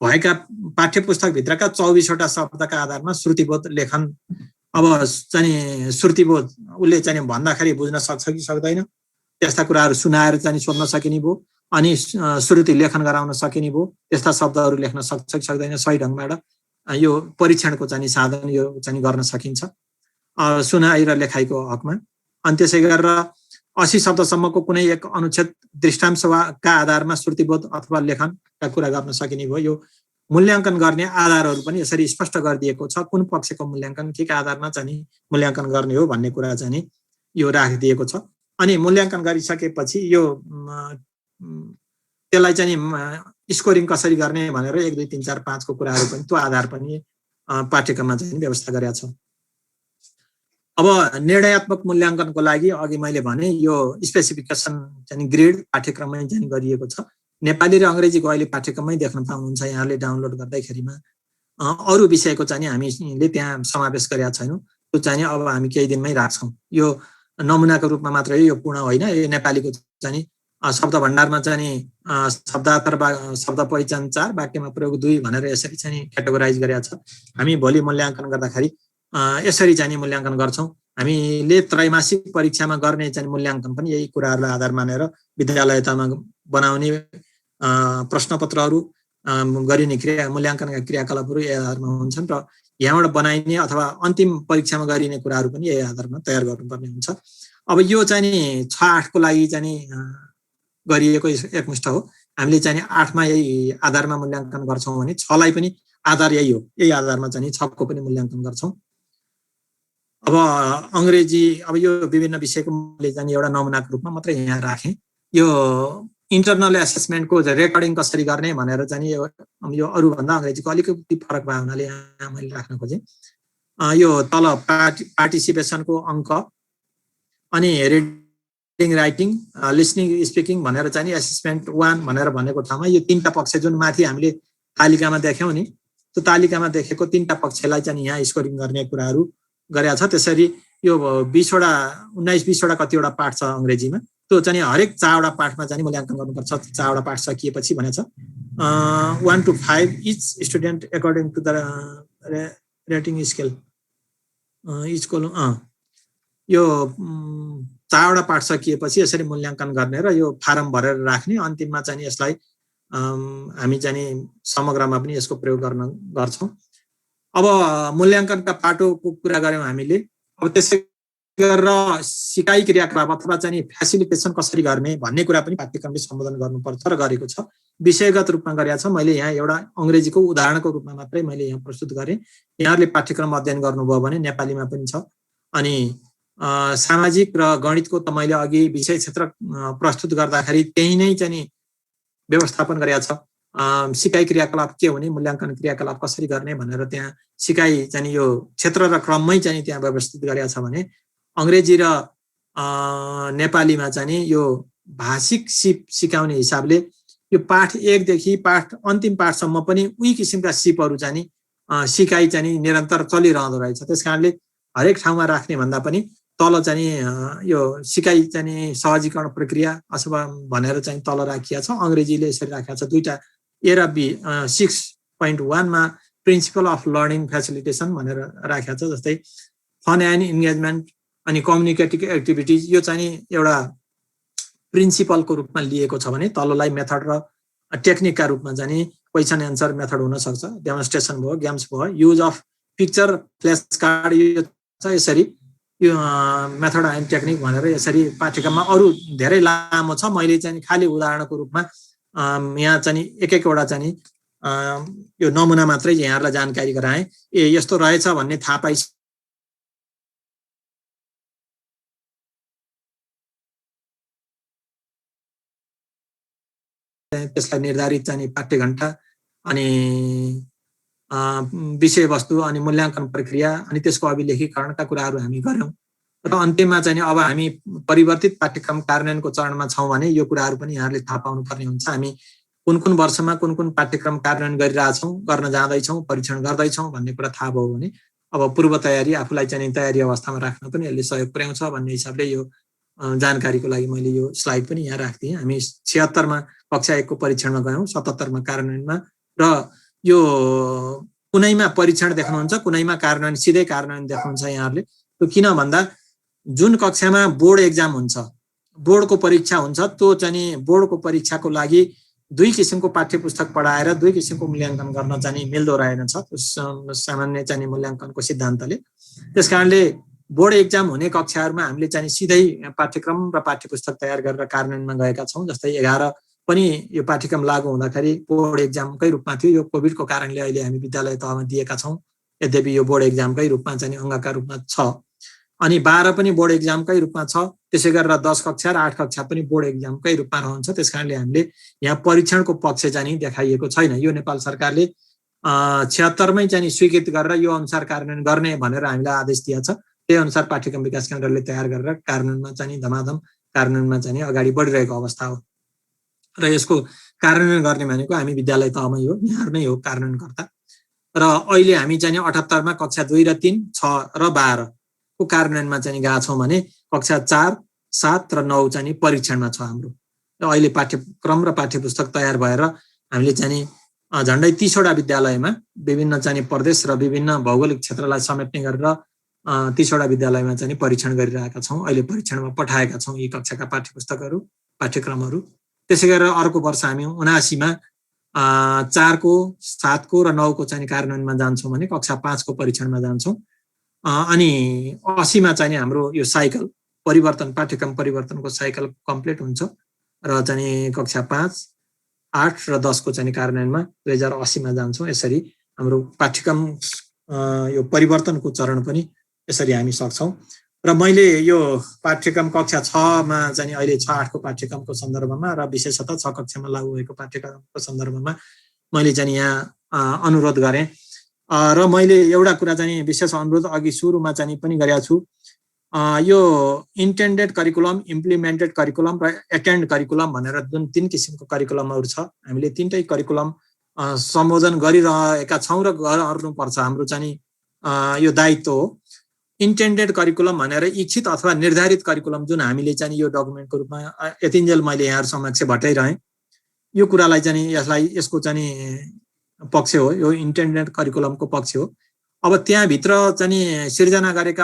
भएका पाठ्यपुस्तकभित्रका 24वटा शब्दका आधारमा श्रुतिबोध लेखन। अब चाहिँ श्रुतिबोध उसले चाहिँ भन्दाखेरि बुझ्न सक्छ कि सक्दैन, त्यस्ता कुराहरू सुनाएर चाहिँ सोध्न सकिने भयो। अनि श्रुति लेखन गराउन सकिने भयो, त्यस्ता शब्दहरू लेख्न सक्छ कि सक्दैन सही ढङ्गबाट, यो परीक्षणको चाहिँ साधन यो चाहिँ गर्न सकिन्छ सुनाइ र लेखाइको हकमा। अनि त्यसै गरेर 80 शब्दसम्मको कुनै एक अनुच्छेद दृष्टांशका आधारमा श्रुतिबोध अथवा लेखनका कुरा गर्न सकिने भयो। यो मूल्याङ्कन गर्ने आधारहरू पनि यसरी स्पष्ट गरिदिएको छ। कुन पक्षको मूल्याङ्कन के आधारमा चाहिँ मूल्याङ्कन गर्ने हो भन्ने कुरा चाहिँ यो राखिदिएको छ। अनि मूल्याङ्कन गरिसकेपछि यो त्यसलाई चाहिँ स्कोरिङ कसरी गर्ने भनेर 1 2 3 4 5 को कुराहरू पनि त्यो आधार पनि पाठ्यक्रममा चाहिँ व्यवस्था गरेको छ। अब निर्णयात्मक मूल्याङ्कनको लागि अघि मैले भने यो स्पेसिफिकेसन चाहिँ ग्रेड पाठ्यक्रममै चाहिँ गरिएको छ। नेपाली र अङ्ग्रेजीको अहिले पाठ्यक्रममै देख्न पाउनुहुन्छ यहाँले डाउनलोड गर्दैखेरिमा। अरू विषयको चाहिँ हामीले त्यहाँ समावेश गरेका छैनौँ, त्यो चाहिँ अब हामी केही दिनमै राख्छौँ। यो नमुनाको रूपमा मात्रै, यो पूर्ण होइन। यो नेपालीको चाहिँ शब्द भण्डारमा चाहिँ नि शब्दार्थ शब्द पहिचान 4 वाक्यमा प्रयोग 2 भनेर यसरी चाहिँ क्याटेगोराइज गरेका छ। हामी भोलि मूल्याङ्कन गर्दाखेरि यसरी चाहिँ मूल्याङ्कन गर्छौं। हामीले त्रैमासिक परीक्षामा गर्ने चाहिँ मूल्याङ्कन पनि यही कुराहरूलाई आधार मानेर विद्यालय तहमा बनाउने प्रश्नपत्रहरू गरिने मूल्याङ्कनका क्रियाकलापहरू यही आधारमा हुन्छन् र यहाँबाट बनाइने अथवा अन्तिम परीक्षामा गरिने कुराहरू पनि यही आधारमा तयार गर्नुपर्ने हुन्छ। अब यो चाहिँ नि 6-8 को लागि चाहिँ गरिएको एकमुष्ट हो। हामीले चाहिँ 8 मा यही आधारमा मूल्याङ्कन गर्छौं भने 6 लाई पनि आधार यही हो। यही आधारमा चाहिँ 6 को पनि मूल्याङ्कन गर्छौं। अब अंग्रेजी अब यो विभिन्न विषयको मैले चाहिँ एउटा नमुनाको रूपमा मात्रै यहाँ राखेँ। यो इन्टरनल एसेसमेन्टको रेकर्डिङ कसरी गर्ने भनेर चाहिँ यो अरु भन्दा अंग्रेजीको अलिकति फरक भए हुनाले यहाँ मैले राख्न खोजेँ। यो तल पार्टिसिपेसनको अंक अनि रिडिङ राइटिङ लिसनिङ स्पिकिङ भनेर चाहिँ एसेसमेन्ट 1 भनेर भनेको ठाउँमा यो 3टा पक्ष जुन माथि हामीले तालिकामा देख्यौं नि, त्यो तालिकामा देखेको 3टा पक्षलाई चाहिँ यहाँ स्कोरिङ गर्ने कुराहरू गरेको छ। त्यसरी यो 19-20 वटा कतिवटा पाठ छ अंग्रेजीमा, त्यो चाहिँ हरेक 4 वटा पाठमा चाहिँ मूल्याङ्कन गर्नुपर्छ। 4 वटा पाठ सकिएपछि भनेछ 1 to 5 each student according to the rating scale each column यो 4 वटा पाठ सकिएपछि यसरी मूल्याङ्कन गर्ने र यो फारम भरेर राख्ने। अन्तिममा चाहिँ यसलाई हामी चाहिँ समग्रमा पनि यसको प्रयोग गर्छौं। अब मूल्याङ्कनका पाटोको कुरा गर्यौं हामीले। अब त्यसै गरेर सिकाइ क्रियाकलाप अथवा चाहिँ फ्यासिलिटेसन कसरी गर्ने भन्ने कुरा पनि पाठ्यक्रमले सम्बोधन गर्नुपर्छ र गरेको छ। विषयगत रूपमा गरेको छ। मैले यहाँ एउटा अंग्रेजीको उदाहरणको रूपमा मात्रै मैले यहाँ प्रस्तुत गरेँ। यहाँले पाठ्यक्रम अध्ययन गर्नुभयो भने नेपालीमा पनि छ। अनि सामाजिक र गणितको त मैले अघि विषय क्षेत्र प्रस्तुत गर्दाखेरि त्यही नै चाहिँ व्यवस्थापन गरेको छ। सिकाइ क्रियाकलाप के हुने, मूल्याङ्कन क्रियाकलाप कसरी गर्ने भनेर त्यहाँ सिकाइ चाहिँ यो क्षेत्र र क्रममै चाहिँ त्यहाँ व्यवस्थित गरेको छ भने अंग्रेजी र नेपालीमा चाहिँ यो भाषिक सिप सिकाउने हिसाबले यो पाठ 1 देखि पाठ अन्तिम पाठसम्म पनि उही किसिमका सिपहरू चाहिँ सिकाइ चाहिँ निरन्तर चलिरहँदो रहेछ। त्यसकारणले हरेक ठाउँमा राख्ने भन्दा पनि तल चाहिँ यो सिकाइ चाहिँ सहजीकरण प्रक्रिया अथवा भनेर चाहिँ तल राखिएको छ। अंग्रेजीले यसरी राखेको छ। 2टा ए र बी 6.1 मा प्रिन्सिपल अफ लर्निङ फेसिलिटेसन भनेर राखेको छ। जस्तै फन एन्ड इन्गेजमेन्ट अनि कम्युनिकेटिभ एक्टिभिटिज यो चाहिँ एउटा प्रिन्सिपलको रूपमा लिएको छ भने तललाई मेथड र टेक्निकका रूपमा चाहिँ क्वेसन एन्सर मेथड हुन सक्छ। डेमोन्स्ट्रेसन भयो, गेम्स भयो, use of picture flash card यो छ। यसरी यो मेथड एन्ड टेक्निक भनेर यसरी पाठ्यक्रममा अरु धेरै लामो छ। मैले चाहिँ खाली उदाहरणको रूपमा यहाँ चाहिँ एक-एकवटा चाहिँ यो नमुना मात्रै यहाँहरुलाई जानकारी गराएँ। यस्तो रहेछ भन्ने थाहा पाइ त्यसलाई निर्धारित चाहिँ पाठ्य घण्टा अनि विषयवस्तु अनि मूल्याङ्कन प्रक्रिया अनि त्यसको अभिलेखीकरणका कुराहरू हामी गर्यौं र अन्त्यमा चाहिँ अब हामी परिवर्तित पाठ्यक्रम कार्यान्वयनको चरणमा छौं भने यो कुराहरू पनि यहाँहरुले थाहा पाउनु पर्ने हुन्छ। हामी कुन वर्षमा कुन पाठ्यक्रम कार्यान्वयन गरिरहेछौं, गर्न जाँदैछौं, परीक्षण गर्दैछौं भन्ने कुरा थाहा भयो भने अब पूर्व तयारी आफूलाई चाहिँ तयारी अवस्थामा राख्न पनि यसले सहयोग पुर्याउँछ भन्ने हिसाबले यो जानकारीको लागि मैले यो स्लाइड पनि यहाँ राख्दिएँ। हामी 76 मा कक्षा 1 को परीक्षणमा गयौं, 77 मा कार्यान्वयनमा र यो कुनैमा परीक्षण देख्नुहुन्छ, कुनैमा कार्यान्वयन सिधै कार्यान्वयन देख्नुहुन्छ यहाँहरुले। त्यो किन भन्दा जुन कक्षामा बोर्ड एक्जाम हुन्छ, बोर्डको परीक्षा हुन्छ, त्यो चाहिँ बोर्डको परीक्षाको लागि दुई किसिमको पाठ्यपुस्तक पढाएर दुई किसिमको मूल्याङ्कन गर्न चाहिँ मिल्दो रहेनछ सामान्य चाहिँ मूल्याङ्कनको सिद्धान्तले। त्यसकारणले बोर्ड एक्जाम हुने कक्षाहरुमा हामीले चाहिँ सिधै पाठ्यक्रम र पाठ्यपुस्तक तयार गरेर कार्यान्वयनमा गएका छौं। जस्तै 11 पनि यो पाठ्यक्रम लागू हुँदाखेरि बोर्ड एक्जामकै रूपमा थियो। यो कोभिडको कारणले अहिले हामी विद्यालय तहमा दिएका छौं। यद्यपि यो बोर्ड एक्जामकै रूपमा चाहिँ अङ्कका रूपमा छ। अनि 12 पनि बोर्ड एक्जामकै रूपमा छ। त्यसै गरेर 10 कक्षा र 8 कक्षा पनि बोर्ड एक्जामकै रूपमा रहन्छ। त्यसकारणले हामीले यहाँ परीक्षणको पक्ष चाहिँ देखाइएको छैन। यो नेपाल सरकारले 76 मै चाहिँ स्वीकृत गरेर यो अनुसार कार्यान्वयन गर्ने भनेर हामीलाई आदेश दिएको छ। त्यही अनुसार पाठ्यक्रम विकास केन्द्रले तयार गरेर कार्यान्वयनमा चाहिँ धमाधम कार्यान्वयनमा चाहिँ अगाडि बढिरहेको अवस्था हो। र यसको कार्यान्वयन गर्ने भनेको हामी विद्यालय तहमै हो, यहाँहरु नै हो कार्यान्वयनकर्ता। र अहिले हामी चाहिँ 78 मा कक्षा 2 र 3, 6 र 12 को कार्यान्वयनमा चाहिँ गएका छौं भने कक्षा 4, 7 र 9 चाहिँ परीक्षणमा छ हाम्रो। अहिले पाठ्यक्रम र पाठ्यपुस्तक तयार भएर हामीले चाहिँ झन्डै 30 वटा विद्यालयमा विभिन्न चाहिँ प्रदेश र विभिन्न भौगोलिक क्षेत्रलाई समेट्ने गरेर 30 वटा विद्यालयमा चाहिँ परीक्षण गरिरहेका छौँ। अहिले परीक्षणमा पठाएका छौँ यी कक्षाका पाठ्यपुस्तकहरू पाठ्यक्रमहरू। त्यसै गरेर अर्को वर्ष हामी 79 मा 4 को 7 को र 9 को चाहिँ कार्यान्वयनमा जान्छौँ भने कक्षा 5 को परीक्षणमा जान्छौँ। अनि 80 मा चाहिँ हाम्रो यो साइकल परिवर्तन पाठ्यक्रम परिवर्तनको साइकल कम्प्लिट हुन्छ र चाहिँ कक्षा 5, 8 र 10 को चाहिँ कार्यान्वयनमा 2080 मा जान्छौँ। यसरी हाम्रो पाठ्यक्रम यो परिवर्तनको चरण पनि यसरी हामी सक्छौँ। र मैले यो पाठ्यक्रम कक्षा 6 मा चाहिँ अहिले 6-8 को पाठ्यक्रमको सन्दर्भमा र विशेषतः 6 कक्षामा लागू भएको पाठ्यक्रमको सन्दर्भमा मैले चाहिँ यहाँ अनुरोध गरेँ र मैले एउटा कुरा चाहिँ विशेष अनुरोध अघि सुरुमा चाहिँ पनि गरेको छु। यो इन्टेन्डेड करिकुलम, इम्प्लिमेन्टेड करिकुलम र एटेन्ड करिकुलम भनेर जुन 3 किसिमको करिकुलमहरू छ, हामीले 3टै करिकुलम सम्बोधन गरिरहेका छौँ र गर्नुपर्छ। हाम्रो चाहिँ यो दायित्व हो। इन्टेन्डेड करिकुलम भनेर इच्छित अथवा निर्धारित करिकुलम जुन हामीले चाहिँ यो डकुमेन्टको रूपमा यतिन्जेल मैले यहाँहरू समक्ष भट्याइरहेँ, यो कुरालाई चाहिँ यसको चाहिँ पक्ष हो, यो इन्टेन्डेड करिकुलमको पक्ष हो। अब त्यहाँभित्र चाहिँ सिर्जना गरेका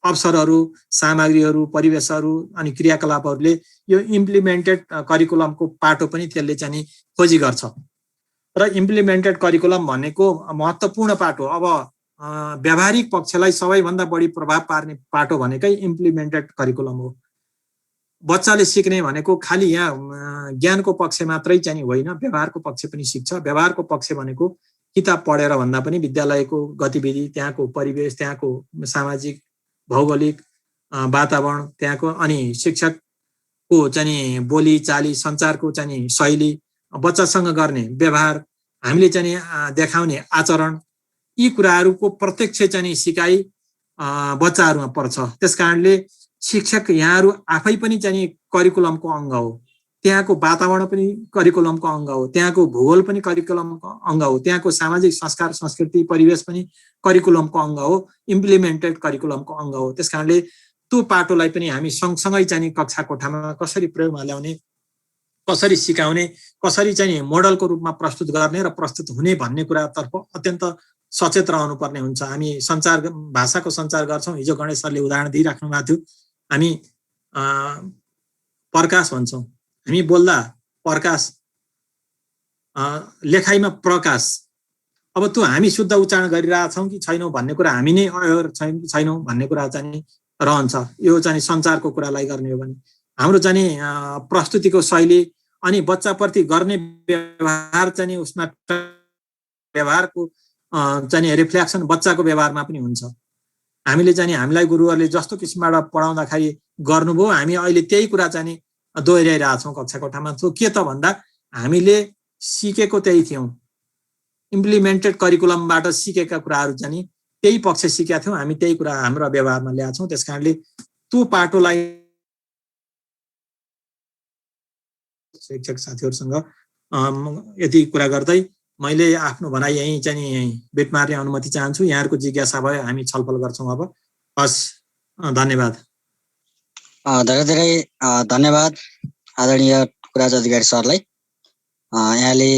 अवसरहरू, सामग्रीहरू, परिवेशहरू अनि क्रियाकलापहरूले यो इम्प्लिमेन्टेड करिकुलमको पाटो पनि त्यसले चाहिँ खोजी गर्छ। र इम्प्लिमेन्टेड करिकुलम भनेको महत्त्वपूर्ण पाटो, अब व्यावहारिक पक्षलाई सबैभन्दा बढी प्रभाव पार्ने पाटो भनेकै इम्प्लिमेन्टेड करिकुलम हो। बच्चाले सिक्ने भनेको खालि यहाँ ज्ञानको पक्ष मात्रै चाहिँ होइन, व्यवहारको पक्ष पनि सिक्छ। व्यवहारको पक्ष भनेको किताब पढेर भन्दा पनि विद्यालयको गतिविधि, त्यहाँको परिवेश, त्यहाँको सामाजिक भौगोलिक वातावरण, त्यहाँको अनि शिक्षकको चाहिँ बोली चाली, सञ्चारको चाहिँ शैली, बच्चासँग गर्ने व्यवहार, हामीले चाहिँ देखाउने आचरण, यी कुराहरूको प्रत्यक्ष चाहिँ सिकाइ बच्चाहरूमा पर्छ। त्यसकारणले शिक्षक यहाँहरू आफै पनि चाहिँ करिकुलमको अङ्ग हो। त्यहाँको वातावरण पनि करिकुलमको अङ्ग हो, त्यहाँको भूगोल पनि करिकुलमको अङ्ग हो, त्यहाँको सामाजिक संस्कार संस्कृति परिवेश पनि करिकुलमको अङ्ग हो, इम्प्लिमेन्टेड करिकुलमको अङ्ग हो। त्यसकारणले त्यो पाटोलाई पनि हामी सँगसँगै चाहिँ कक्षा कोठामा कसरी प्रयोगमा ल्याउने, कसरी सिकाउने, कसरी चाहिँ मोडलको रूपमा प्रस्तुत गर्ने र प्रस्तुत हुने भन्ने कुरातर्फ अत्यन्त सचेत रहनुपर्ने हुन्छ। हामी सञ्चार भाषाको सञ्चार गर्छौँ। हिजो गणेश सरले उदाहरण दिइराख्नु भएको थियो। हामी प्रकाश भन्छौँ, हामी बोल्दा प्रकाश, लेखाइमा प्रकाश। अब त्यो हामी शुद्ध उच्चारण गरिरहेछौँ कि छैनौँ भन्ने कुरा, हामी नै अवेर छैनौँ भन्ने कुरा चाहिँ रहन्छ। यो चाहिँ सञ्चारको कुरालाई गर्ने हो भने हाम्रो चाहिँ प्रस्तुतिको शैली अनि बच्चाप्रति गर्ने व्यवहार चाहिँ उसमा व्यवहारको चाहिँ रिफ्लेक्सन बच्चाको व्यवहारमा पनि हुन्छ। हामीले चाहिँ हामीलाई गुरुहरूले जस्तो किसिमबाट पढाउँदाखेरि गर्नुभयो, हामी अहिले त्यही कुरा चाहिँ दोहोऱ्याइरहेछौँ कक्षा कोठामा। त्यो के त भन्दा हामीले सिकेको त्यही थियौँ, इम्प्लिमेन्टेड करिकुलमबाट सिकेका कुराहरू चाहिँ त्यही पक्ष सिकेका थियौँ, हामी त्यही कुरा हाम्रो व्यवहारमा ल्याएछौँ। त्यसकारणले त्यो पाटोलाई शिक्षक साथीहरूसँग यति कुरा गर्दै मैले आफ्नो भनाइ यहीँ चाहिँ बेट मार्ने अनुमति चाहन्छु। यहाँहरूको जिज्ञासा भयो हामी छलफल गर्छौँ अब। हस्, धन्यवाद। धेरै धेरै धन्यवाद आदरणीय कुराज अधिकारी सरलाई। यहाँले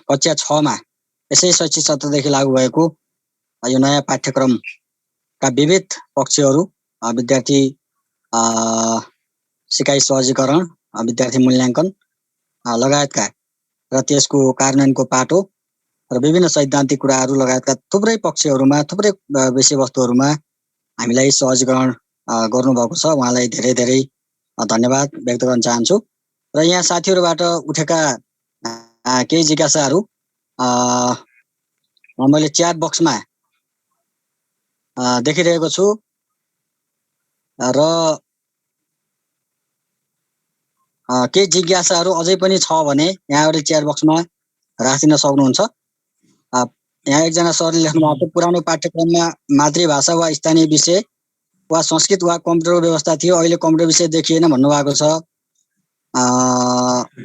कक्षा 6 मा यसै शैक्षिक सत्रदेखि लागू भएको यो नयाँ पाठ्यक्रमका विविध पक्षहरू, विद्यार्थी सिकाइ सहजीकरण, विद्यार्थी मूल्याङ्कन लगायतका र त्यसको कार्यान्वयनको पाटो र विभिन्न सैद्धान्तिक कुराहरू लगायतका थुप्रै पक्षहरूमा, थुप्रै विषयवस्तुहरूमा हामीलाई सहजीकरण गर्नुभएको छ। उहाँलाई धेरै धेरै धन्यवाद व्यक्त गर्न चाहन्छु। र यहाँ साथीहरूबाट उठेका केही जिज्ञासाहरू मैले च्याट बक्समा देखिरहेको छु र केही जिज्ञासाहरू अझै पनि छ भने यहाँहरूले च्याट बक्समा राखिदिन सक्नुहुन्छ। यहाँ एकजना सरले लेख्नु भएको थियो, पुरानो पाठ्यक्रममा मातृभाषा वा स्थानीय विषय वा संस्कृत वा कम्प्युटर व्यवस्था थियो, अहिले कम्प्युटर विषय देखिएन भन्नुभएको छ।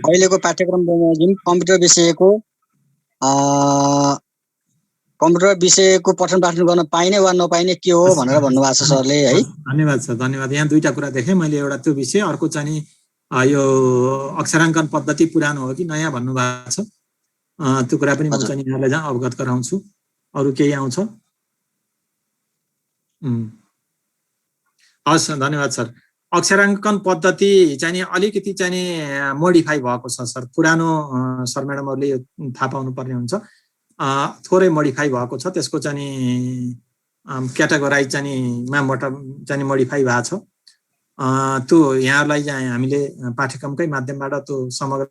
अहिलेको पाठ्यक्रम बमोजिम कम्प्युटर विषयको कम्प्युटर विषयको पठन पाठन गर्न पाइने वा नपाइने के हो भनेर भन्नुभएको छ सरले है। धन्यवाद सर, धन्यवाद। यहाँ दुईटा कुरा देखेँ मैले, एउटा त्यो विषय, अर्को चाहिँ नि यो अक्षराङ्कन पद्धति पुरानो हो कि नयाँ भन्नुभएको छ, त्यो कुरा पनि म चाहिँ यहाँलाई जहाँ अवगत गराउँछु। अरू केही आउँछ? हस्, धन्यवाद सर। अक्षराङ्कन पद्धति चाहिँ नि अलिकति चाहिँ नि मोडिफाई भएको छ सर। पुरानो सर म्याडमहरूले यो थाहा पाउनु पर्ने हुन्छ, थोरै मोडिफाई भएको छ। त्यसको चाहिँ नि क्याटेगोराइज चाहिँ नि मामबाट चाहिँ नि मोडिफाई भएको छ। त्यो यहाँहरूलाई चाहिँ हामीले पाठ्यक्रमकै माध्यमबाट त्यो समग्र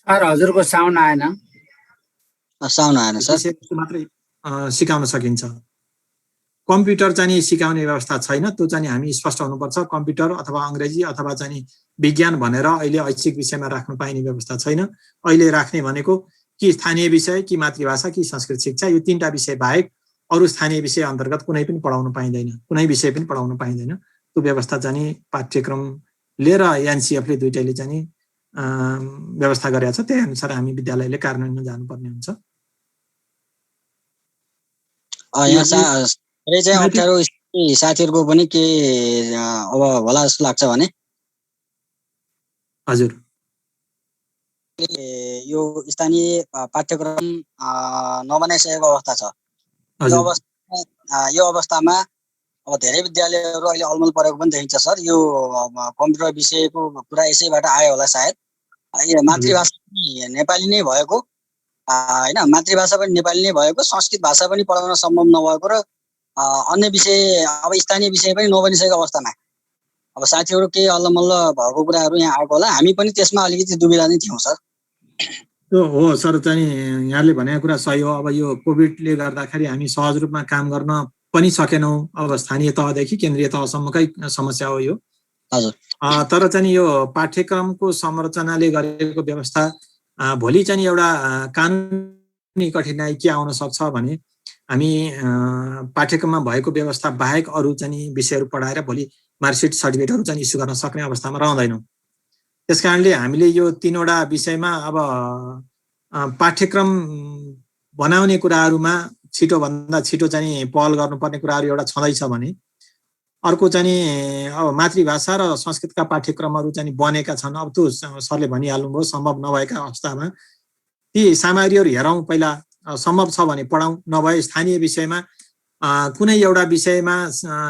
सर हजुरको साउन्ड आएन। साउन्ड आएन सर। मात्रै सिकाउन सकिन्छ। कम्प्युटर चाहिँ नि सिकाउने व्यवस्था छैन, त्यो चाहिँ हामी स्पष्ट हुनुपर्छ। कम्प्युटर अथवा अङ्ग्रेजी अथवा चाहिँ नि विज्ञान भनेर अहिले ऐच्छिक विषयमा राख्नु पाइने व्यवस्था छैन। अहिले राख्ने भनेको कि स्थानीय विषय, कि मातृभाषा, कि संस्कृत शिक्षा, यो तीनटा विषय बाहेक अरू स्थानीय विषय अन्तर्गत कुनै पनि पढाउनु पाइँदैन, कुनै विषय पनि पढाउनु पाइँदैन। त्यो व्यवस्था चाहिँ नि पाठ्यक्रमले र एनसिएफले दुइटैले चाहिँ नि व्यवस्था गरेको छ। त्यही अनुसार हामी विद्यालयले कार्यान्वयनमा जानुपर्ने हुन्छ। अप्ठ्यारो साथीहरूको पनि के अब होला जस्तो लाग्छ भने? हजुर, यो स्थानीय पाठ्यक्रम नबनाइसकेको अवस्था छ। यो अवस्थामा अब धेरै विद्यालयहरू अहिले अलमल परेको पनि देखिन्छ सर। यो कम्प्युटर विषयको कुरा यसैबाट आयो होला सायद। मातृभाषा नेपाली नै भएको होइन, मातृभाषा पनि नेपाली नै भएको, संस्कृत भाषा पनि पढाउन सम्भव नभएको र अन्य विषय अब स्थानीय विषय पनि नबनिसकेको अवस्थामा अब साथीहरू केही अल्लमल्ल भएको कुराहरू यहाँ आएको होला। हामी पनि त्यसमा अलिकति दुविधा नै थियौँ सर। त्यो हो सर, चाहिँ यहाँले भनेको कुरा सही हो। अब यो कोभिडले गर्दाखेरि हामी सहज रूपमा काम गर्न पनि सकेनौँ। अब स्थानीय तहदेखि केन्द्रीय तहसम्मकै समस्या हो यो। हजुर। तर चाहिँ यो पाठ्यक्रमको संरचनाले गरेको व्यवस्था भोलि चाहिँ एउटा कानुनी कठिनाइ के आउन सक्छ भने हामी पाठ्यक्रममा भएको व्यवस्था बाहेक अरू चाहिँ विषयहरू पढाएर भोलि मार्कसिट सर्टिफिकेटहरू चाहिँ इस्यु गर्न सक्ने अवस्थामा रहँदैनौँ। त्यसकारणले हामीले यो तीनवटा विषयमा अब पाठ्यक्रम बनाउने कुराहरूमा छिटोभन्दा छिटो चाहिँ पहल गर्नुपर्ने कुराहरू एउटा छँदैछ भने अर्को चाहिँ अब मातृभाषा र संस्कृतका पाठ्यक्रमहरू चाहिँ बनेका छन्। अब त्यो सरले भनिहाल्नुभयो सम्भव नभएका अवस्थामा ती सामग्रीहरू हेरौँ, पहिला सम्भव छ भने पढाउँ, नभए स्थानीय विषयमा कुनै एउटा विषयमा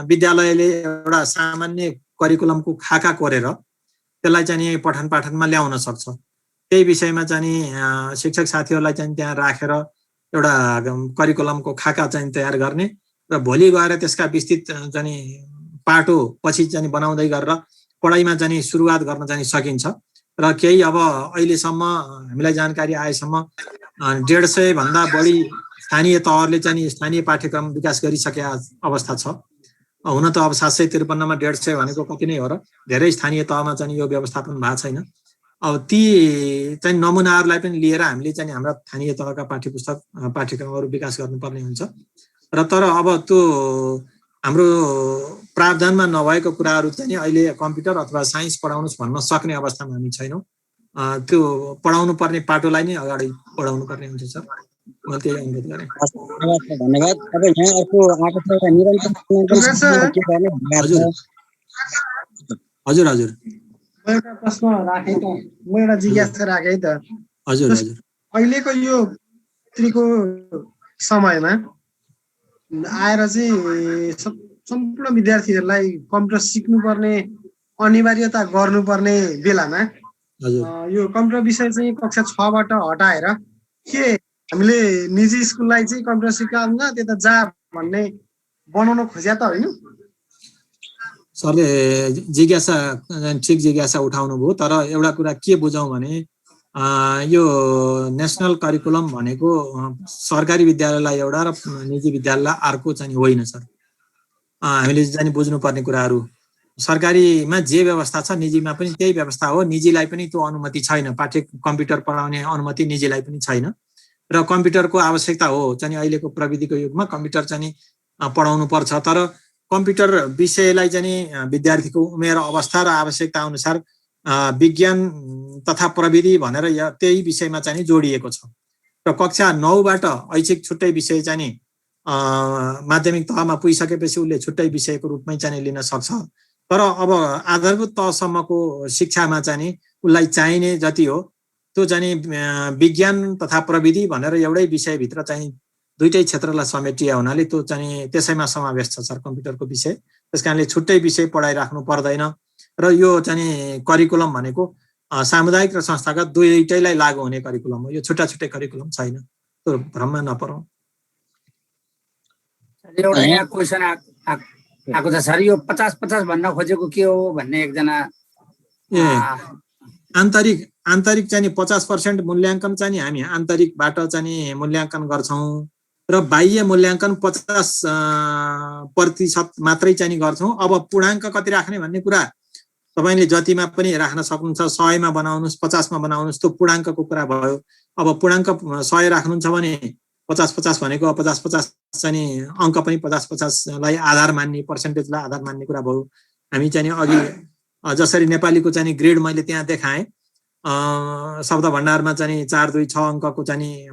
विद्यालयले एउटा सामान्य करिकुलमको खाका कोरेर त्यसलाई चाहिँ पठन पाठनमा ल्याउन सक्छ। त्यही विषयमा चाहिँ शिक्षक साथीहरूलाई चाहिँ त्यहाँ राखेर एउटा करिकुलमको खाका चाहिँ तयार गर्ने र भोलि गएर त्यसका विस्तृत चाहिँ पाटो पछि चाहिँ बनाउँदै गरेर पढाइमा चाहिँ सुरुवात गर्न चाहिँ सकिन्छ। र केही अब अहिलेसम्म हामीलाई जानकारी आएसम्म 150 भन्दा बढी स्थानीय तहहरूले चाहिँ स्थानीय पाठ्यक्रम विकास गरिसकेका अवस्था छ। हुन त अब 753 मा 150 भनेको कति नै हो र, धेरै स्थानीय तहमा चाहिँ यो व्यवस्थापन भएको छैन। अब ती चाहिँ नमुनाहरूलाई पनि लिएर हामीले चाहिँ हाम्रा स्थानीय तहका पाठ्यक्रमहरू विकास गर्नुपर्ने हुन्छ। र तर अब त्यो हाम्रो प्रावधानमा नभएको कुराहरू चाहिँ अहिले कम्प्युटर अथवा साइन्स पढाउनुस् भन्न सक्ने अवस्थामा हामी छैनौँ। त्यो पढाउनु पर्ने पाटोलाई नै अगाडि बढाउनु पर्ने हुन्छ सर। म त्यही अनुरोध गरेँ। धन्यवाद। अब यहाँ अर्को आएको छ एउटा निरन्तर के गर्ने हजुर हजुर हजुर म एउटा प्रश्न राखेँ त, म एउटा जिज्ञासा राखेँ त। हजुर हजुर अहिलेको यो त्रिको समयमा आएर चाहिँ सम्पूर्ण विद्यार्थीहरूलाई कम्प्युटर सिक्नुपर्ने अनिवार्यता गर्नुपर्ने बेलामा यो कम्प्युटर विषय चाहिँ कक्षा 6बाट हटाएर के हामीले निजी स्कुललाई चाहिँ कम्प्युटर सिकाउन त्यता जा भन्ने बनाउन खोज्या त होइन? सरले जिज्ञासा ठिक जिज्ञासा उठाउनु भयो। तर एउटा कुरा के बुझौँ भने यो नेसनल करिकुलम भनेको सरकारी विद्यालयलाई एउटा र निजी विद्यालयलाई अर्को चाहिँ होइन सर। हामीले चाहिँ बुझ्नुपर्ने कुराहरू सरकारीमा जे व्यवस्था छ निजीमा पनि त्यही व्यवस्था हो। निजीलाई पनि त्यो अनुमति छैन, कम्प्युटर पढाउने अनुमति निजीलाई पनि छैन। र कम्प्युटरको आवश्यकता हो चाहिँ अहिलेको प्रविधिको युगमा कम्प्युटर चाहिँ पढाउनु पर्छ। तर कम्प्युटर विषयलाई चाहिँ नि विद्यार्थीको उमेर अवस्था र आवश्यकता अनुसार विज्ञान तथा प्रविधि भनेर त्यही विषयमा चाहिँ नि जोडिएको छ र कक्षा 9बाट ऐच्छिक छुट्टै विषय चाहिँ नि माध्यमिक तहमा पुगिसकेपछि उसले छुट्टै विषयको रूपमै चाहिँ लिन सक्छ। तर अब आधारभूत तहसम्मको शिक्षामा चाहिँ नि उसलाई चाहिने जति हो त्यो चाहिँ विज्ञान तथा प्रविधि भनेर एउटै विषयभित्र चाहिँ दुईटै क्षेत्रलाई समेटिया हुनाले त्यो चाहिँ त्यसैमा समावेश छ सर कम्प्युटरको विषय। त्यसकारणले छुट्टै विषय पढाइराख्नु पर्दैन र यो चाहिँ करिकुलम भनेको सामुदायिक र संस्थागत दुईटैलाई लागू हुने करिकुलम हो, यो छुट्टा छुट्टै करिकुलम छैन, त्यो भ्रममा नपरौँ। एउटा यहाँ क्वेसन आएको छ सर, यो 50-50 भन्न खोजेको के हो भन्ने एकजना आन्तरिक चाहिँ 50% मूल्याङ्कन चाहिँ हामी आन्तरिकबाट चाहिँ मूल्याङ्कन गर्छौँ र बाह्य मूल्याङ्कन 50% मात्रै चाहिँ गर्छौँ। अब पूर्णाङ्क कति राख्ने भन्ने कुरा तपाईले जतिमा पनि राख्न सक्नुहुन्छ, 100 मा बनाउनुस्, 50 मा बनाउनुस्, त्यो पूर्णाङ्कको कुरा भयो। अब पूर्णाङ्क 100 राख्नुहुन्छ भने 50-50 भनेको 50-50 चाहिँ अङ्क पनि 50-50 लाई आधार मान्ने, पर्सेन्टेजलाई आधार मान्ने कुरा भयो। हामी चाहिँ अघि जसरी नेपालीको चाहिँ ग्रेड मैले त्यहाँ देखाएँ, शब्द भण्डारमा चाहिँ 4, 2, 6 अङ्कको चाहिँ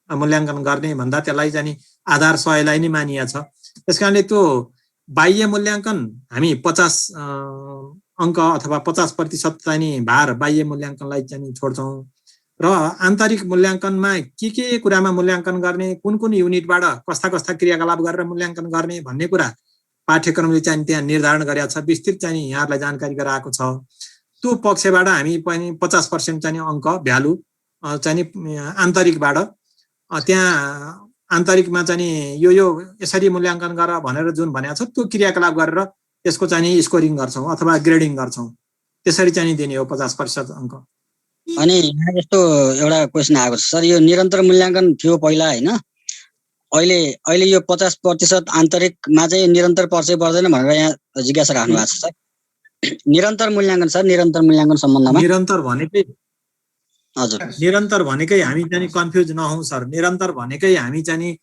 मूल्याङ्कन गर्ने भन्दा त्यसलाई चाहिँ आधार 100 लाई नै मानिया छ। त्यसकारणले त्यो बाह्य मूल्याङ्कन हामी 50 अङ्क अथवा 50% चाहिँ भार बाह्य मूल्याङ्कनलाई चाहिँ छोड्छौँ र आन्तरिक मूल्याङ्कनमा के कुरामा मूल्याङ्कन गर्ने, कुन युनिटबाट कस्ता क्रियाकलाप गरेर मूल्याङ्कन गर्ने भन्ने कुरा पाठ्यक्रमले चाहिँ त्यहाँ निर्धारण गरेको छ, विस्तृत चाहिँ यहाँहरूलाई जानकारी गराएको छ। त्यो पक्षबाट हामी पनि 50% चाहिँ अङ्क भ्यालु चाहिँ आन्तरिकबाट त्यहाँ आन्तरिकमा चाहिँ यो यसरी मूल्याङ्कन गर भनेर जुन भनेको छ त्यो क्रियाकलाप गरेर त्यसको चाहिँ स्कोरिङ गर्छौँ अथवा ग्रेडिङ गर्छौँ, त्यसरी चाहिँ दिने हो 50% अङ्क। अनि यहाँ यस्तो एउटा क्वेसन आएको छ सर, यो निरन्तर मूल्याङ्कन थियो पहिला हैन, अहिले यो 50% आन्तरिकमा चाहिँ निरन्तर पर्छ पर्दैन भनेर यहाँ जिज्ञासा राख्नु भएको छ सर। निरन्तर मूल्याङ्कन सर, निरन्तर मूल्याङ्कन सम्बन्धमा निरन्तर भनेकै हजुर, निरन्तर भनेकै हामी चाहिँ कन्फ्युज नहौँ सर। निरन्तर भनेकै हामी चाहिँ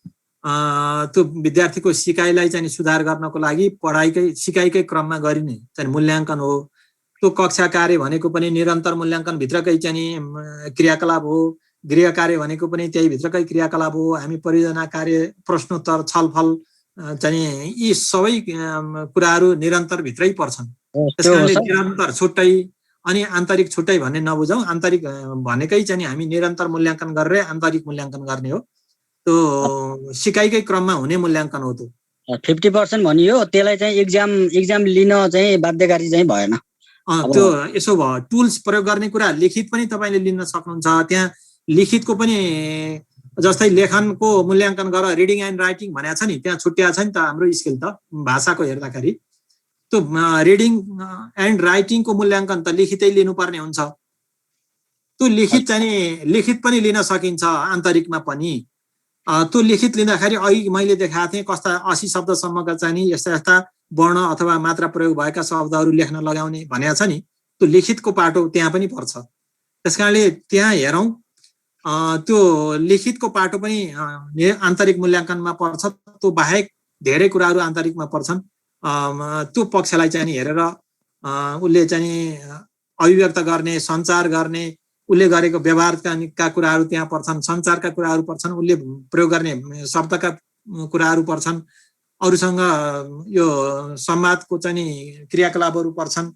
त्यो विद्यार्थीको सिकाइलाई चाहिँ सुधार गर्नको लागि सिकाइकै क्रममा गरिने चाहिँ मूल्याङ्कन हो। त्यो कक्षा कार्य भनेको पनि निरन्तर मूल्याङ्कन भित्रकै चाहिँ क्रियाकलाप हो, गृह कार्य भनेको पनि त्यही भित्रकै क्रियाकलाप हो। हामी परियोजना कार्य, प्रश्नोत्तर, छलफल चाहिँ यी सबै कुराहरू निरन्तर भित्रै पर्छन्। त्यसकारणले निरन्तर छुट्टै अनि आन्तरिक छुट्टै भन्ने नबुझौँ। आन्तरिक भनेकै चाहिँ हामी निरन्तर मूल्याङ्कन गरेर आन्तरिक मूल्याङ्कन गर्ने हो, त्यो सिकाइकै क्रममा हुने मूल्याङ्कन हो। त्यो 50% भनियो, त्यसलाई चाहिँ एक्जाम लिन चाहिँ बाध्यकारी चाहिँ भएन। त्यो यसो भयो, टुल्स प्रयोग गर्ने कुरा लिखित पनि तपाईँले लिन सक्नुहुन्छ। त्यहाँ लिखितको पनि जस्तै लेखनको मूल्याङ्कन गर, रिडिङ एन्ड राइटिङ भनेको छ नि, त्यहाँ छुट्टिया छ नि त हाम्रो स्किल त भाषाको हेर्दाखेरि। त्यो रिडिङ एन्ड राइटिङको मूल्याङ्कन त लिखितै लिनुपर्ने हुन्छ। त्यो लिखित चाहिँ लिखित पनि लिन सकिन्छ आन्तरिकमा पनि। त्यो लिखित लिँदाखेरि अघि मैले देखाएको थिएँ कस्ता 80 शब्दसम्मका चाहिँ यस्ता वर्ण अथवा मात्रा प्रयोग भएका शब्दहरू लेख्न लगाउने भनेको छ नि, त्यो लिखितको पाटो त्यहाँ पनि पर्छ। त्यसकारणले त्यहाँ हेरौँ, त्यो लिखितको पाटो पनि आन्तरिक मूल्याङ्कनमा पर्छ। त्यो बाहेक धेरै कुराहरू आन्तरिकमा पर्छन्। त्यो पक्षलाई चाहिँ हेरेर उसले चाहिँ अभिव्यक्त गर्ने, सञ्चार गर्ने, उसले गरेको व्यवहारका कुराहरू त्यहाँ पर्छन्, सञ्चारका कुराहरू पर्छन्, उसले प्रयोग गर्ने शब्दका कुराहरू पर्छन्, अरूसँग यो संवादको चाहिँ क्रियाकलापहरू पर्छन्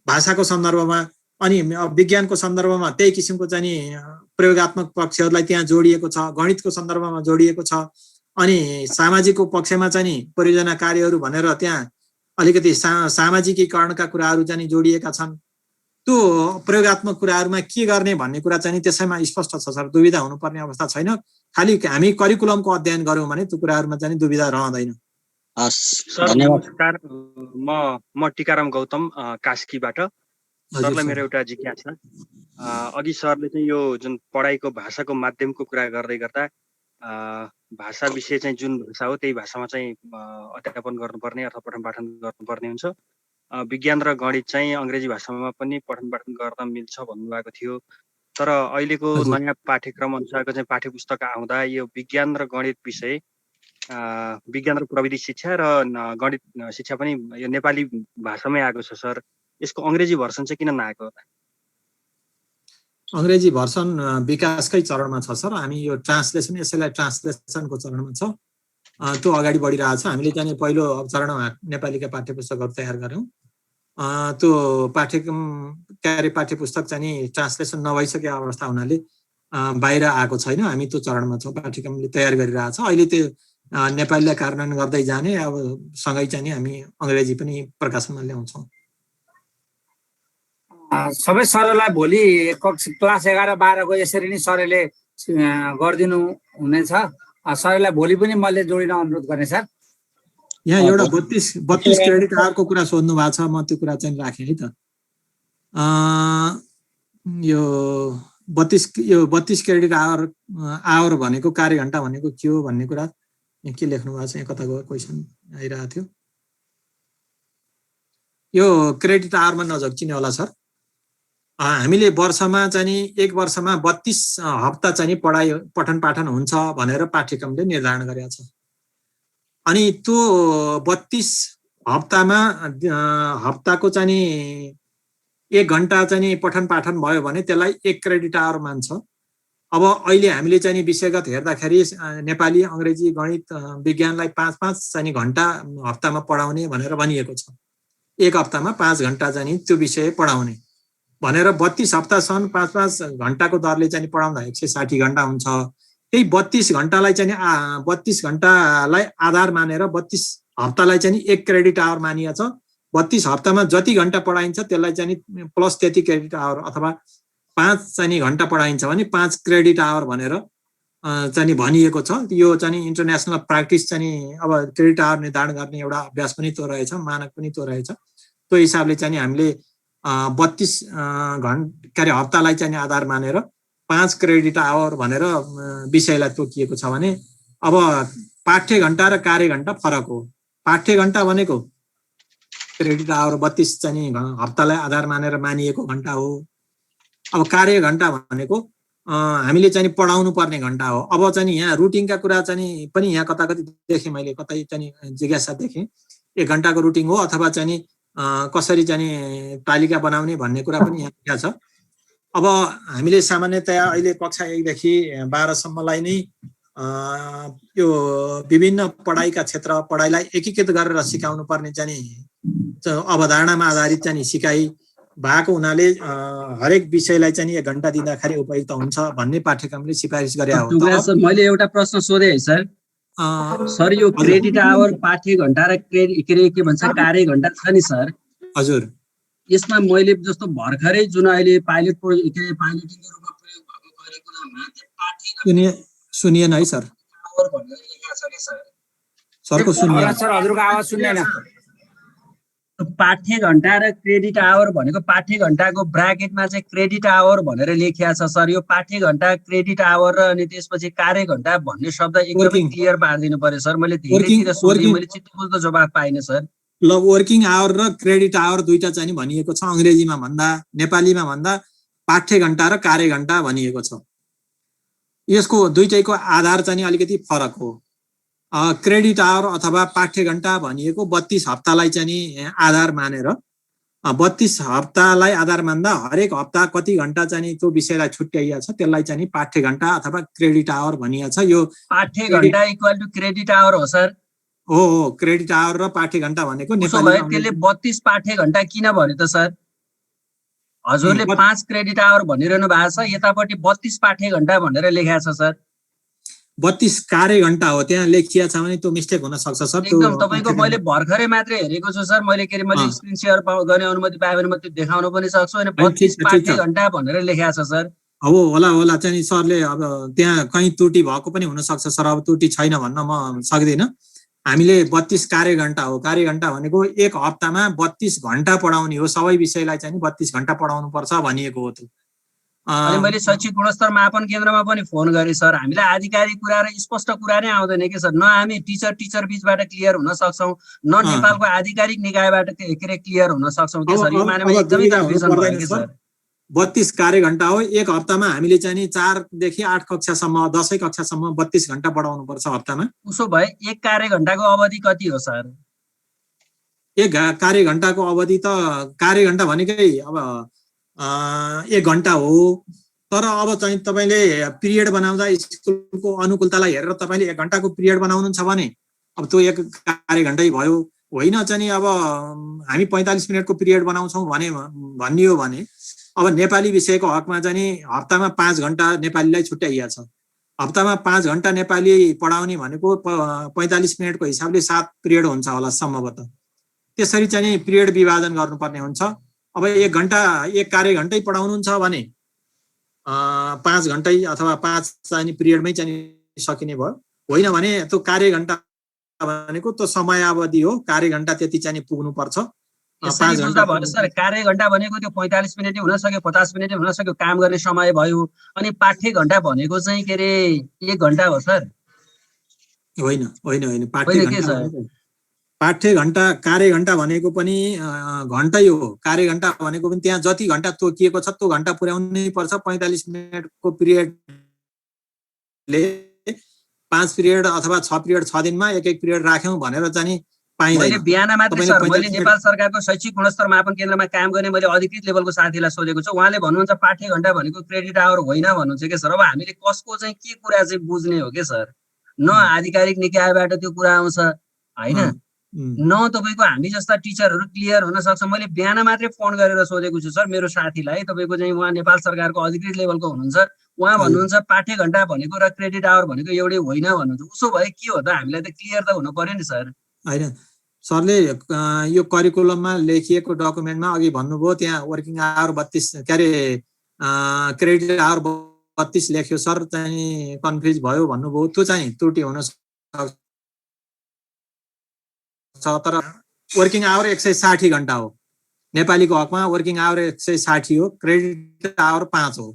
भाषाको सन्दर्भमा। अनि विज्ञानको सन्दर्भमा त्यही किसिमको चाहिँ प्रयोगात्मक पक्षहरूलाई त्यहाँ जोडिएको छ, गणितको सन्दर्भमा जोडिएको छ। अनि सामाजिकको पक्षमा चाहिँ परियोजना कार्यहरू भनेर त्यहाँ अलिकति सामाजिकीकरणका कुराहरू चाहिँ जोडिएका छन्। त्यो प्रयोगात्मक कुराहरूमा के गर्ने भन्ने कुरा चाहिँ त्यसैमा स्पष्ट छ सर, दुविधा हुनुपर्ने अवस्था छैन। खालि हामी करिकुलमको अध्ययन गऱ्यौँ भने त्यो कुराहरूमा चाहिँ दुविधा रहँदैन। सर नमस्कार, म टिकाराम गौतम कास्कीबाट। सरलाई मेरो एउटा जिज्ञासा, अघि सरले चाहिँ यो जुन पढाइको भाषाको माध्यमको कुरा गर्दै गर्दा भाषा विषय चाहिँ जुन भाषा हो त्यही भाषामा चाहिँ अध्यापन गर्नुपर्ने अथवा पठन पाठन गर्नुपर्ने हुन्छ। विज्ञान र गणित चाहिँ अङ्ग्रेजी भाषामा पनि पठन पाठन गर्न मिल्छ भन्नुभएको थियो। तर अहिलेको नयाँ पाठ्यक्रम अनुसारको चाहिँ पाठ्यपुस्तक आउँदा यो विज्ञान र गणित विषय विज्ञान र प्रविधि शिक्षा र गणित शिक्षा पनि यो नेपाली भाषामै आएको छ सर। यसको अङ्ग्रेजी भर्सन चाहिँ किन नआएको होला? अङ्ग्रेजी भर्सन विकासकै चरणमा छ सर। हामी यो ट्रान्सलेसन यसैलाई ट्रान्सलेसनको चरणमा छ, त्यो अगाडि बढिरहेछ। हामीले चाहिँ पहिलो चरणमा नेपालीका पाठ्यपुस्तकहरू तयार गऱ्यौँ। त्यो पाठ्यपुस्तक चाहिँ ट्रान्सलेसन नभइसकेको अवस्था हुनाले बाहिर आएको छैन। हामी त्यो चरणमा छौँ, पाठ्यक्रमले तयार गरिरहेछ। अहिले त्यो नेपालीलाई कार्यान्वयन गर्दै जाने, अब सँगै चाहिँ हामी अङ्ग्रेजी पनि प्रकाशनमा ल्याउँछौँ। सबै सरलाई भोलि क्लास 11-12 को यसरी नै सरले गरिदिनु हुनेछ। सरलाई भोलि पनि मैले जोडिन अनुरोध गर्ने सर। यहाँ एउटा 32 क्रेडिट आवरको कुरा सोध्नु भएको छ, म त्यो कुरा चाहिँ राखेँ है त। यो 32 क्रेडिट आवर भनेको कार्यघण्टा भनेको के हो भन्ने कुरा के लेख्नु भएको छ, यहाँ कता गयो क्वेसन आइरहेको थियो। यो क्रेडिट आवरमा नझक्चिने होला सर। हामीले वर्षमा चाहिँ 1 वर्षमा 32 हप्ता चाहिँ पठन पाठन हुन्छ भनेर पाठ्यक्रमले निर्धारण गरेको छ। अनि त्यो 32 हप्तामा हप्ताको चाहिँ 1 घण्टा चाहिँ पठन पाठन भयो भने त्यसलाई 1 क्रेडिट आवर मान्छ। अब अहिले हामीले चाहिँ विषयगत हेर्दाखेरि नेपाली, अङ्ग्रेजी, गणित, विज्ञानलाई 5-5 चाहिँ घण्टा हप्तामा पढाउने भनेर भनिएको छ। 1 हप्तामा 5 घण्टा चाहिँ त्यो विषय पढाउने भनेर 32 हप्तासम्म 5-5 घण्टाको दरले चाहिँ पढाउँदा 160 घण्टा हुन्छ। त्यही 32 घण्टालाई चाहिँ 32 घण्टालाई आधार मानेर 32 हप्तालाई चाहिँ 1 क्रेडिट आवर मानिएको छ। 32 हप्तामा जति घण्टा पढाइन्छ त्यसलाई चाहिँ प्लस त्यति क्रेडिट आवर, अथवा 5 चाहिँ घण्टा पढाइन्छ भने 5 क्रेडिट आवर भनेर चाहिँ भनिएको छ। यो चाहिँ इन्टरनेसनल प्र्याक्टिस चाहिँ अब क्रेडिट आवर निर्धारण गर्ने एउटा अभ्यास पनि त्यो रहेछ, मानक पनि त्यो रहेछ। त्यो हिसाबले चाहिँ हामीले 32 हप्तालाई चाहिँ आधार मानेर 5 क्रेडिट आवर भनेर विषयलाई तोकिएको छ भने अब पाठ्य घण्टा र कार्य घण्टा फरक हो। पाठ्य घण्टा भनेको क्रेडिट आवर 32 चाहिँ हप्तालाई आधार मानेर मानिएको घण्टा हो। अब कार्य घण्टा भनेको हामीले चाहिँ पढाउनु पर्ने घण्टा हो। अब चाहिँ यहाँ रुटिनका कुरा चाहिँ पनि यहाँ कता कति देखेँ मैले, कतै चाहिँ जिज्ञासा देखेँ। 1 घण्टाको रुटिन हो अथवा चाहिँ कसरी चाहिँ तालिका बनाउने भन्ने कुरा पनि यहाँ लेखा छ। अब हामीले सामान्यतया अहिले कक्षा 1 देखि 12 सम्मलाई नै यो विभिन्न पढाइका क्षेत्र पढाइलाई एकीकृत गरेर सिकाउनु पर्ने चाहिँ अवधारणामा आधारित चाहिँ सिकाइ भएको हुनाले हरेक विषयलाई चाहिँ 1 घण्टा दिँदाखेरि उपयुक्त हुन्छ भन्ने पाठ्यक्रमले सिफारिस गरे हो। मैले एउटा प्रश्न सोधेँ सर। सर यो क्रेडिट आवर पाठ्य घण्टा र के भन्छ कार्य घण्टा छ नि सर। हजुर, यसमा मैले जस्तो भर्खरै जुन अहिले पाइलटिङको रूपमा प्रयोग भएको करिकुलममा पाठ्य सुनिएन है सर? आवर भनेर लेखेको छ के सर? सरको सुनिएन सर, हजुरको आवाज सुन्दैन। पाठ्य घण्टा र क्रेडिट आवर भनेको पाठ्य घण्टाको ब्राकेटमा चाहिँ क्रेडिट आवर भनेर लेखिया छ सर। यो पाठ्य घण्टा, क्रेडिट आवर र अनि त्यसपछि कार्य घण्टा भन्ने शब्द एकदमै क्लियर पारिदिनु पर्यो सर। मैले धेरैतिर सोधेँ, मैले चित्त बुझ्दो जवाफ पाइनँ सर। ल, वर्किङ आवर र क्रेडिट आवर दुईटा चाहिँ भनिएको छ। अङ्ग्रेजीमा भन्दा, नेपालीमा भन्दा पाठ्य घण्टा र कार्य घण्टा भनिएको छ। यसको दुईटैको आधार चाहिँ अलिकति फरक हो। क्रेडिट आवर अथवा पाठ्य घण्टा भनिएको 32 हप्तालाई चाहिँ आधार मानेर 32 हप्तालाई आधार मान्दा हरेक हप्ता कति घण्टा चाहिँ त्यो विषयलाई छुट्याइएको छ त्यसलाई चाहिँ पाठ्य घण्टा अथवा क्रेडिट आवर भनिएको छ। यो पाठ्य घण्टा इक्वल टु क्रेडिट आवर हो सर? हो, क्रेडिट आवर र पाठ्य घण्टा भनेको नेपालीमा त्यसले 32 पाठ्य घण्टा किन भन्यो त सर? हजुरले 5 क्रेडिट आवर भनिरहनु भएको छ, यतापट्टि 32 पाठ्य घण्टा भनेर लेखेको छ सर। 32 कार्य घण्टा हो, त्यहाँ लेखिया छ भने त्यो मिस्टेक हुन सक्छ सर। एकदम तपाईको मैले भर्खरै मात्रै हेरेको छु सर। मैले मैले स्क्रिन शेयर गर्ने अनुमति पाएँ भने म त्यो देखाउन पनि सक्छु। अनि 32 पाठ्य घण्टा भनेर लेखेको छ सर। अब होला चाहिँ सरले अब त्यहाँ कहीँ त्रुटि भएको पनि हुन सक्छ सर। अब त्रुटि छैन भन्न म सक्दिनँ। हामीले 32 कार्य घण्टा हो। कार्य घण्टा भनेको 1 हप्तामा 32 घण्टा पढाउने हो। सबै विषयलाई चाहिँ 32 घण्टा पढाउनु पर्छ भनिएको हो। अनि मैले शैक्षिक गुणस्तर मापन केन्द्रमा पनि फोन गरेँ सर। हामीलाई आधिकारिक कुरा र स्पष्ट कुरा नै आउँदैन के सर। न हामी टिचर बीचबाट क्लियर हुन सक्छौँ, न नेपालको आधिकारिक निकायबाट क्लियर हुन सक्छौँ के सर। यो मानेमा एकदमै कन्फ्युजन भयो के सर। 32 कार्यघण्टा हो। एक हप्तामा हामीले चाहिँ नि 4 देखि 8 कक्षासम्म 10 कक्षासम्म 32 घण्टा पढाउनु पर्छ हप्तामा। उसो भए 1 कार्यघण्टाको अवधि कति हो सर? 1 कार्यघण्टाको अवधि त कार्यघण्टा भनेकै अब 1 घण्टा हो। तर अब चाहिँ तपाईले पिरियड बनाउँदा स्कुलको अनुकूलतालाई हेरेर तपाईले 1 घण्टाको पिरियड बनाउनुहुन्छ भने अब त्यो 1 कार्यघण्टै भयो। होइन चाहिँ अब हामी 45 मिनेटको पिरियड बनाउँछौँ भने भन्ने हो भने अब नेपाली विषयको हकमा चाहिँ हप्तामा 5 घण्टा नेपालीलाई छुट्याइएको छ। हप्तामा 5 घण्टा नेपाली पढाउने भनेको 45 मिनेटको हिसाबले 7 पिरियड हुन्छ होला सम्भवतः। त्यसरी चाहिँ पिरियड विभाजन गर्नुपर्ने हुन्छ। अब 1 घण्टा 1 कार्यघण्टै पढाउनुहुन्छ भने 5 घण्टै अथवा 5 चाहिँ पिरियडमै चाहिँ सकिने भयो। होइन भने त्यो कार्यघण्टा भनेको त्यो समयावधि हो। कार्यघण्टा त्यति चाहिँ पुग्नु पर्छ। 5 घण्टा भयो सर। कार्यघण्टा भनेको त्यो 45 मिनेट हुन सक्यो, 50 मिनेट हुन सक्यो, काम गर्ने समय भयो। अनि पाठ्य घण्टा भनेको चाहिँ के रे 1 घण्टा हो सर? होइन होइन होइन, पाठ्य घण्टा कार्यघण्टा भनेको पनि घण्टै हो। कार्यघण्टा भनेको पनि त्यहाँ जति घण्टा तोकिएको छ त्यो घण्टा पुर्याउनै पर्छ। 45 मिनेटको पिरियडले 5 पिरियड अथवा 6 पिरियड 6 दिनमा एक पिरियड राख्यौं भनेर चाहिँ पाइँदैन। मैले बिहान मात्रै सर मैले नेपाल सरकारको शैक्षिक गुणस्तर मापन केन्द्रमा काम गर्ने मैले अधिकृत लेभलको साथीलाई सोधेको छु। उहाँले भन्नुहुन्छ पाठ्य घण्टा भनेको क्रेडिट आवर होइन भन्नुहुन्छ के सर? अब हामीले कसको चाहिँ के कुरा चाहिँ बुझ्ने हो के सर? न आधिकारिक निकायबाट त्यो कुरा आउँछ हैन, न तपाईको हामी जस्ता टिचरहरु क्लियर हुन सक्छ। मैले बिहान मात्रै फोन गरेर सोधेको छु सर मेरो साथीलाई, तपाईको चाहिँ उहाँ नेपाल सरकारको अधिकृत लेभलको हुनुहुन्छ, उहाँ भन्नुहुन्छ पाठ्य घण्टा भनेको र क्रेडिट आवर भनेको एउटै होइन भन्नुहुन्छ। उसो भए के हो त? हामीलाई त क्लियर त हुनु पर्यो नि सर। हैन सरले यो करिकुलममा लेखिएको डकुमेन्टमा अघि भन्नुभयो त्यहाँ वर्किङ आवर 32 के अरे क्रेडिट आवर 32 लेख्यो सर, चाहिँ कन्फ्युज भयो भन्नुभयो। त्यो चाहिँ त्रुटि हुन सक्छ। तर वर्किङ आवर 160 घण्टा हो। नेपालीको हकमा वर्किङ आवर 160 हो, क्रेडिट आवर 5 हो।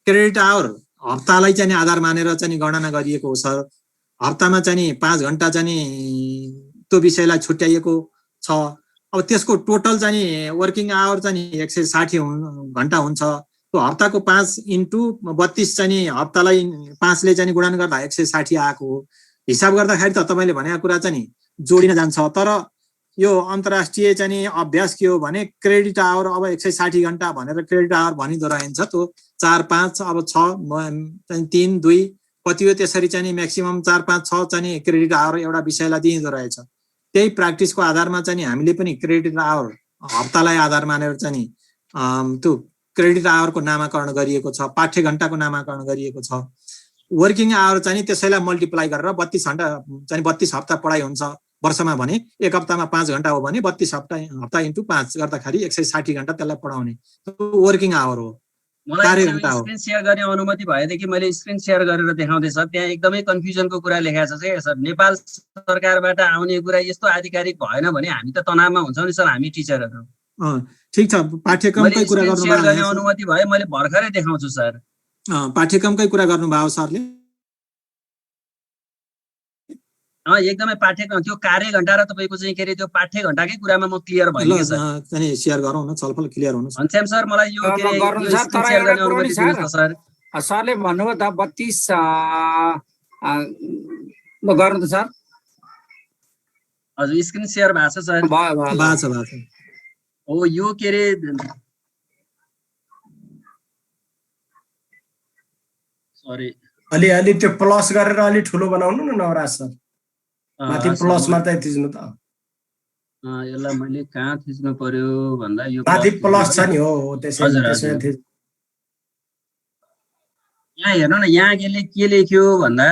क्रेडिट आवर हप्तालाई चाहिँ आधार मानेर चाहिँ गणना गरिएको हो सर। हप्तामा चाहिँ 5 घण्टा चाहिँ त्यो विषयलाई छुट्याइएको छ। अब त्यसको टोटल चाहिँ वर्किङ आवर चाहिँ 160 घण्टा हुन्छ। त्यो हप्ताको 5 × 32 चाहिँ हप्तालाई 5 ले चाहिँ गुणन गर्दा 160 आएको हो। हिसाब गर्दाखेरि त तपाईले भनेको कुरा चाहिँ जोडिन जान्छ। तर यो अन्तर्राष्ट्रिय चाहिँ अभ्यास के हो भने क्रेडिट आवर अब 160 घण्टा भनेर क्रेडिट आवर भनिदो रहन्छ। त्यो 4 5 अब 6 3 2 कति हो त्यसरी चाहिँ म्याक्सिमम 4 5 6 चाहिँ क्रेडिट आवर एउटा विषयलाई दिइदो रहेछ। त्यही प्र्याक्टिसको आधारमा चाहिँ हामीले पनि क्रेडिट आवर हप्तालाई आधार मानेर चाहिँ त्यो क्रेडिट आवरको नामाकरण गरिएको छ, पाठ्य घण्टाको नामाकरण गरिएको छ। वर्किङ आवर चाहिँ त्यसैलाई मल्टिप्लाई गरेर 32 घण्टा चाहिँ 32 हप्ता पढाइ हुन्छ वर्षमा भने एक हप्तामा 5 घण्टा हो भने 32 हप्ता × 5 गर्दाखेरि 160 घण्टा त्यसलाई पढाउने वर्किङ आवर हो। मलाई स्क्रिन शेयर गर्ने अनुमति भएदेखि मैले स्क्रिन शेयर गरेर देखाउँदै सर। त्यहाँ एकदमै कन्फ्युजनको कुरा लेखेको छ सर। नेपाल सरकारबाट आउने कुरा यस्तो आधिकारिक भएन भने हामी त तनावमा हुन्छौँ नि सर, हामी टिचरहरु। ठीक छ, पाठ्यक्रमकै कुरा गर्नु शेयर गर्ने अनुमति भए मैले भर्खरै देखाउँछु सर। पाठ्यक्रमकै कुरा गर्नुभयो सरले। एकदमै पाठ्यक्रम त्यो कार्य घण्टा र तपाईको चाहिँ के रे त्यो पाठ्य घण्टाकै कुरामा म क्लियर भएँ के सर। अनि शेयर गरौँ न, छलफल क्लियर हुन। घनश्याम सर मलाई यो के रे गर्नु सर। तर एउटा कुरो नि सर, सरले भन्नुभयो त 32 गर्नु त सर। हजुर स्क्रिन शेयर भएको छ सर। भएको छ। हो यो के रे सरी अलि त्यो प्लस गरेर अलि ठुलो बनाउनु न नवराज सर। माथि प्लस मात्रै थिच्नु त। यसलाई मैले कहाँ थिच्नु पर्यो भन्दा यो माथि प्लस छ नि। हो त्यसै यहाँ हेर्नु न, यहाँ के लेख्यो भन्दा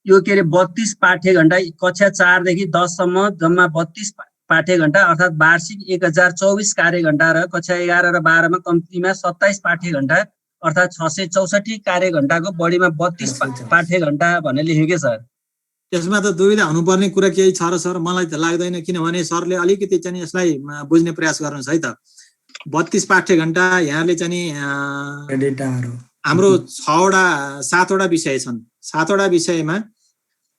यो के रे 32 पाठ्य घण्टा कक्षा 4 देखि 10 सम्म जम्मा 32 पाठ्य घण्टा अर्थात् वार्षिक 1024 कार्य घण्टा र कक्षा 11 र 12 मा कम्तीमा 27 पाठ्य घण्टा अर्थात् 664 कार्य घण्टाको बढीमा 32 पाठ्य घण्टा भन्ने लेख्यो के सर। त्यसमा त दुविधा हुनुपर्ने कुरा केही छ र सर? मलाई त लाग्दैन, किनभने सरले अलिकति चाहिँ यसलाई बुझ्ने प्रयास गर्नुहोस् है त। 32 पाठ्य घण्टा यहाँले चाहिँ हाम्रो 7 वटा विषय छन्। 7 वटा विषयमा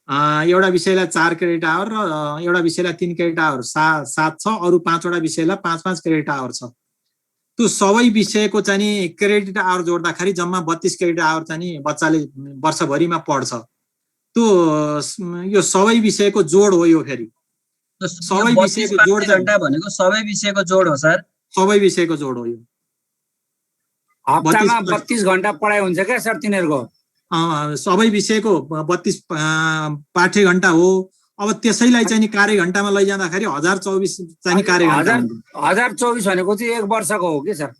एउटा विषयलाई 4 क्रेडिट आवर र एउटा विषयलाई 3 क्रेडिट आवर 7 छ, अरू 5वटा विषयलाई 5-5 क्रेडिट आवर छ। त्यो सबै विषयको चाहिँ नि क्रेडिट आवर जोड्दाखेरि जम्मा 32 क्रेडिट आवर चाहिँ नि बच्चाले वर्षभरिमा पढ्छ। त्यो यो सबै विषयको जोड हो। यो फेरि सबै विषयको जोड भनेको सबै विषयको जोड हो सर, सबै विषयको जोड हो। यो हप्तामा 32 घण्टा पढाइ हुन्छ क्या सर तिनीहरूको? सबै विषयको 32 पाठ्य घण्टा हो। अब त्यसैलाई चाहिँ नि कार्य घण्टामा लैजाँदाखेरि 1024 चाहिँ कार्य घण्टा 1024 भनेको चाहिँ 1 वर्षको हो कि सर?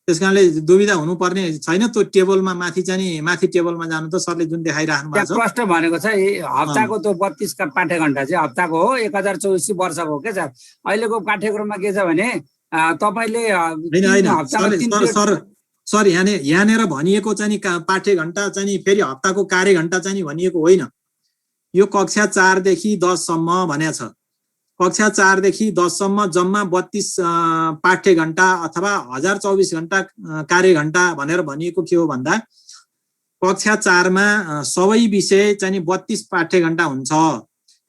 त्यसकारणले दुविधा हुनुपर्ने छैन। त्यो टेबलमा माथि चाहिँ नि माथि टेबलमा जानु त सरले जुन देखाइराख्नु भएको छ प्रश्न भनेको चाहिँ हप्ताको त्यो 32 का पाठ्य घण्टा चाहिँ हप्ताको हो, 1024 वर्षको हो के सर? अहिलेको पाठ्यक्रममा के छ भने तपाईले सर यहाँनिर भनिएको चाहिँ नि पाठ्य घण्टा चाहिँ नि फेरि हप्ताको कार्य घण्टा चाहिँ नि भनिएको होइन। यो कक्षा 4 देखि 10 सम्म भनेको छ। कक्षा 4 देखि 10 सम्म जम्मा 32 पाठ्य घण्टा अथवा 1024 घण्टा कार्य घण्टा भनेर भनिएको के हो भन्दा कक्षा 4 मा सबै विषय चाहिँ नि 32 पाठ्य घण्टा हुन्छ।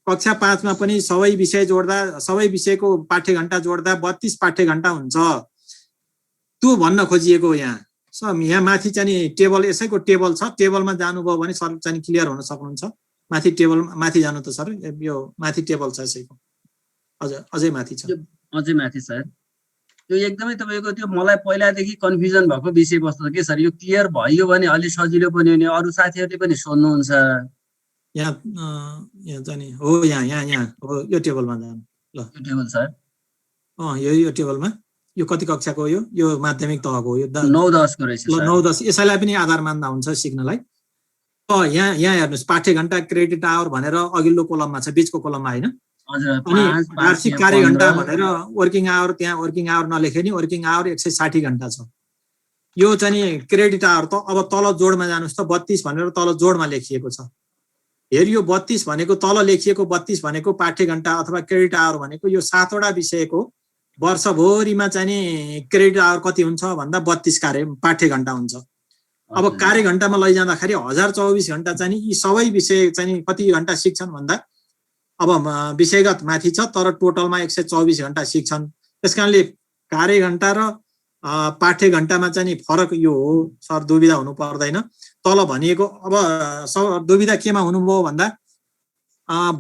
कक्षा 5 मा पनि सबै विषय जोड्दा सबै विषयको पाठ्य घण्टा जोड्दा 32 पाठ्य घण्टा हुन्छ। त्यो भन्न खोजिएको यहाँ माथि चाहिँ नि टेबल यसैको टेबल छ। टेबलमा जानुभयो भने सर चाहिँ क्लियर हुन सक्नुहुन्छ। माथि टेबल माथि जानु त सर, यो माथि टेबल छ यसैको। अझै माथि छ, अझै माथि सर। यो एकदमै तपाईको त्यो मलाई पहिलादेखि कन्फ्युजन भएको विषयवस्तु के सर? यो क्लियर भयो भने अलि सजिलो पनि हुने, अरू साथीहरूले पनि सोध्नुहुन्छ। यहाँ चाहिँ नि हो यहाँ हो, यो टेबलमा जानु ल। यो टेबल सर यो टेबलमा यो कति कक्षाको हो? यो माध्यमिक तहको हो। यो 9-10 को रहेछ ल। 9-10 यसैलाई पनि आधार मान्दा हुन्छ सिक्नलाई। यहाँ हेर्नुहोस् पाठ्य घण्टा क्रेडिट आवर भनेर अघिल्लो कोलममा छ, बीचको कोलममा होइन। अनि वार्षिक कार्य घण्टा भनेर वर्किङ आवर त्यहाँ वर्किङ आवर नलेखे नि वर्किङ आवर 160 घण्टा छ। यो चाहिँ नि क्रेडिट आवर त अब तल जोडमा जानुहोस् त 32 भनेर तल जोडमा लेखिएको छ। हेर यो 32 भनेको तल लेखिएको 32 भनेको पाठ्य घण्टा अथवा क्रेडिट आवर भनेको यो 7वटा विषयको वर्षभरिमा चाहिँ नि क्रेडिट आवर कति हुन्छ भन्दा 32 कार्य पाठ्य घण्टा हुन्छ। अब कार्य घण्टामा लैजाँदाखेरि 1024 घण्टा चाहिँ नि यी सबै विषय चाहिँ नि कति घण्टा सिक्छन् भन्दा अब विषयगत माथि छ तर टोटलमा 124 घण्टा सिक्छन्। त्यसकारणले कार्य घण्टा र पाठ्य घण्टामा चाहिँ नि फरक यो हो सर, दुविधा हुनु पर्दैन। तल भनिएको अब दुविधा केमा हुनुभयो भन्दा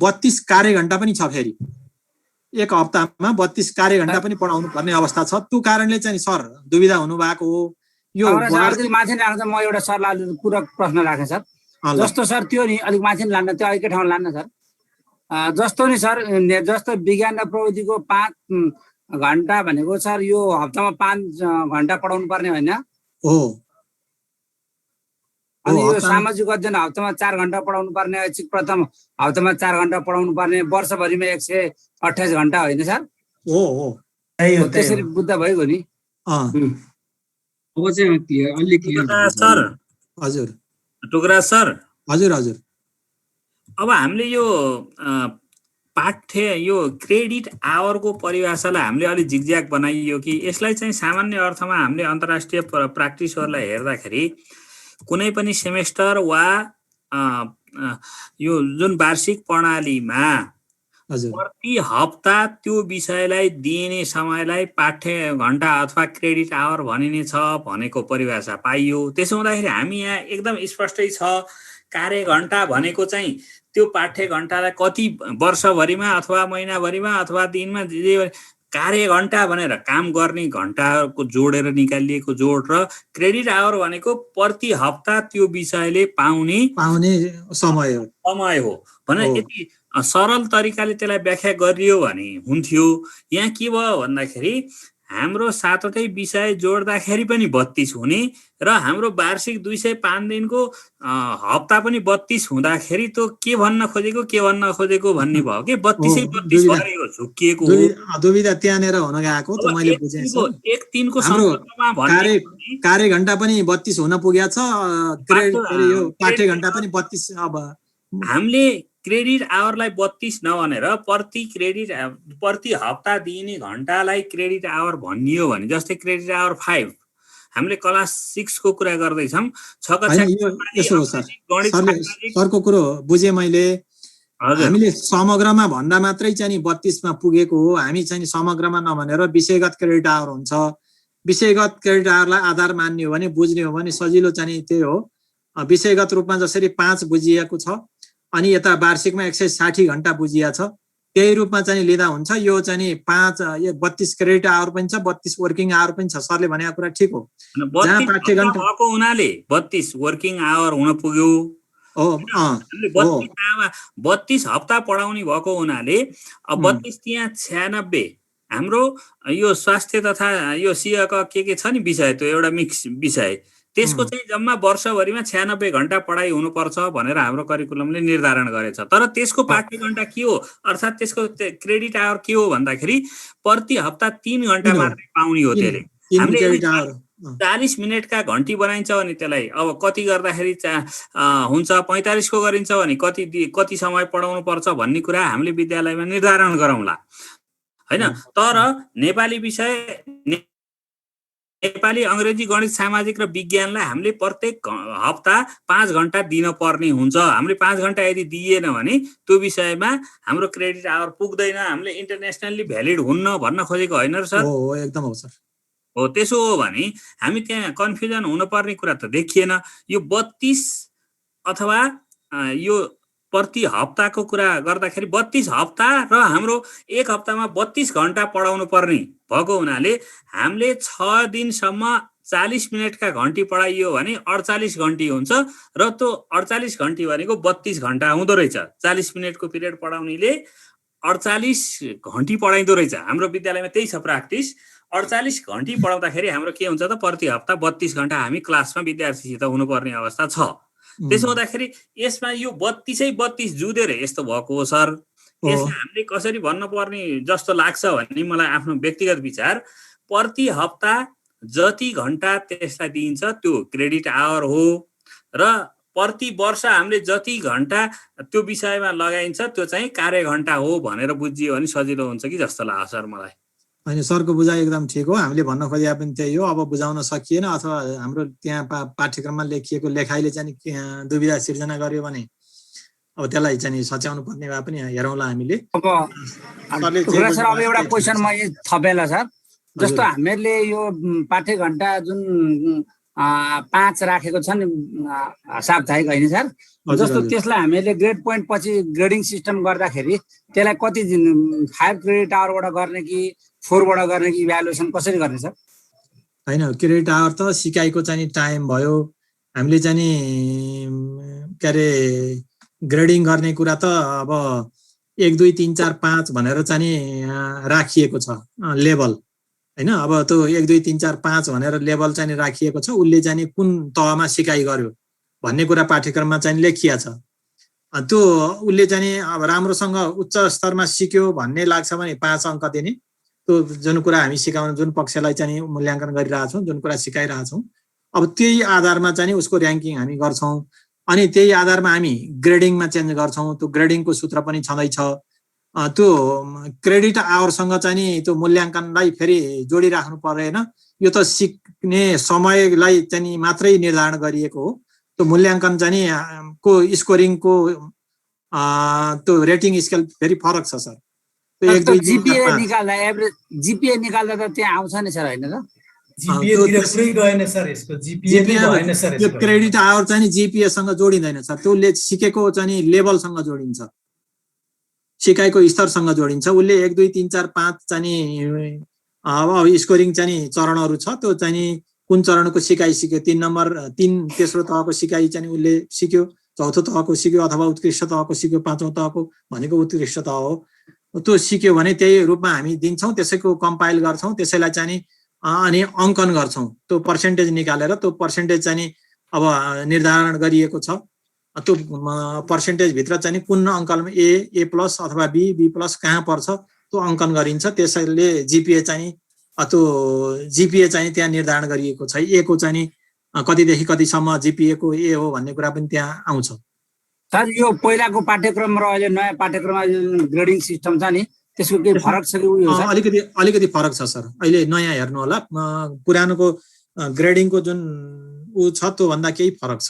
32 कार्य घण्टा पनि छ। फेरि एक हप्तामा 32 कार्य घण्टा पनि पढाउनु पर्ने अवस्था छ। त्यो कारणले चाहिँ सर दुविधा हुनु भएको हो। यो माथि राख्दा म एउटा सरलाई पूरक प्रश्न राखेँ सर। जस्तो सर त्यो नि अलिक माथि लान्न, त्यो एकै ठाउँमा लान्न सर। जस्तो नि सर जस्तो विज्ञान र प्रविधिको 5 घण्टा भनेको सर यो हप्तामा 5 घण्टा पढाउनु पर्ने होइन हो। अनि यो सामाजिक अध्ययन हप्तामा 4 घण्टा पढाउनु पर्ने, ऐच्छिक प्रथम हप्तामा 4 घण्टा पढाउनु पर्ने, वर्षभरिमा 128 घण्टा होइन सर? हो त्यसरी बुझ्दा भइगयो नि। अब चाहिँ अलि क्लियर सर। हजुर टुक्राज सर। हजुर। अब हामीले यो पाठ्य यो क्रेडिट आवरको परिभाषालाई हामीले अलि जिगज्याग बनाइयो कि यसलाई चाहिँ सामान्य अर्थमा हामीले अन्तर्राष्ट्रिय प्र्याक्टिसहरूलाई हेर्दाखेरि कुनै पनि सेमेस्टर वा यो जुन वार्षिक प्रणालीमा प्रति हप्ता त्यो विषयलाई दिइने समयलाई पाठ्य घण्टा अथवा क्रेडिट आवर भनिने छ भनेको परिभाषा पाइयो। त्यसो हुँदाखेरि हामी यहाँ एकदम स्पष्टै छ कार्य घण्टा भनेको चाहिँ त्यो पाठ्य घण्टालाई कति वर्षभरिमा अथवा महिनाभरिमा अथवा दिनमा कार्य घण्टा भनेर काम गर्ने घण्टाको जोडेर निकालिएको जोड र क्रेडिट आवर भनेको प्रति हप्ता त्यो विषयले पाउने समय हो भनेर यति सरल तरिकाले त्यसलाई व्याख्या गरियो भने हुन्थ्यो। यहाँ के भयो भन्दाखेरि हाम्रो 7वटै विषय जोड्दाखेरि पनि 32 हुने र हाम्रो वार्षिक 205 दिनको हप्ता पनि 32 हुँदाखेरि त्यो के भन्न खोजेको भन्ने भयो कि 32 भएर झुकिएको हो। दुविधा त्यहाँनिर हुन गएको त मैले बुझेँ। एक दिनको सम्पर्कमा भन्ने कार्य घण्टा पनि 32 हुन पुगेको छ, यो पाठ्य घण्टा पनि 32। अब हामीले क्रेडिट आवरलाई 32 नभनेर प्रति हप्ता दिइने घण्टालाई क्रेडिट आवर भनियो भने जस्तै क्रेडिट आवर 5 हामीले क्लास 6 को कुरा गर्दैछौँ। 6 कक्षा यसो हो सर, सरको कुरो बुझेँ मैले। हामीले समग्रमा भन्दा मात्रै चाहिँ 32 मा पुगेको हो। हामी चाहिँ समग्रमा नभनेर विषयगत क्रेडिट आवर हुन्छ। विषयगत क्रेडिट आवरलाई आधार मान्ने हो भने, बुझ्ने हो भने सजिलो चाहिँ त्यही हो। विषयगत रूपमा जसरी 5 बुझिएको छ अनि यता वार्षिकमा 160 घण्टा बुझिया छ, त्यही रूपमा चाहिँ लिँदा हुन्छ। यो चाहिँ 32 क्रेडिट आवर पनि छ, 32 वर्किङ आवर पनि छ। सरले भनेको कुरा ठिक हो। जहाँ पाठ्यघण्टा भएको हुनाले 32 वर्किङ आवर हुन पुग्यो। 32 हप्ता पढाउने भएको हुनाले 32 त्यहाँ 96 हाम्रो यो स्वास्थ्य तथा यो सिहक के छ नि विषय, त्यो एउटा मिक्स विषय, त्यसको चाहिँ जम्मा वर्षभरिमा 96 घण्टा पढाइ हुनुपर्छ भनेर हाम्रो करिकुलमले निर्धारण गरेछ। तर त्यसको पाठ्यघण्टा के हो, अर्थात् त्यसको क्रेडिट आवर के हो भन्दाखेरि प्रति हप्ता 3 घण्टा मात्रै पाउने हो। त्यसले हामीले 40 मिनटका घन्टी बनाइन्छ भने त्यसलाई अब कति गर्दाखेरि हुन्छ, 45 को गरिन्छ भने कति समय पढाउनु पर्छ भन्ने कुरा हामीले विद्यालयमा निर्धारण गरौँला हैन। तर नेपाली विषय, नेपाली, अंग्रेजी, गणित, सामाजिक र विज्ञानलाई हामीले प्रत्येक हप्ता 5 घण्टा दिन पर्ने हुन्छ। हामीले 5 घण्टा यदि दिएन भने त्यो विषयमा हाम्रो क्रेडिट आवर पुग्दैन। हामीले इन्टरनेसनली भ्यालिड हुन्न भन्न खोजेको होइन र सर? हो, एकदम हो सर। हो, त्यसो हो भने हामी त्यहाँ कन्फ्युजन हुनुपर्ने कुरा त देखिएन। यो 32 अथवा यो प्रति हप्ताको कुरा गर्दाखेरि 32 हप्ता र हाम्रो एक हप्तामा 32 घण्टा पढाउनु पर्ने भएको हुनाले हामीले 6 दिनसम्म 40 मिनटका घन्टी पढाइयो भने 48 घन्टी हुन्छ र त्यो 48 घन्टी भनेको 32 घण्टा हुँदो रहेछ। 40 मिनटको पिरियड पढाउनेले 48 घन्टी पढाइदो रहेछ। हाम्रो विद्यालयमा त्यही छ प्र्याक्टिस। 48 घन्टी पढाउँदाखेरि हाम्रो के हुन्छ त, प्रति हप्ता 32 घण्टा हामी क्लासमा विद्यार्थीसित हुनुपर्ने अवस्था छ। त्यसो हुँदाखेरि यसमा यो 32 जुधेर यस्तो भएको हो सर। यसलाई हामीले कसरी भन्नुपर्ने जस्तो लाग्छ भन्ने मलाई आफ्नो व्यक्तिगत विचार, प्रति हप्ता जति घण्टा त्यसलाई दिइन्छ त्यो क्रेडिट आवर हो र प्रति वर्ष हामीले जति घण्टा त्यो विषयमा लगाइन्छ त्यो चाहिँ कार्य घण्टा हो भनेर बुझियो भने सजिलो हुन्छ कि जस्तो लाग्छ सर मलाई। होइन, सरको बुझाइ एकदम ठिक हो। हामीले भन्न खोजेको पनि त्यही हो। अब बुझाउन सकिएन अथवा हाम्रो त्यहाँ पाठ्यक्रममा लेखिएको लेखाइले चाहिँ दुविधा सिर्जना गर्यो भने अब त्यसलाई चाहिँ सच्याउनु पर्ने भए पनि हेरौँला हामीले। अब एउटा क्वेसन म थपेला सर, जस्तो हामीहरूले यो पाठ्य घण्टा जुन 5 राखेको छ नि साप्ताहिक होइन सर, जस्तो त्यसलाई हामीले ग्रेड पोइन्ट पछि ग्रेडिङ सिस्टम गर्दाखेरि त्यसलाई कति 5 क्रेडिट आवरबाट गर्ने कि 4 बाट गर्ने कि इभ्यालुएसन कसरी गर्ने सर? होइन, क्रेडिट आवर त सिकाइको चाहिँ टाइम भयो। हामीले चाहिँ के अरे ग्रेडिङ गर्ने कुरा त अब 1 2 3 4 5 भनेर चाहिँ राखिएको छ लेभल हैन। अब त्यो 1 2 3 4 5 भनेर लेभल चाहिँ राखिएको छ। उसले चाहिँ कुन तहमा सिकाइ गर्यो भन्ने कुरा पाठ्यक्रममा चाहिँ लेखिया छ। त्यो उसले चाहिँ अब राम्रोसँग उच्च स्तरमा सिक्यो भन्ने लाग्छ भने 5 अङ्क दिने। त्यो जुन कुरा हामी सिकाउन, जुन पक्षलाई चाहिँ मूल्याङ्कन गरिरहेछौँ, जुन कुरा सिकाइरहेछौँ, अब त्यही आधारमा चाहिँ उसको र्याङ्किङ हामी गर्छौँ अनि त्यही आधारमा हामी ग्रेडिङमा चेन्ज गर्छौँ। त्यो ग्रेडिङको सूत्र पनि छँदैछ। त्यो क्रेडिट आवरसँग चाहिँ त्यो मूल्याङ्कनलाई फेरि जोडिराख्नु परेन। यो त सिक्ने समयलाई चाहिँ मात्रै निर्धारण गरिएको हो। त्यो मूल्याङ्कन चाहिँ को स्कोरिङको त्यो रेटिङ स्केल फेरि फरक छ सर। जिपिए निकाल्दा एभरेज जिपिए निकाल्दा त त्यहाँ आउँछ नि सर, होइन त? त्यो क्रेडिट आवर चाहिँ जिपिए सँग जोडिँदैन सर। त्यसले सिकेको चाहिँ लेभलसँग जोडिन्छ, सिकाइको स्तरसँग जोडिन्छ। उसले 1 2 3 4 5 चाहिँ अब स्कोरिङ चाहिँ चरणहरू छ। त्यो चाहिँ कुन चरणको सिकाइ सिक्यो, 3 नम्बर 3 तेस्रो तहको सिकाइ चाहिँ उसले सिक्यो, चौथो तहको सिक्यो अथवा उत्कृष्ट तहको सिक्यो, 5औं तहको भनेको उत्कृष्ट तह हो। त्यो सिक्यो भने त्यही रूपमा हामी दिन्छौँ, त्यसैको कम्पाइल गर्छौँ, त्यसैलाई चाहिँ अनि अङ्कन गर्छौँ। त्यो पर्सेन्टेज निकालेर त्यो पर्सेन्टेज चाहिँ अब निर्धारण गरिएको छ। त्यो पर्सेन्टेजभित्र चाहिँ कुन अङ्कमा ए प्लस अथवा बी प्लस कहाँ पर्छ त्यो अङ्कन गरिन्छ। त्यसैले जिपिए चाहिँ त्यो जिपिए चाहिँ त्यहाँ निर्धारण गरिएको छ। ए को चाहिँ कतिदेखि कतिसम्म जिपिए को ए हो भन्ने कुरा पनि त्यहाँ आउँछ। सर यो पहिलाको पाठ्यक्रम र अहिले नयाँ पाठ्यक्रममा जुन ग्रेडिङ सिस्टम छ नि त्यसको के फरक छ कि उयो छ? अलिकति फरक छ सर। अहिले नयाँ हेर्नु होला, पुरानोको ग्रेडिङको जुन ऊ छ त्यो भन्दा केही फरक छ।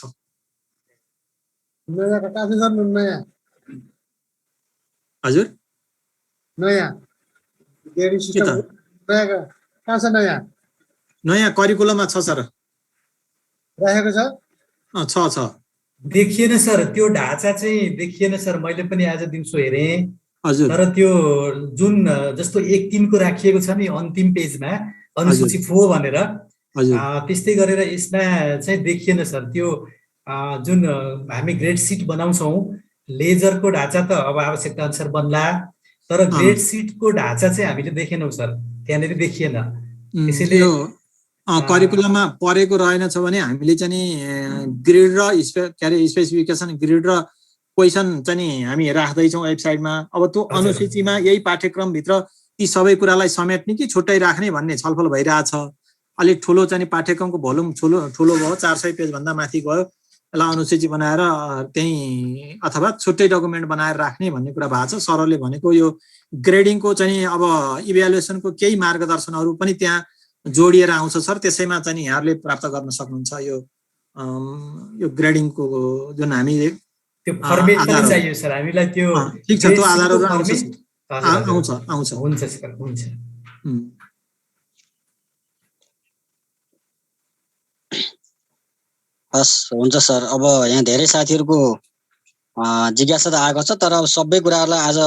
हजुर नयाँ करिकुलममा छ सर, छ देखिएन सर, त्यो ढाँचा चाहिँ देखिएन सर, मैले पनि आज दिउँसो हेरेँ। हजुर तर त्यो जुन जस्तो 1-3 को राखिएको छ नि अन्तिम पेजमा अनुसूची 4 भनेर, त्यस्तै गरेर यसमा चाहिँ देखिएन सर। त्यो जुन हामी ग्रेड सिट बनाउँछौँ लेजरको ढाँचा त अब आवश्यकता अनुसार बन्ला, तर ग्रेड सिटको ढाँचा चाहिँ हामीले देखेनौँ सर, त्यहाँनिर देखिएन। त्यसैले करिकुलममा परेको रहेनछ भने हामीले चाहिँ ग्रेड र स्पेसिफिकेसन ग्रेड र क्वेसन चाहिँ हामी राख्दैछौँ वेबसाइटमा। अब त्यो अनुसूचीमा यही पाठ्यक्रमभित्र ती सबै कुरालाई समेट्ने कि छुट्टै राख्ने भन्ने छलफल भइरहेछ। अलिक ठुलो चाहिँ पाठ्यक्रमको भोल्युम ठुलो भयो, 400 पेजभन्दा माथि गयो, यसलाई अनुसूची बनाएर त्यही अथवा छुट्टै डकुमेन्ट बनाएर राख्ने भन्ने कुरा भएको छ। सरले भनेको यो ग्रेडिङको चाहिँ अब इभ्यालुएसनको केही मार्गदर्शनहरू पनि त्यहाँ जोडिएर आउँछ सर, त्यसैमा चाहिँ यहाँहरूले प्राप्त गर्न सक्नुहुन्छ। यो ग्रेडिङको जुन हामी त्यो फर्मेट पनि चाहियो सर हामीलाई, त्यो ठीक छ, त्यो आधारहरू आउँछ। हुन्छ सर, हुन्छ। हस्, हुन्छ सर। अब यहाँ धेरै साथीहरूको जिज्ञासा त आएको छ, तर अब सबै कुराहरूलाई आज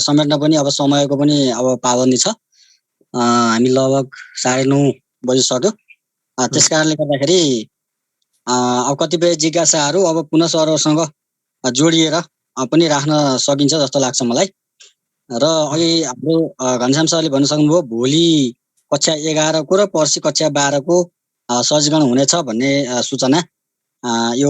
समेट्न पनि अब समयको पनि अब पाबन्दी छ। हामी लगभग 9:30 बजिसक्यो। त्यस कारणले गर्दाखेरि अब कतिपय जिज्ञासाहरू अब पुनः सरहरूसँग जोडिएर पनि राख्न सकिन्छ जस्तो लाग्छ मलाई। र अघि हाम्रो घनश्याम सरले भन्न सक्नुभयो भोलि कक्षा 11 को र पर्सि कक्षा 12 को सहजीकरण हुनेछ भन्ने सूचना। यो